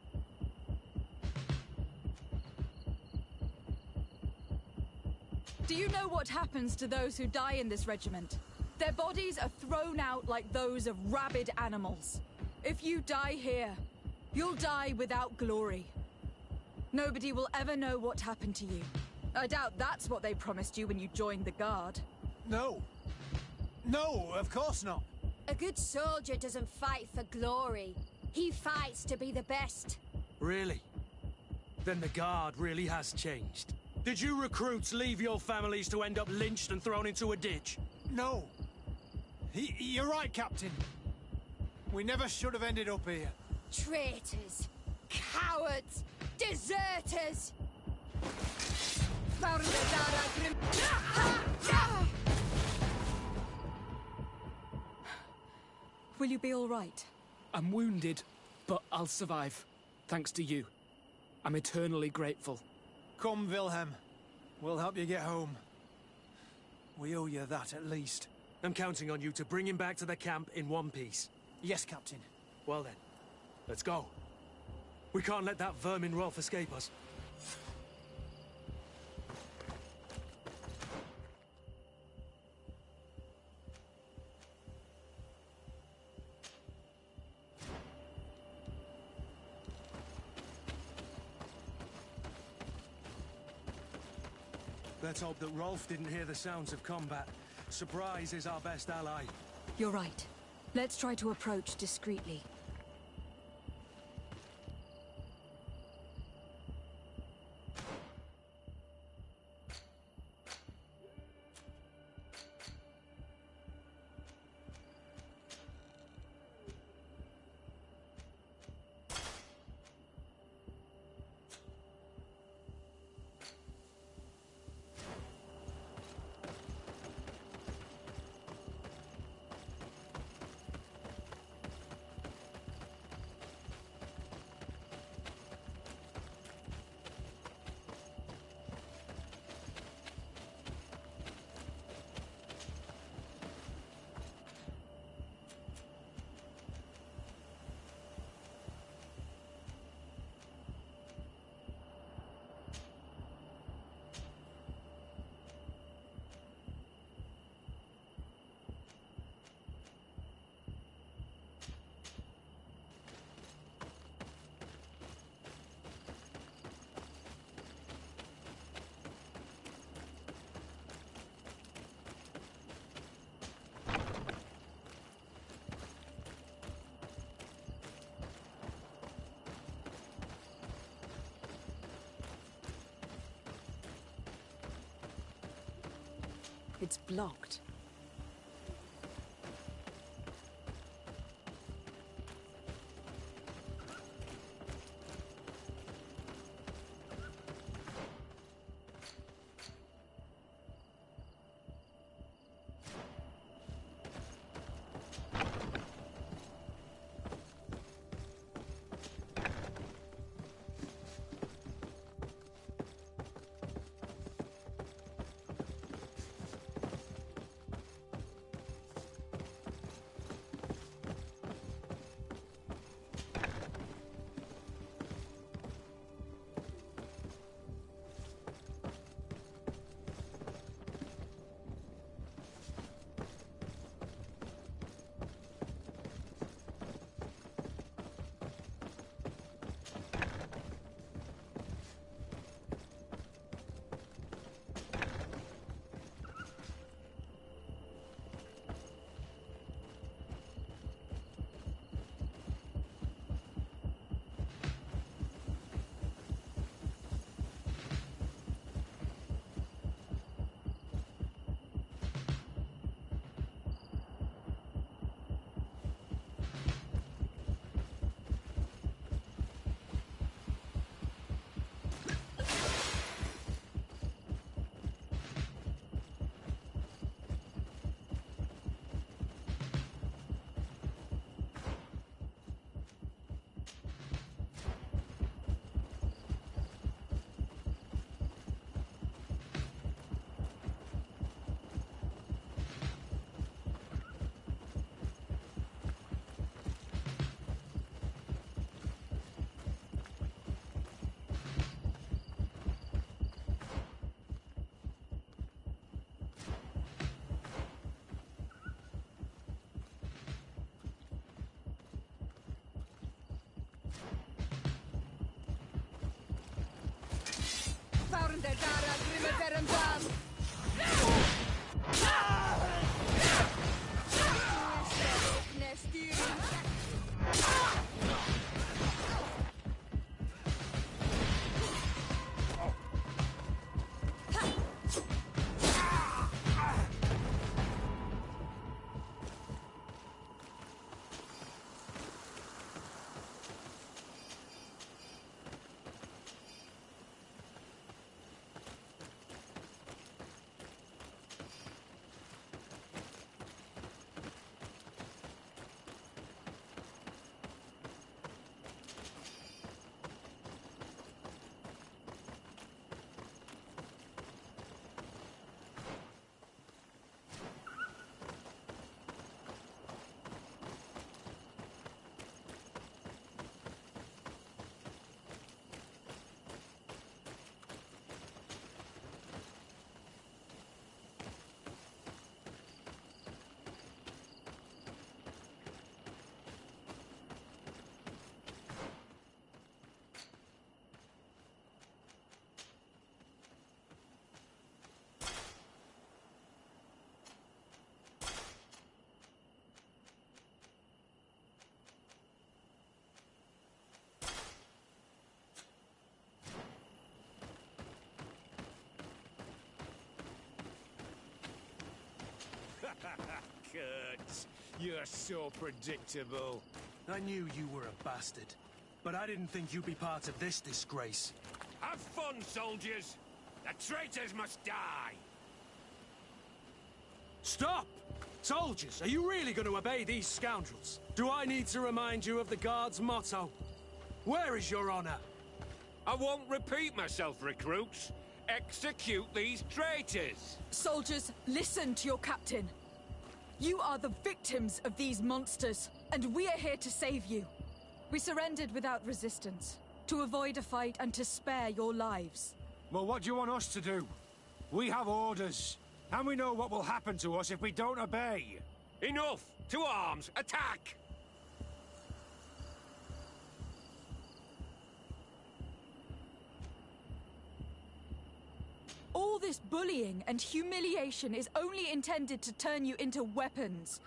Do you know what happens to those who die in this regiment? Their bodies are thrown out like those of rabid animals. If you die here, you'll die without glory. Nobody will ever know what happened to you. I doubt that's what they promised you when you joined the Guard. No. No, of course not. A good soldier doesn't fight for glory. He fights to be the best. Really? Then the Guard really has changed. Did you recruits leave your families to end up lynched and thrown into a ditch? No. You're right, Captain. We never should have ended up here. Traitors! Cowards! Deserters! Will you be all right? I'm wounded, but I'll survive. Thanks to you. I'm eternally grateful. Come, Wilhelm. We'll help you get home. We owe you that, at least. I'm counting on you to bring him back to the camp in one piece. Yes, Captain. Well then, let's go. We can't let that vermin Rolf escape us. Let's hope that Rolf didn't hear the sounds of combat. Surprise is our best ally. You're right. Let's try to approach discreetly. It's blocked. Kurt, you're so predictable. I knew you were a bastard, but I didn't think you'd be part of this disgrace. Have fun, soldiers! The traitors must die! Stop! Soldiers, are you really going to obey these scoundrels? Do I need to remind you of the Guard's motto? Where is your honor? I won't repeat myself, recruits. Execute these traitors! Soldiers, listen to your captain. You are the victims of these monsters, and we are here to save you. We surrendered without resistance, to avoid a fight and to spare your lives. Well, what do you want us to do? We have orders, and we know what will happen to us if we don't obey. Enough! To arms! Attack! All this bullying and humiliation is only intended to turn you into weapons,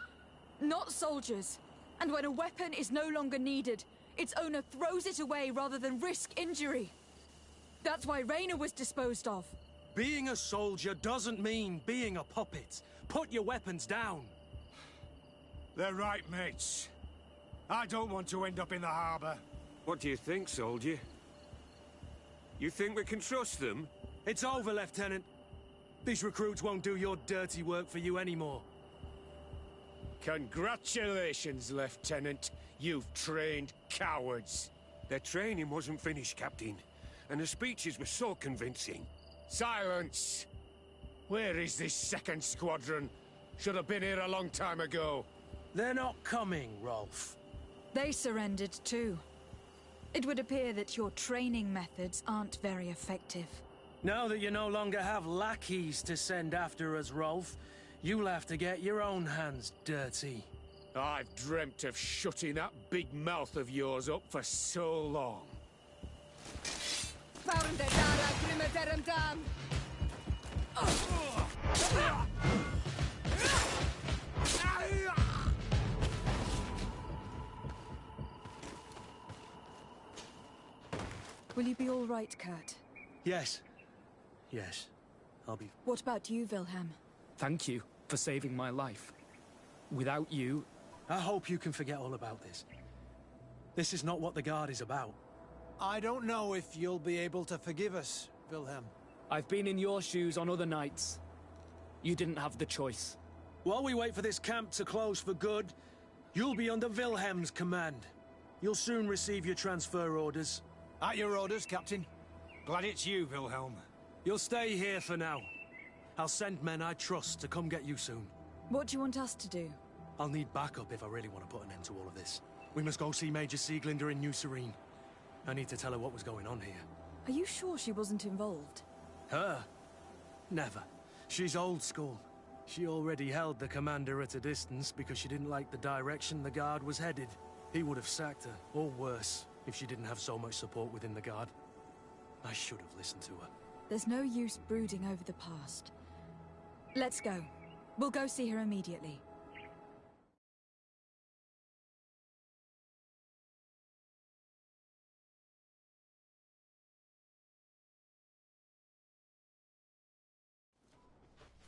not soldiers. And when a weapon is no longer needed, its owner throws it away rather than risk injury. That's why Raina was disposed of. Being a soldier doesn't mean being a puppet. Put your weapons down. They're right, mates. I don't want to end up in the harbor. What do you think, soldier? You think we can trust them? It's over, Lieutenant. These recruits won't do your dirty work for you anymore. Congratulations, Lieutenant. You've trained cowards. Their training wasn't finished, Captain. And the speeches were so convincing. Silence! Where is this second squadron? Should have been here a long time ago. They're not coming, Rolf. They surrendered too. It would appear that your training methods aren't very effective. Now that you no longer have lackeys to send after us, Rolf, you'll have to get your own hands dirty. I've dreamt of shutting that big mouth of yours up for so long. Will you be all right, Kurt? Yes. Yes. I'll be... What about you, Wilhelm? Thank you for saving my life. Without you... I hope you can forget all about this. This is not what the Guard is about. I don't know if you'll be able to forgive us, Wilhelm. I've been in your shoes on other nights. You didn't have the choice. While we wait for this camp to close for good, you'll be under Wilhelm's command. You'll soon receive your transfer orders. At your orders, Captain. Glad it's you, Wilhelm. You'll stay here for now. I'll send men I trust to come get you soon. What do you want us to do? I'll need backup if I really want to put an end to all of this. We must go see Major Sieglinder in New Serene. I need to tell her what was going on here. Are you sure she wasn't involved? Her? Never. She's old school. She already held the commander at a distance because she didn't like the direction the Guard was headed. He would have sacked her, or worse, if she didn't have so much support within the Guard. I should have listened to her. There's no use brooding over the past. Let's go. We'll go see her immediately.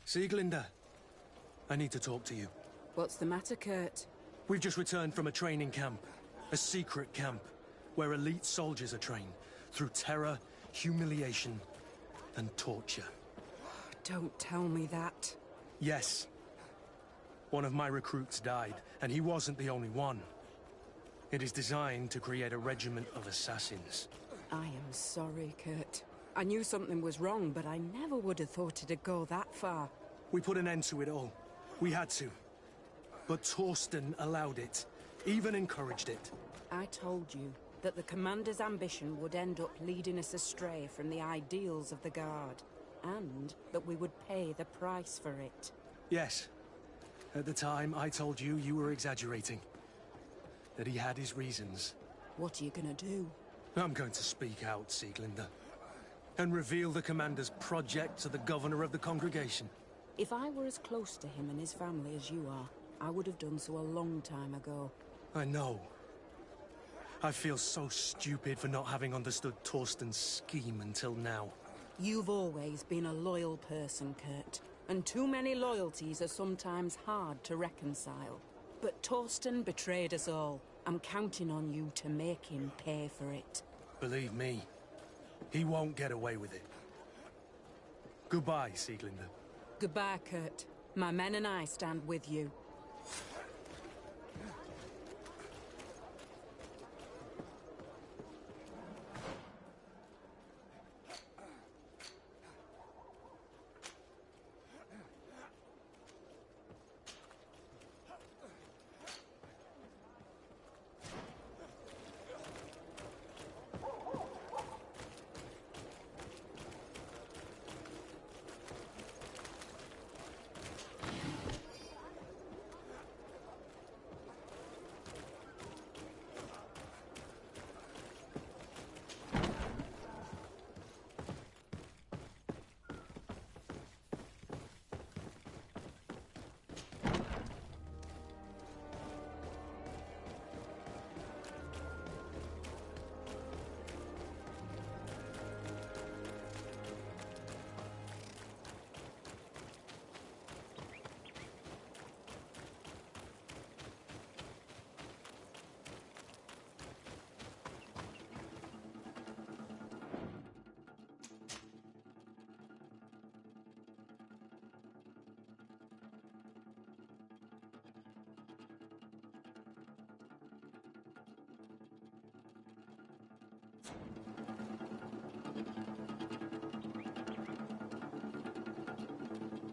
Sieglinder, I need to talk to you. What's the matter, Kurt? We've just returned from a training camp. A secret camp, where elite soldiers are trained through terror, humiliation, and torture. Don't tell me that. Yes. One of my recruits died, and he wasn't the only one. It is designed to create a regiment of assassins. I am sorry, Kurt. I knew something was wrong, but I never would have thought it'd go that far. We put an end to it all. We had to. But Torsten allowed it, even encouraged it. I told you that the Commander's ambition would end up leading us astray from the ideals of the Guard, and that we would pay the price for it. Yes. At the time, I told you you were exaggerating. That he had his reasons. What are you gonna do? I'm going to speak out, Sieglinder. And reveal the Commander's project to the Governor of the Congregation. If I were as close to him and his family as you are, I would have done so a long time ago. I know. I feel so stupid for not having understood Torsten's scheme until now. You've always been a loyal person, Kurt. And too many loyalties are sometimes hard to reconcile. But Torsten betrayed us all. I'm counting on you to make him pay for it. Believe me, he won't get away with it. Goodbye, Sieglinder. Goodbye, Kurt. My men and I stand with you.